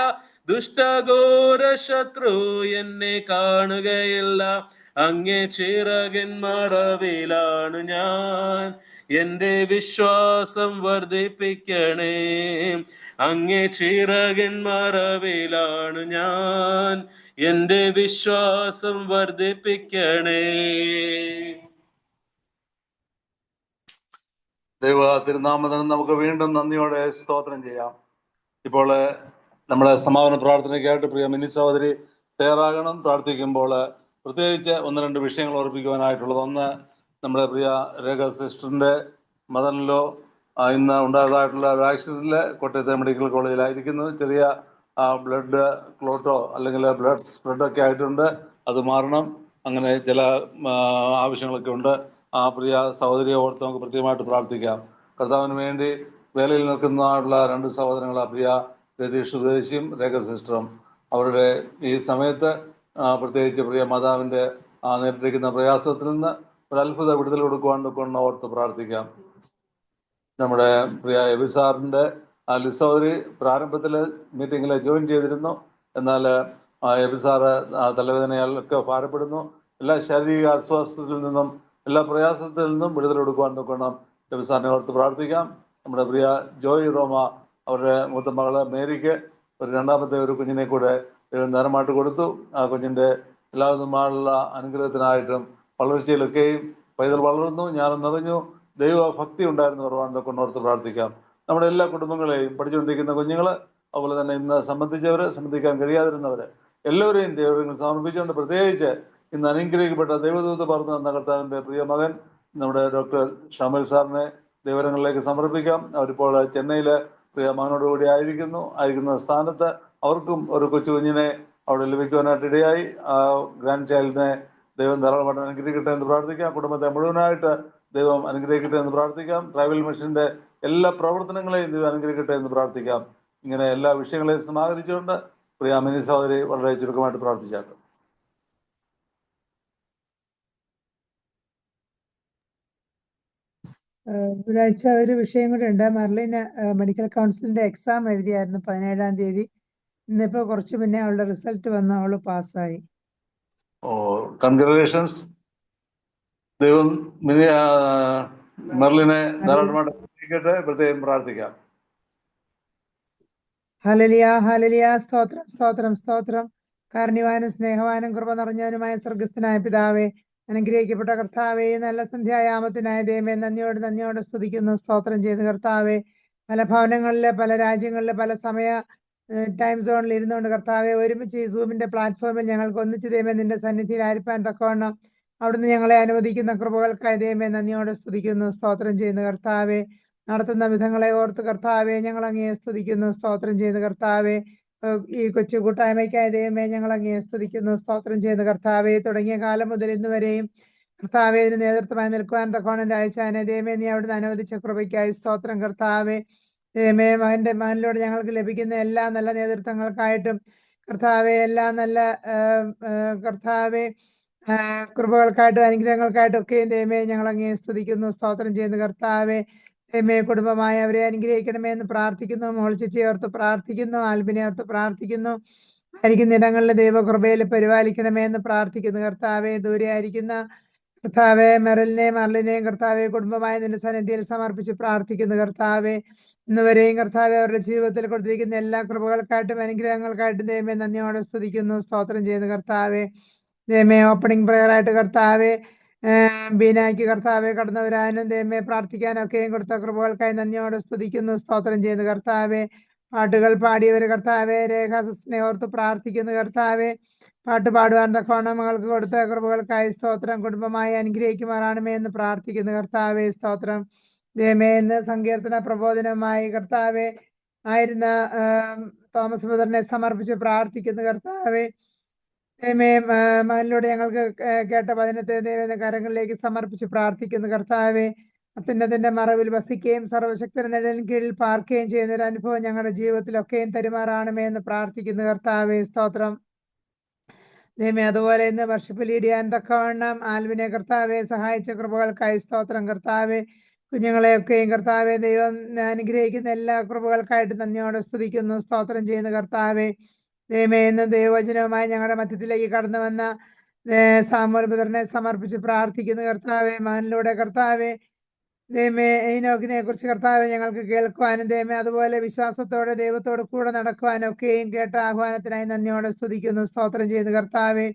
ദുഷ്ടഘോര ശത്രു എന്നെ കാണുകയില്ല. അങ്ങേ ചിറകിൻ മറവിലാണ് ഞാൻ. എന്റെ വിശ്വാസം വർദ്ധിപ്പിക്കണേ. അങ്ങേ ചിറകിൻ മറവിലാണ് ഞാൻ. എന്റെ വിശ്വാസം വർദ്ധിപ്പിക്കണേ. ദൈവ തിരുനാമത്തിന് നമുക്ക് വീണ്ടും നന്ദിയോടെ സ്തോത്രം ചെയ്യാം. ഇപ്പോൾ നമ്മുടെ സമാപന പ്രാർത്ഥനയ്ക്കായിട്ട് പ്രിയ മിനി സഹോദരി തയ്യാറാകണം. പ്രാർത്ഥിക്കുമ്പോൾ പ്രത്യേകിച്ച് 1-2 വിഷയങ്ങൾ ഓർപ്പിക്കുവാനായിട്ടുള്ളത്. ഒന്ന്, നമ്മുടെ പ്രിയ രേഖ സിസ്റ്ററിൻ്റെ മദറിലോ ഇന്ന് ഉണ്ടായതായിട്ടുള്ള ഒരു ആക്സിഡൻറ്റിൽ കോട്ടയത്തെ മെഡിക്കൽ കോളേജിലായിരിക്കുന്നു. ചെറിയ ബ്ലഡ് ക്ലോട്ടോ അല്ലെങ്കിൽ ബ്ലഡ് സ്പ്രെഡൊക്കെ ആയിട്ടുണ്ട്. അത് മാറണം. അങ്ങനെ ചില ആവശ്യങ്ങളൊക്കെ ഉണ്ട്. ആ പ്രിയ സഹോദരിയെ ഓർത്ത് നമുക്ക് പ്രത്യേകമായിട്ട് പ്രാർത്ഥിക്കാം. കർത്താവിന് വേണ്ടി വേലയിൽ നിൽക്കുന്നതായിട്ടുള്ള 2 സഹോദരങ്ങൾ, പ്രിയ രതീഷ് സ്വദേശിയും രേഖ സിസ്റ്ററും, അവരുടെ ഈ സമയത്ത് പ്രത്യേകിച്ച് പ്രിയ മാതാവിൻ്റെ നേരിട്ടിരിക്കുന്ന പ്രയാസത്തിൽ നിന്ന് ഒരു അത്ഭുത വിടുതൽ കൊടുക്കുവാൻ ഓർത്ത് പ്രാർത്ഥിക്കാം. നമ്മുടെ പ്രിയ എബി സാറിൻ്റെ ലിസോദരി പ്രാരംഭത്തിൽ മീറ്റിങ്ങിൽ ജോയിൻ ചെയ്തിരുന്നു. എന്നാൽ എബി സാറ് തലവേദനയാലൊക്കെ ഭാരപ്പെടുന്നു. എല്ലാ ശാരീരിക അസ്വാസ്ഥ്യത്തിൽ നിന്നും എല്ലാ പ്രയാസത്തിൽ നിന്നും വിടുതൽ കൊടുക്കുവാൻ എബി സാറിനെ ഓർത്ത് പ്രാർത്ഥിക്കാം. നമ്മുടെ പ്രിയ ജോയ് റോമ, അവരുടെ മൂത്ത മകള് മേരിക്ക് ഒരു 2ാമത്തെ ഒരു കുഞ്ഞിനെ കൂടെ നേരമായിട്ട് കൊടുത്തു. ആ കുഞ്ഞിൻ്റെ എല്ലാവിധമായുള്ള അനുഗ്രഹത്തിനായിട്ടും വളർച്ചയിലൊക്കെയും പൈതൽ വളർന്നു, ജ്ഞാനം നിറഞ്ഞു, ദൈവഭക്തി ഉണ്ടായിരുന്നു പറയുവാനൊക്കെ ഓർത്ത് പ്രാർത്ഥിക്കാം. നമ്മുടെ എല്ലാ കുടുംബങ്ങളെയും, പഠിച്ചുകൊണ്ടിരിക്കുന്ന കുഞ്ഞുങ്ങൾ, അതുപോലെ തന്നെ ഇന്ന് സംബന്ധിക്കാൻ കഴിയാതിരുന്നവർ എല്ലാവരെയും ദൈവങ്ങൾ സമർപ്പിച്ചുകൊണ്ട്, പ്രത്യേകിച്ച് ഇന്ന് അനുഗ്രഹിക്കപ്പെട്ട ദൈവദൂത പറഞ്ഞു തന്ന കർത്താവിൻ്റെ പ്രിയ മകൻ നമ്മുടെ ഡോക്ടർ ഷാമിൽ സാറിനെ ദൈവങ്ങളിലേക്ക് സമർപ്പിക്കാം. അവരിപ്പോൾ ചെന്നൈയിൽ പ്രിയ മകനോടുകൂടി ആയിരിക്കുന്ന സ്ഥാനത്ത് അവർക്കും ഒരു കൊച്ചു കുഞ്ഞിനെ അവിടെ ലഭിക്കുവാനായിട്ട് ഇടയായി. ആ ഗ്രാൻഡ് ചൈൽഡിനെ ദൈവം ധാരാളമായിട്ട് അനുഗ്രഹിക്കട്ടെ എന്ന് പ്രാർത്ഥിക്കാം. കുടുംബത്തെ മുഴുവനായിട്ട് ദൈവം അനുഗ്രഹിക്കട്ടെ എന്ന് പ്രാർത്ഥിക്കാം. ട്രൈബൽ മിഷന്റെ എല്ലാ പ്രവർത്തനങ്ങളെയും ദൈവം അനുഗ്രഹിക്കട്ടെ എന്ന് പ്രാർത്ഥിക്കാം. ഇങ്ങനെ എല്ലാ വിഷയങ്ങളെയും സമാഹരിച്ചുകൊണ്ട് പ്രിയ മിനി സഹോദരി വളരെ ചുരുക്കമായിട്ട് പ്രാർത്ഥിച്ചാട്ടെ. ഒരാഴ്ച ഒരു വിഷയം കൂടെ ഉണ്ട്. മെർലിന് മെഡിക്കൽ കൗൺസിലിന്റെ എക്സാം എഴുതിയായിരുന്നു 17-ാം തീയതി. ഇന്നിപ്പോ കുറച്ചു മുന്നേ അവളുടെ റിസൾട്ട് വന്ന് അവള് പാസ്സായി. കൺഗ്രാജുലേഷൻസ്. ദൈവം മെർലിനെ ധാരാളമായിട്ട് അനുഗ്രഹിക്കട്ടെ. പ്രത്യേകം പ്രാർത്ഥിക്കാം. Hallelujah, hallelujah. സ്തോത്രം, സ്തോത്രം, സ്തോത്രം. കാരുണ്യവാനും സ്നേഹവാനും കൃപ നിറഞ്ഞവനുമായ സ്വർഗസ്ഥനായ പിതാവേ, അനുഗ്രഹിക്കപ്പെട്ട കർത്താവേ, നല്ല സന്ധ്യായാമത്തിനായ ദൈവമേ, നന്ദിയോടെ സ്തുതിക്കുന്നു, സ്തോത്രം ചെയ്ത് കർത്താവേ. പല ഭവനങ്ങളില്, പല രാജ്യങ്ങളില്, പല സമയ ടൈം സോണിൽ ഇരുന്നുകൊണ്ട് കർത്താവെ ഒരുമിച്ച് ഈ സൂമിന്റെ പ്ലാറ്റ്ഫോമിൽ ഞങ്ങൾക്ക് ഒന്നിച്ച് ദൈവമേ നിന്റെ സന്നിധിയിൽ ആയിരിക്കാൻ തക്കവണ്ണം അവിടുന്ന് ഞങ്ങളെ അനുവദിക്കുന്ന കൃപകൾക്കായി ദൈവമേ നന്ദിയോടെ സ്തുതിക്കുന്നു, സ്തോത്രം ചെയ്യുന്നു കർത്താവെ. നടത്തുന്ന വിധങ്ങളെ ഓർത്ത് കർത്താവെ ഞങ്ങൾ അങ്ങയെ സ്തുതിക്കുന്നു, സ്തോത്രം ചെയ്യുന്നു കർത്താവെ. ഈ കൊച്ചു കൂട്ടായ്മയ്ക്കായി ദൈവമേ ഞങ്ങൾ അങ്ങയെ സ്തുതിക്കുന്നു, സ്തോത്രം ചെയ്യുന്നു കർത്താവെ. തുടങ്ങിയ കാലം മുതൽ ഇന്ന് വരെയും കർത്താവെ ഇതിന് നേതൃത്വമായി നിൽക്കുവാൻ തക്കവണ്ണം അയച്ചാനെ ദൈവമേ നീ അവിടുന്ന് അനുവദിച്ച കൃപയ്ക്കായി സ്തോത്രം കർത്താവെ. ദൈവമേ മകനിലൂടെ ഞങ്ങൾക്ക് ലഭിക്കുന്ന എല്ലാ നല്ല നേതൃത്വങ്ങൾക്കായിട്ടും കർത്താവെ, എല്ലാ നല്ല കർത്താവെ കൃപകൾക്കായിട്ടും അനുഗ്രഹങ്ങൾക്കായിട്ടും ഒക്കെയും ദൈവമേ ഞങ്ങൾ അങ്ങയെ സ്തുതിക്കുന്നു, സ്തോത്രം ചെയ്യുന്നു കർത്താവെ. ദൈവമേ കുടുംബമായി അവരെ അനുഗ്രഹിക്കണമേ എന്ന് പ്രാർത്ഥിക്കുന്നു. മോളിച്ച് ചേർത്ത് പ്രാർത്ഥിക്കുന്നു, ആൽബിനെ ഓർത്ത് പ്രാർത്ഥിക്കുന്നു. ആയിരിക്കുന്ന ഇടങ്ങളിൽ ദൈവകൃപയിൽ പരിപാലിക്കണമേ എന്ന് പ്രാർത്ഥിക്കുന്നു കർത്താവെ. ദൂരെ ആയിരിക്കുന്ന കർത്താവെ മെർലിനെയും കർത്താവെ കുടുംബമായി നിന്റെ സന്നിധിയിൽ സമർപ്പിച്ച് പ്രാർത്ഥിക്കുന്നു കർത്താവെ. ഇന്നുവരെയും കർത്താവെ അവരുടെ ജീവിതത്തിൽ കൊടുത്തിരിക്കുന്ന എല്ലാ കൃപകൾക്കായിട്ടും അനുഗ്രഹങ്ങൾക്കായിട്ടും ദൈവമേ നന്ദിയോടെ സ്തുതിക്കുന്നു, സ്തോത്രം ചെയ്യുന്നു കർത്താവെ. ദൈവമേ ഓപ്പണിംഗ് പ്രയർ ആയിട്ട് കർത്താവെ ബീനായ്ക്ക് കർത്താവെ കടന്നു വരാനും ദൈവമേ പ്രാർത്ഥിക്കാനും ഒക്കെയും കൊടുത്ത കൃപകൾക്കായി നന്ദിയോടെ സ്തുതിക്കുന്നു, സ്തോത്രം ചെയ്യുന്നു കർത്താവെ. പാട്ടുകൾ പാടിയവർ കർത്താവെ, രേഖാസിനെ ഓർത്ത് പ്രാർത്ഥിക്കുന്നു കർത്താവെ. പാട്ട് പാടുവാൻ തക്കവണ്ണം മകൾക്ക് കൊടുത്ത കൃപകൾക്കായി സ്തോത്രം. കുടുംബമായി അനുഗ്രഹിക്കുമാറാണമേ എന്ന് പ്രാർത്ഥിക്കുന്നു കർത്താവെ. സ്തോത്രം. ദൈവമേ, ഇന്ന് സങ്കീർത്തന പ്രബോധനമായി കർത്താവെ ആയിരുന്ന തോമസ് ബ്രദറിനെ സമർപ്പിച്ച് പ്രാർത്ഥിക്കുന്നു കർത്താവെ. ദൈവമേ, മകനിലൂടെ ഞങ്ങൾക്ക് കേട്ട വചനത്തെ ദൈവത്തിന്റെ കരങ്ങളിലേക്ക് സമർപ്പിച്ച് പ്രാർത്ഥിക്കുന്നു കർത്താവെ. അത്യുന്നതന്റെ മറവിൽ വസിക്കുകയും സർവശക്തന്റെ നിഴലിൻ കീഴിൽ പാർക്കുകയും ചെയ്യുന്ന ഒരു അനുഭവം ഞങ്ങളുടെ ജീവിതത്തിലൊക്കെയും തരുമാറാണമേ എന്ന് പ്രാർത്ഥിക്കുന്നു കർത്താവെ. സ്തോത്രം. ദൈവമേ, അതുപോലെ ഇന്ന് വർഷിപ്പ് ലീഡ് ചെയ്യാൻ തക്കവണ്ണം ആൽവിനെ കർത്താവെ സഹായിച്ച കൃപകൾക്കായി സ്തോത്രം കർത്താവെ. കുഞ്ഞുങ്ങളെയൊക്കെയും കർത്താവെ ദൈവം അനുഗ്രഹിക്കുന്ന എല്ലാ കൃപകൾക്കായിട്ട് നന്ദിയോടെ സ്തുതിക്കുന്നു, സ്തോത്രം ചെയ്യുന്നു കർത്താവെ. ദൈവമേ, ഇന്ന് ദൈവവചനവുമായി ഞങ്ങളുടെ മധ്യത്തിലേക്ക് കടന്നു വന്ന സാമുവൽ ബ്രദറിനെ സമർപ്പിച്ച് പ്രാർത്ഥിക്കുന്നു കർത്താവെ. മകനിലൂടെ കർത്താവെ ദൈവമേ, ഈനോക്കിനെ കുറിച്ച് കർത്താവെ ഞങ്ങൾക്ക് കേൾക്കുവാനും ദൈവമേ അതുപോലെ വിശ്വാസത്തോടെ ദൈവത്തോട് കൂടെ നടക്കുവാനും ഒക്കെയും കേട്ട ആഹ്വാനത്തിനായി നന്ദിയോടെ സ്തുതിക്കുന്നു, സ്തോത്രം ചെയ്യുന്നു കർത്താവെ.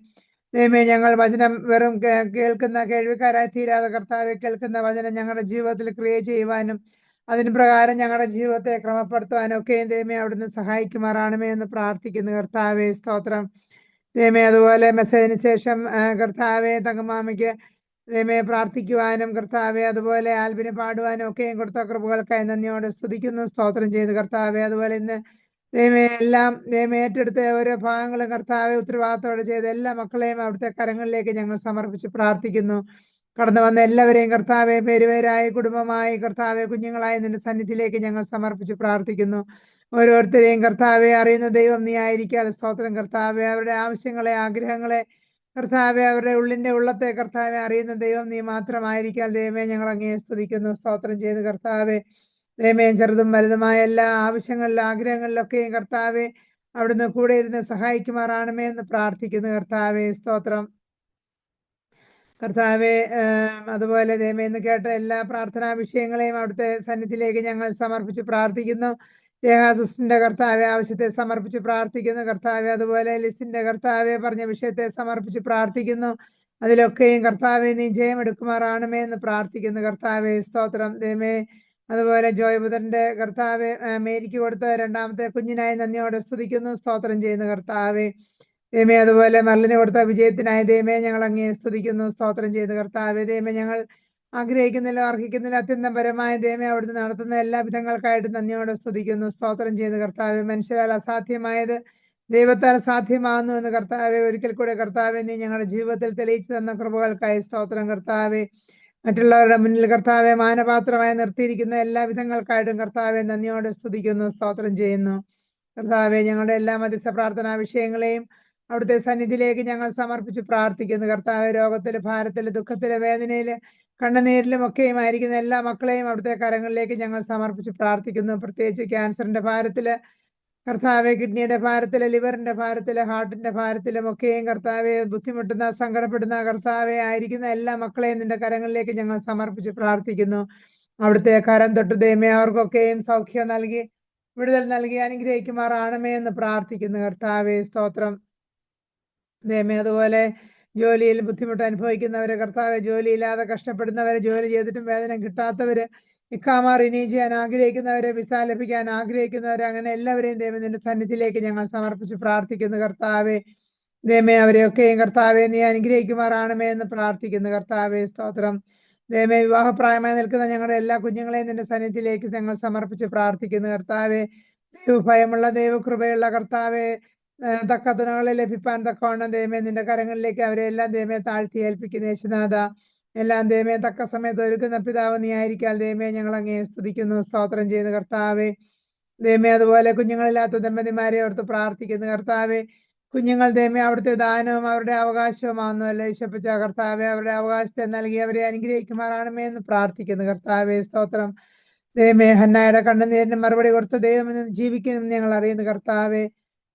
ദൈവമേ, ഞങ്ങൾ വചനം വെറും കേൾക്കുന്ന കേൾവിക്കാരായി തീരാതെ കർത്താവെ കേൾക്കുന്ന വചനം ഞങ്ങളുടെ ജീവിതത്തിൽ ക്രിയ ചെയ്യുവാനും അതിന് പ്രകാരം ഞങ്ങളുടെ ജീവിതത്തെ ക്രമപ്പെടുത്തുവാനും ഒക്കെയും ദൈവമേ അവിടുന്ന് സഹായിക്കുമാറാണമേ എന്ന് പ്രാർത്ഥിക്കുന്നു കർത്താവെ. സ്തോത്രം. ദൈവമേ, അതുപോലെ മെസ്സേജിന് ശേഷം കർത്താവെ തങ്കമാമയ്ക്ക് ദൈവമേ പ്രാർത്ഥിക്കുവാനും കർത്താവെ അതുപോലെ ആൽബിന് പാടുവാനും ഒക്കെയും കൊടുത്ത കൃപകൾക്കായി നന്ദിയോടെ സ്തുതിക്കുന്നു, സ്തോത്രം ചെയ്തു കർത്താവെ. അതുപോലെ ഇന്ന് ദൈവമേ എല്ലാം ദൈവമേ ഏറ്റെടുത്ത ഓരോ ഭാഗങ്ങളും കർത്താവെ ഉത്തരവാദിത്തോടെ ചെയ്ത എല്ലാ മക്കളെയും അവിടുത്തെ കരങ്ങളിലേക്ക് ഞങ്ങൾ സമർപ്പിച്ച് പ്രാർത്ഥിക്കുന്നു. കടന്നു വന്ന എല്ലാവരെയും കർത്താവെ പേരുപേരായി കുടുംബമായി കർത്താവെ കുഞ്ഞുങ്ങളായി നിന്റെ സന്നിധിയിലേക്ക് ഞങ്ങൾ സമർപ്പിച്ച് പ്രാർത്ഥിക്കുന്നു. ഓരോരുത്തരെയും കർത്താവെ അറിയുന്ന ദൈവം നീ ആയിരിക്കാൽ സ്തോത്രം കർത്താവെ. അവരുടെ ആവശ്യങ്ങളെ ആഗ്രഹങ്ങളെ കർത്താവെ അവരുടെ ഉള്ളിന്റെ ഉള്ളത്തെ കർത്താവെ അറിയുന്ന ദൈവം നീ മാത്രമായിരിക്കാൽ ദൈവമേ ഞങ്ങൾ അങ്ങയെ സ്തുതിക്കുന്നു, സ്തോത്രം ചെയ്ത് കർത്താവെ. ദൈവമേ, ചെറുതും വലുതുമായ എല്ലാ ആവശ്യങ്ങളിലും ആഗ്രഹങ്ങളിലൊക്കെയും കർത്താവെ അവിടുന്ന് കൂടെ ഇരുന്ന് സഹായിക്കുമാറാണമേ എന്ന് പ്രാർത്ഥിക്കുന്നു കർത്താവെ. സ്തോത്രം കർത്താവെ. അതുപോലെ ദൈവമേ ഇന്ന് കേട്ട എല്ലാ പ്രാർത്ഥനാ വിഷയങ്ങളെയും അവിടുത്തെ സന്നിധിയിലേക്ക് ഞങ്ങൾ സമർപ്പിച്ച് പ്രാർത്ഥിക്കുന്നു. രേഖാസിന്റെ കർത്താവെ ആവശ്യത്തെ സമർപ്പിച്ച് പ്രാർത്ഥിക്കുന്നു കർത്താവെ. അതുപോലെ ലിസിന്റെ കർത്താവെ പറഞ്ഞ വിഷയത്തെ സമർപ്പിച്ച് പ്രാർത്ഥിക്കുന്നു. അതിലൊക്കെയും കർത്താവെ നീ ജയമെടുക്കുമാറാണമേ എന്ന് പ്രാർത്ഥിക്കുന്നു കർത്താവെ. സ്തോത്രം. ദൈവമേ, അതുപോലെ ജോയ്ബുധന്റെ കർത്താവെ മേരിക്ക് കൊടുത്ത രണ്ടാമത്തെ കുഞ്ഞിനായി നന്ദിയോടെ സ്തുതിക്കുന്നു, സ്തോത്രം ചെയ്യുന്നു കർത്താവെ. ദൈവമേ, അതുപോലെ മർലിന് കൊടുത്ത വിജയത്തിനായി ദൈവമേ ഞങ്ങൾ അങ്ങയെ സ്തുതിക്കുന്നു, സ്തോത്രം ചെയ്യുന്നു കർത്താവെ. ദൈവമേ, ഞങ്ങൾ ആഗ്രഹിക്കുന്നില്ല അർഹിക്കുന്നില്ല അത്യന്തപരമായ ദൈവമേ അവിടുന്ന് നടത്തുന്ന എല്ലാ വിധങ്ങൾക്കായിട്ട് നന്ദിയോടെ സ്തുതിക്കുന്നു, സ്തോത്രം ചെയ്യുന്നു കർത്താവെ. മനുഷ്യരാൽ അസാധ്യമായത് ദൈവത്താൽ സാധ്യമാകുന്നു എന്ന് കർത്താവെ ഒരിക്കൽ കൂടെ കർത്താവെ നീ ഞങ്ങളുടെ ജീവിതത്തിൽ തെളിയിച്ചു തന്ന കൃപകൾക്കായി സ്തോത്രം കർത്താവെ. മറ്റുള്ളവരുടെ മുന്നിൽ കർത്താവെ മാനപാത്രമായി നിർത്തിയിരിക്കുന്ന എല്ലാ വിധങ്ങൾക്കായിട്ടും കർത്താവെ നന്ദിയോടെ സ്തുതിക്കുന്നു, സ്തോത്രം ചെയ്യുന്നു കർത്താവെ. ഞങ്ങളുടെ എല്ലാ മധ്യസ്ഥ പ്രാർത്ഥനാ വിഷയങ്ങളെയും അവിടുത്തെ സന്നിധിയിലേക്ക് ഞങ്ങൾ സമർപ്പിച്ച് പ്രാർത്ഥിക്കുന്നു കർത്താവെ. രോഗത്തില് ഭാരത്തില് ദുഃഖത്തില് വേദനയില് കണ്ണുനീരിലും ഒക്കെയും ആയിരിക്കുന്ന എല്ലാ മക്കളെയും അവിടുത്തെ കരങ്ങളിലേക്ക് ഞങ്ങൾ സമർപ്പിച്ച് പ്രാർത്ഥിക്കുന്നു. പ്രത്യേകിച്ച് ക്യാൻസറിന്റെ ഭാരത്തില് കർത്താവെ, കിഡ്നിയുടെ ഭാരത്തില്, ലിവറിന്റെ ഭാരത്തില്, ഹാർട്ടിന്റെ ഭാരത്തിലും ഒക്കെയും കർത്താവെ ബുദ്ധിമുട്ടുന്ന സങ്കടപ്പെടുന്ന കർത്താവെ ആയിരിക്കുന്ന എല്ലാ മക്കളെയും നിന്റെ കരങ്ങളിലേക്ക് ഞങ്ങൾ സമർപ്പിച്ച് പ്രാർത്ഥിക്കുന്നു. അവിടുത്തെ കരം തൊട്ട് ദൈവമേ അവർക്കൊക്കെയും സൗഖ്യം നൽകി വിടുതൽ നൽകി അനുഗ്രഹിക്കുമാറാണമേ എന്ന് പ്രാർത്ഥിക്കുന്നു കർത്താവെ. സ്തോത്രം. ദൈവമേ, അതുപോലെ ജോലിയിൽ ബുദ്ധിമുട്ട് അനുഭവിക്കുന്നവര് കർത്താവെ, ജോലിയില്ലാതെ കഷ്ടപ്പെടുന്നവര്, ജോലി ചെയ്തിട്ടും വേതനം കിട്ടാത്തവര്, ഇക്കാമ റിന്യൂ ചെയ്യാൻ ആഗ്രഹിക്കുന്നവരെ, വിസ ലഭിക്കാൻ ആഗ്രഹിക്കുന്നവരെ, അങ്ങനെ എല്ലാവരെയും ദൈവം നിന്റെ സന്നിധിയിലേക്ക് ഞങ്ങൾ സമർപ്പിച്ച് പ്രാർത്ഥിക്കുന്നു കർത്താവെ. ദൈവമേ, അവരെയൊക്കെയും കർത്താവെ നീ അനുഗ്രഹിക്കുമാറാണമേ എന്ന് പ്രാർത്ഥിക്കുന്നു കർത്താവെ. സ്തോത്രം. ദൈവമേ, വിവാഹപ്രായമായി നിൽക്കുന്ന ഞങ്ങളുടെ എല്ലാ കുഞ്ഞുങ്ങളെയും നിന്റെ സന്നിധിയിലേക്ക് ഞങ്ങൾ സമർപ്പിച്ച് പ്രാർത്ഥിക്കുന്നു കർത്താവെ. ദൈവഭയമുള്ള ദൈവകൃപയുള്ള കർത്താവെ തക്ക തുണകളെ ലഭിപ്പാൻ തക്കവണ്ണം ദൈവമേ നിന്റെ കരങ്ങളിലേക്ക് അവരെ എല്ലാം ദൈവമേ താഴ്ത്തി ഏൽപ്പിക്കുന്ന യേശുനാഥ. എല്ലാം ദൈവമേ തക്ക സമയത്ത് ഒരുക്കുന്ന പിതാവ് നീ ആയിരിക്കാൽ ദൈവമേ ഞങ്ങൾ അങ്ങയെ സ്തുതിക്കുന്നു, സ്തോത്രം ചെയ്യുന്ന കർത്താവെ. ദൈവമേ, അതുപോലെ കുഞ്ഞുങ്ങളില്ലാത്ത ദമ്പതിമാരെ ഓർത്ത് പ്രാർത്ഥിക്കുന്നു കർത്താവെ. കുഞ്ഞുങ്ങൾ ദൈവമേ അവിടുത്തെ ദാനവും അവരുടെ അവകാശവുമാണെന്നല്ലോ ഈശോപ്പിച്ച കർത്താവെ. അവരുടെ അവകാശത്തെ നൽകി അവരെ അനുഗ്രഹിക്കുമാറാണമേ എന്ന് പ്രാർത്ഥിക്കുന്നു കർത്താവെ. സ്തോത്രം. ദൈവമേ, ഹന്നായുടെ കണ്ണുനീരിന് മറുപടി കൊടുത്ത ദൈവം ജീവിക്കുമെന്ന് ഞങ്ങൾ അറിയുന്നു കർത്താവെ.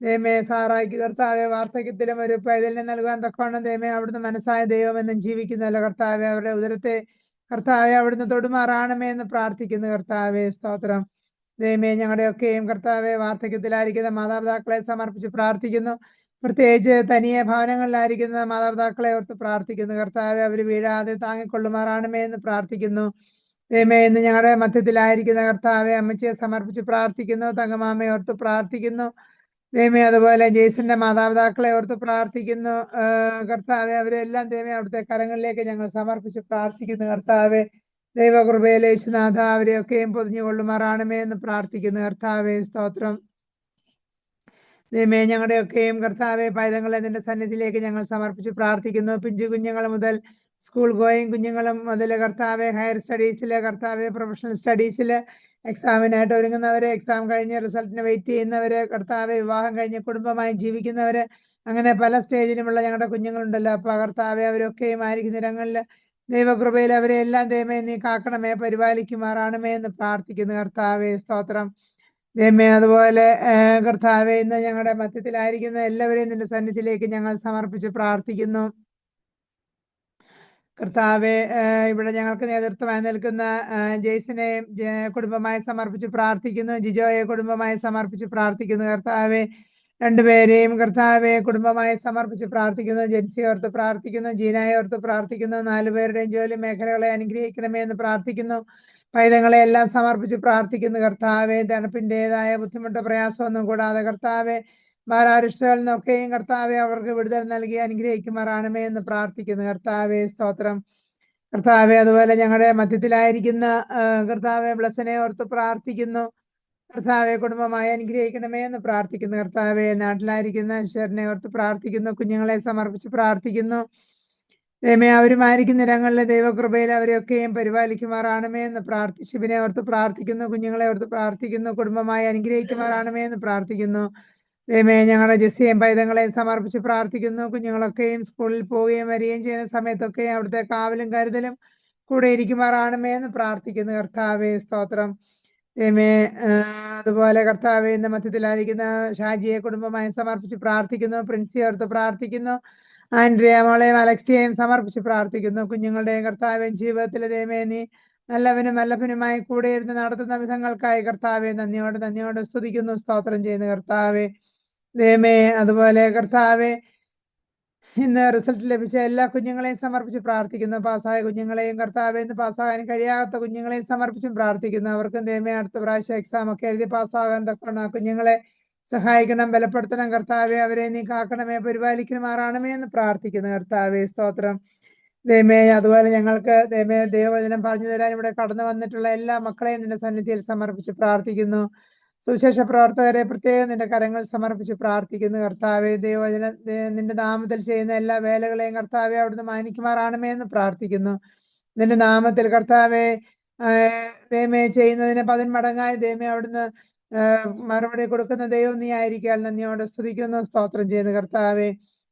ദൈവമേ, സാറായിക്ക് കർത്താവെ വാർദ്ധക്യത്തിലും ഒരു പൈതലിനെ നൽകാൻ തക്കവണ്ണം ദൈവമേ അവിടുന്ന് മനസ്സായ ദൈവമെന്നും ജീവിക്കുന്നല്ലോ കർത്താവെ. അവരുടെ ഉദരത്തെ കർത്താവെ അവിടുന്ന് തൊടുമാറാണമേ എന്ന് പ്രാർത്ഥിക്കുന്നു കർത്താവെ. സ്തോത്രം. ദൈവമേ, ഞങ്ങളുടെയൊക്കെയും കർത്താവെ വാർദ്ധക്യത്തിലായിരിക്കുന്ന മാതാപിതാക്കളെ സമർപ്പിച്ച് പ്രാർത്ഥിക്കുന്നു. പ്രത്യേകിച്ച് തനിയെ ഭവനങ്ങളിലായിരിക്കുന്ന മാതാപിതാക്കളെ ഓർത്ത് പ്രാർത്ഥിക്കുന്നു കർത്താവെ. അവർ വീഴാതെ താങ്ങിക്കൊള്ളുമാറാണമേ എന്ന് പ്രാർത്ഥിക്കുന്നു. ദൈവമേ, ഇന്ന് ഞങ്ങളുടെ മധ്യത്തിലായിരിക്കുന്ന കർത്താവെ അമ്മച്ചിയെ സമർപ്പിച്ച് പ്രാർത്ഥിക്കുന്നു. തങ്കമാമയെ ഓർത്ത് പ്രാർത്ഥിക്കുന്നു. ദൈവമേ, അതുപോലെ ജെയ്സന്റെ മാതാപിതാക്കളെ ഓർത്ത് പ്രാർത്ഥിക്കുന്നു. കർത്താവെ, അവരെല്ലാം ദൈവമേ അവിടുത്തെ കരങ്ങളിലേക്ക് ഞങ്ങൾ സമർപ്പിച്ച് പ്രാർത്ഥിക്കുന്നു. കർത്താവെ, ദൈവകൃപയിൽ യേശുനാഥ അവരെയൊക്കെയും പൊതിഞ്ഞുകൊള്ളുമാറാണമേ എന്ന് പ്രാർത്ഥിക്കുന്നു. കർത്താവെ, സ്തോത്രം. ദൈവമേ, ഞങ്ങളുടെയൊക്കെയും കർത്താവെ പൈതങ്ങളെ നിന്റെ സന്നിധിയിലേക്ക് ഞങ്ങൾ സമർപ്പിച്ച് പ്രാർത്ഥിക്കുന്നു. പിഞ്ചു കുഞ്ഞുങ്ങൾ മുതൽ സ്കൂൾ ഗോയിങ് കുഞ്ഞുങ്ങളും മുതൽ കർത്താവെ ഹയർ സ്റ്റഡീസില്, കർത്താവെ പ്രൊഫഷണൽ സ്റ്റഡീസില്, എക്സാമിനായിട്ട് ഒരുങ്ങുന്നവര്, എക്സാം കഴിഞ്ഞ് റിസൾട്ടിന് വെയിറ്റ് ചെയ്യുന്നവര്, കർത്താവെ വിവാഹം കഴിഞ്ഞ് കുടുംബമായി ജീവിക്കുന്നവര്, അങ്ങനെ പല സ്റ്റേജിലുമുള്ള ഞങ്ങളുടെ കുഞ്ഞുങ്ങളുണ്ടല്ലോ. അപ്പൊ കർത്താവെ, അവരൊക്കെയും ആയിരിക്കുന്ന ഇടങ്ങളിൽ ദൈവകൃപയിൽ അവരെ എല്ലാം ദൈവമേ നീ കാക്കണമേ, പരിപാലിക്കുമാറാണമേ എന്ന് പ്രാർത്ഥിക്കുന്നു. കർത്താവെ, സ്തോത്രം. ദൈവമേ, അതുപോലെ കർത്താവെ, ഇന്ന് ഞങ്ങളുടെ മധ്യത്തിലായിരിക്കുന്ന എല്ലാവരെയും നിന്റെ സന്നിധിയിലേക്ക് ഞങ്ങൾ സമർപ്പിച്ച് പ്രാർത്ഥിക്കുന്നു. കർത്താവെ, ഇവിടെ ഞങ്ങൾക്ക് നേതൃത്വമായി നിൽക്കുന്ന ജെയ്സിനെ കുടുംബമായി സമർപ്പിച്ച് പ്രാർത്ഥിക്കുന്നു. ജിജോയെ കുടുംബമായി സമർപ്പിച്ച് പ്രാർത്ഥിക്കുന്നു. കർത്താവെ, രണ്ടുപേരെയും കർത്താവെ കുടുംബമായി സമർപ്പിച്ച് പ്രാർത്ഥിക്കുന്നു. ജെൻസിയെ ഓർത്ത് പ്രാർത്ഥിക്കുന്നു. ജീനായെ ഓർത്ത് പ്രാർത്ഥിക്കുന്നു. 4 പേരുടെയും ജോലി മേഖലകളെ അനുഗ്രഹിക്കണമേ എന്ന് പ്രാർത്ഥിക്കുന്നു. പൈതങ്ങളെ എല്ലാം സമർപ്പിച്ച് പ്രാർത്ഥിക്കുന്നു. കർത്താവെ, തണുപ്പിൻ്റെതായ ബുദ്ധിമുട്ടോ പ്രയാസമൊന്നും കൂടാതെ കർത്താവെ ബാലാരിഷ്ടകളിൽ നിന്നൊക്കെയും കർത്താവെ അവർക്ക് വിടുതൽ നൽകി അനുഗ്രഹിക്കുമാറാണമേ എന്ന് പ്രാർത്ഥിക്കുന്നു. കർത്താവെ, സ്തോത്രം. കർത്താവെ, അതുപോലെ ഞങ്ങളുടെ മധ്യത്തിലായിരിക്കുന്ന കർത്താവെ ബ്ലസ്സിനെ ഓർത്ത് പ്രാർത്ഥിക്കുന്നു. കർത്താവെ, കുടുംബമായി അനുഗ്രഹിക്കണമേ എന്ന് പ്രാർത്ഥിക്കുന്നു. കർത്താവെ, നാട്ടിലായിരിക്കുന്ന ഈശ്വരനെ ഓർത്ത് പ്രാർത്ഥിക്കുന്നു. കുഞ്ഞുങ്ങളെ സമർപ്പിച്ച് പ്രാർത്ഥിക്കുന്നു. ദൈവമേ, അവരുമായിരിക്കുന്ന ഇടങ്ങളിലെ ദൈവകൃപയിൽ അവരെയൊക്കെയും പരിപാലിക്കുമാറാണമേ എന്ന് ശിവനെ ഓർത്ത് പ്രാർത്ഥിക്കുന്നു. കുഞ്ഞുങ്ങളെ ഓർത്ത് പ്രാർത്ഥിക്കുന്നു. കുടുംബമായി അനുഗ്രഹിക്കുമാറാണമേ എന്ന് പ്രാർത്ഥിക്കുന്നു. ദൈവമേ, ഞങ്ങളുടെ ജെസ്സിയെയും പൈതങ്ങളെയും സമർപ്പിച്ച് പ്രാർത്ഥിക്കുന്നു. കുഞ്ഞുങ്ങളൊക്കെയും സ്കൂളിൽ പോവുകയും വരികയും ചെയ്യുന്ന സമയത്തൊക്കെയും അവിടുത്തെ കാവലും കരുതലും കൂടെ ഇരിക്കുമാറാണമേ എന്ന് പ്രാർത്ഥിക്കുന്നു. കർത്താവെ, സ്തോത്രം. ദൈവമേ, അതുപോലെ കർത്താവെ, ഇന്ന് മധ്യത്തിലായിരിക്കുന്ന ഷാജിയെ കുടുംബമായി സമർപ്പിച്ച് പ്രാർത്ഥിക്കുന്നു. പ്രിൻസിയെ ഓർത്ത് പ്രാർത്ഥിക്കുന്നു. ആൻഡ്രിയ മോളെയും അലക്സിയെയും സമർപ്പിച്ച് പ്രാർത്ഥിക്കുന്നു. കുഞ്ഞുങ്ങളുടെയും കർത്താവേയും ജീവിതത്തിലെ ദൈവമേ നീ നല്ലവനും വല്ലഭനുമായി കൂടെ ഇരുന്ന് നടത്തുന്ന വിധങ്ങൾക്കായി കർത്താവെ നന്ദിയോട് സ്തുതിക്കുന്നു, സ്തോത്രം ചെയ്യുന്നു. കർത്താവെ, ദൈവമേ, അതുപോലെ കർത്താവെ, ഇന്ന് റിസൾട്ട് ലഭിച്ച എല്ലാ കുഞ്ഞുങ്ങളെയും സമർപ്പിച്ച് പ്രാർത്ഥിക്കുന്നു. പാസ്സായ കുഞ്ഞുങ്ങളെയും കർത്താവെ, ഇന്ന് പാസ്സാകാൻ കഴിയാത്ത കുഞ്ഞുങ്ങളെയും സമർപ്പിച്ചും പ്രാർത്ഥിക്കുന്നു. അവർക്കും ദൈവമേ അടുത്ത പ്രാവശ്യം എക്സാം ഒക്കെ എഴുതി പാസ്സാകാൻ തക്കണം. ആ കുഞ്ഞുങ്ങളെ സഹായിക്കണം, ബലപ്പെടുത്തണം. കർത്താവെ, അവരെ നീ കാക്കണമേ, പരിപാലിക്കണമാറാണമേ എന്ന് പ്രാർത്ഥിക്കുന്നു. കർത്താവെ, സ്തോത്രം. ദൈവമേ, അതുപോലെ ഞങ്ങൾക്ക് ദൈവമേ ദൈവവചനം പറഞ്ഞു തരാൻ ഇവിടെ കടന്നു വന്നിട്ടുള്ള എല്ലാ മക്കളെയും നിന്റെ സന്നിധിയിൽ സമർപ്പിച്ച് പ്രാർത്ഥിക്കുന്നു. സുവിശേഷ പ്രവർത്തകരെ പ്രത്യേകം നിന്റെ കരങ്ങൾ സമർപ്പിച്ച് പ്രാർത്ഥിക്കുന്നു. കർത്താവെ, ദൈവവചന നിന്റെ നാമത്തിൽ ചെയ്യുന്ന എല്ലാ വേലകളെയും കർത്താവെ അവിടുന്ന് മാനിക്കുമാറാണമേ എന്ന് പ്രാർത്ഥിക്കുന്നു. നിന്റെ നാമത്തിൽ കർത്താവെ ദൈവമേ ചെയ്യുന്നതിന് 10 മടങ്ങായി ദൈവമേ അവിടുന്ന് മറുപടി കൊടുക്കുന്ന ദൈവം നീ ആയിരിക്കാൻ നന്ദിയോടെ സ്തുതിക്കുന്നു, സ്തോത്രം ചെയ്യുന്നു. കർത്താവെ,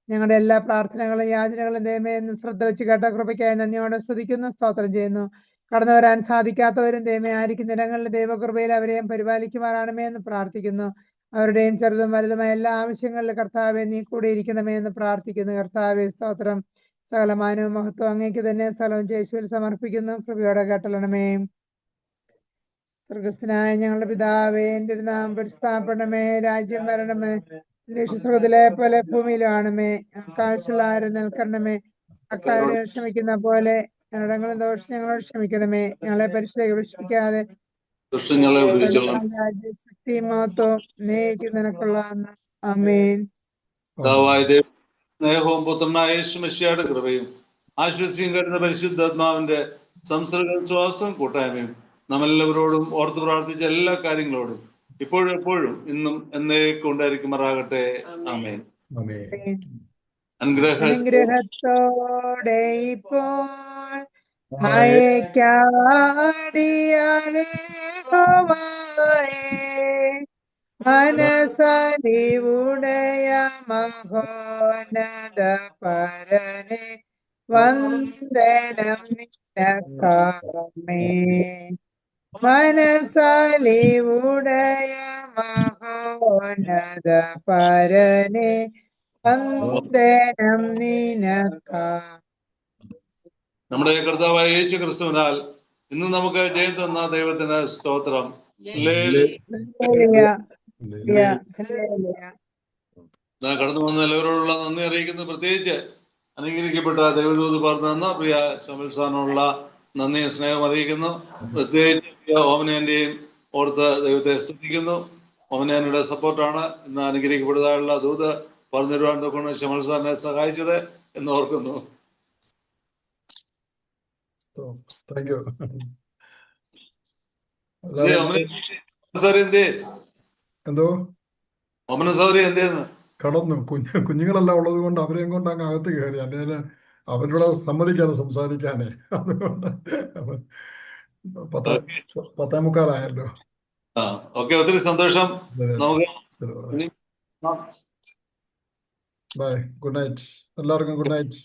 ഞങ്ങളുടെ എല്ലാ പ്രാർത്ഥനകളും യാചനകളും ദൈവമേ എന്ന് ശ്രദ്ധ വെച്ച് കേട്ട കൃപയ്ക്കായി നന്ദിയോടെ സ്തുതിക്കുന്നു, സ്തോത്രം ചെയ്യുന്നു. കടന്നു വരാൻ സാധിക്കാത്തവരും ദൈവമേ ആയിരിക്കുന്ന ഇടങ്ങളിൽ ദൈവകൃപയിൽ അവരെയും പരിപാലിക്കുമാറാണമേ എന്ന് പ്രാർത്ഥിക്കുന്നു. അവരുടെയും ചെറുതും വലുതുമായ എല്ലാ ആവശ്യങ്ങളിലും കർത്താവെ നീ കൂടെ ഇരിക്കണമേ എന്ന് പ്രാർത്ഥിക്കുന്നു. കർത്താവെ, സ്തോത്രം. സകലമാനവും മഹത്വം അങ്ങേക്ക് തന്നെ സ്ഥലവും യേശുവിൽ സമർപ്പിക്കുന്നു. കൃപയോടെ കേട്ടലണമേ. സ്വർഗസ്ഥനായ ഞങ്ങളുടെ പിതാവേ, എന്റെ നാമം പരിശുദ്ധപ്പെടണമേ, രാജ്യം വരണമേ, സ്വർഗ്ഗത്തിലെ പോലെ ഭൂമിയിലാണമേ. ആകാശമുള്ള ആരും നിൽക്കണമേ, അക്കാരുടെ ക്ഷമിക്കുന്ന പോലെ ഞങ്ങളുടെ ദോഷം ഞങ്ങളോട് ക്ഷമിക്കണമേ. ഞങ്ങളെ പരീക്ഷയിലേക്ക് പ്രവേശിപ്പിക്കാതെ ശക്തി മഹത്വം നീക്ക് നിനക്കുള്ള. ആമേൻ. സ്നേഹവും പുത്രനായ യേശു മിശിഹായുടെ കൃപയും ആശ്വസിയും കരുന്ന പരിശുദ്ധാത്മാവിന്റെ സംസർഗ വിശ്വാസവും കൂട്ടായ്മയും നമ്മെല്ലാവരോടും ഓർത്ത് പ്രാർത്ഥിച്ച എല്ലാ കാര്യങ്ങളോടും ഇപ്പോഴും എപ്പോഴും ഇന്നും എന്നേക്കും ഉണ്ടായിരിക്കുമാറാകട്ടെ. ആമേൻ. അനുഗ്രഹത്തോടെ ഇപ്പോൾ അയക്കാടിയാലേ മനസ്സലിവുടയ മഹോന്നത പരനെ വന്ദനം നിനക്കാമേ. മനസ്സലിവുടയ മഹോന്നത പരനെ വന്ദനം നിനക്കാ. നമ്മുടെ കർത്താവായ യേശു ക്രിസ്തുവിനാൽ ഇന്ന് നമുക്ക് ജയം തന്ന ദൈവത്തിന് സ്തോത്രം. കടന്നു വന്ന എല്ലാവരോടുള്ള നന്ദി അറിയിക്കുന്നു. പ്രത്യേകിച്ച് അനുഗ്രഹിക്കപ്പെട്ട ദൈവദൂത് പറഞ്ഞു തന്ന പ്രിയ ഷമൽസാനുള്ള നന്ദിയും സ്നേഹം അറിയിക്കുന്നു. പ്രത്യേകിച്ച് ഓമനേന്റെയും ഓർത്ത് ദൈവത്തെ സ്തുതിക്കുന്നു. ഓമനേനയുടെ സപ്പോർട്ടാണ് ഇന്ന് അനുഗ്രഹിക്കപ്പെടുന്നതായുള്ള ദൂത് പറഞ്ഞിരുവാൻ തൊക്കെ ശമൽ സാറിനെ സഹായിച്ചത് എന്ന് ഓർക്കുന്നു. Thank you. എന്തോ ഓമന സൗരി എന്തേന്ന് കടന്നു കുഞ്ഞുങ്ങളെല്ലാം ഉള്ളത് കൊണ്ട് അവരെയും കൊണ്ട് അങ്ങ് അകത്ത് കയറി. അല്ലെങ്കിൽ അവരോട് സമ്മതിക്കാതെ സംസാരിക്കാനേ. അതുകൊണ്ട് 10:45 ഓക്കെ, ഒത്തിരി സന്തോഷം. നമുക്ക് ബൈ. ഗുഡ് നൈറ്റ് എല്ലാവർക്കും. Good night.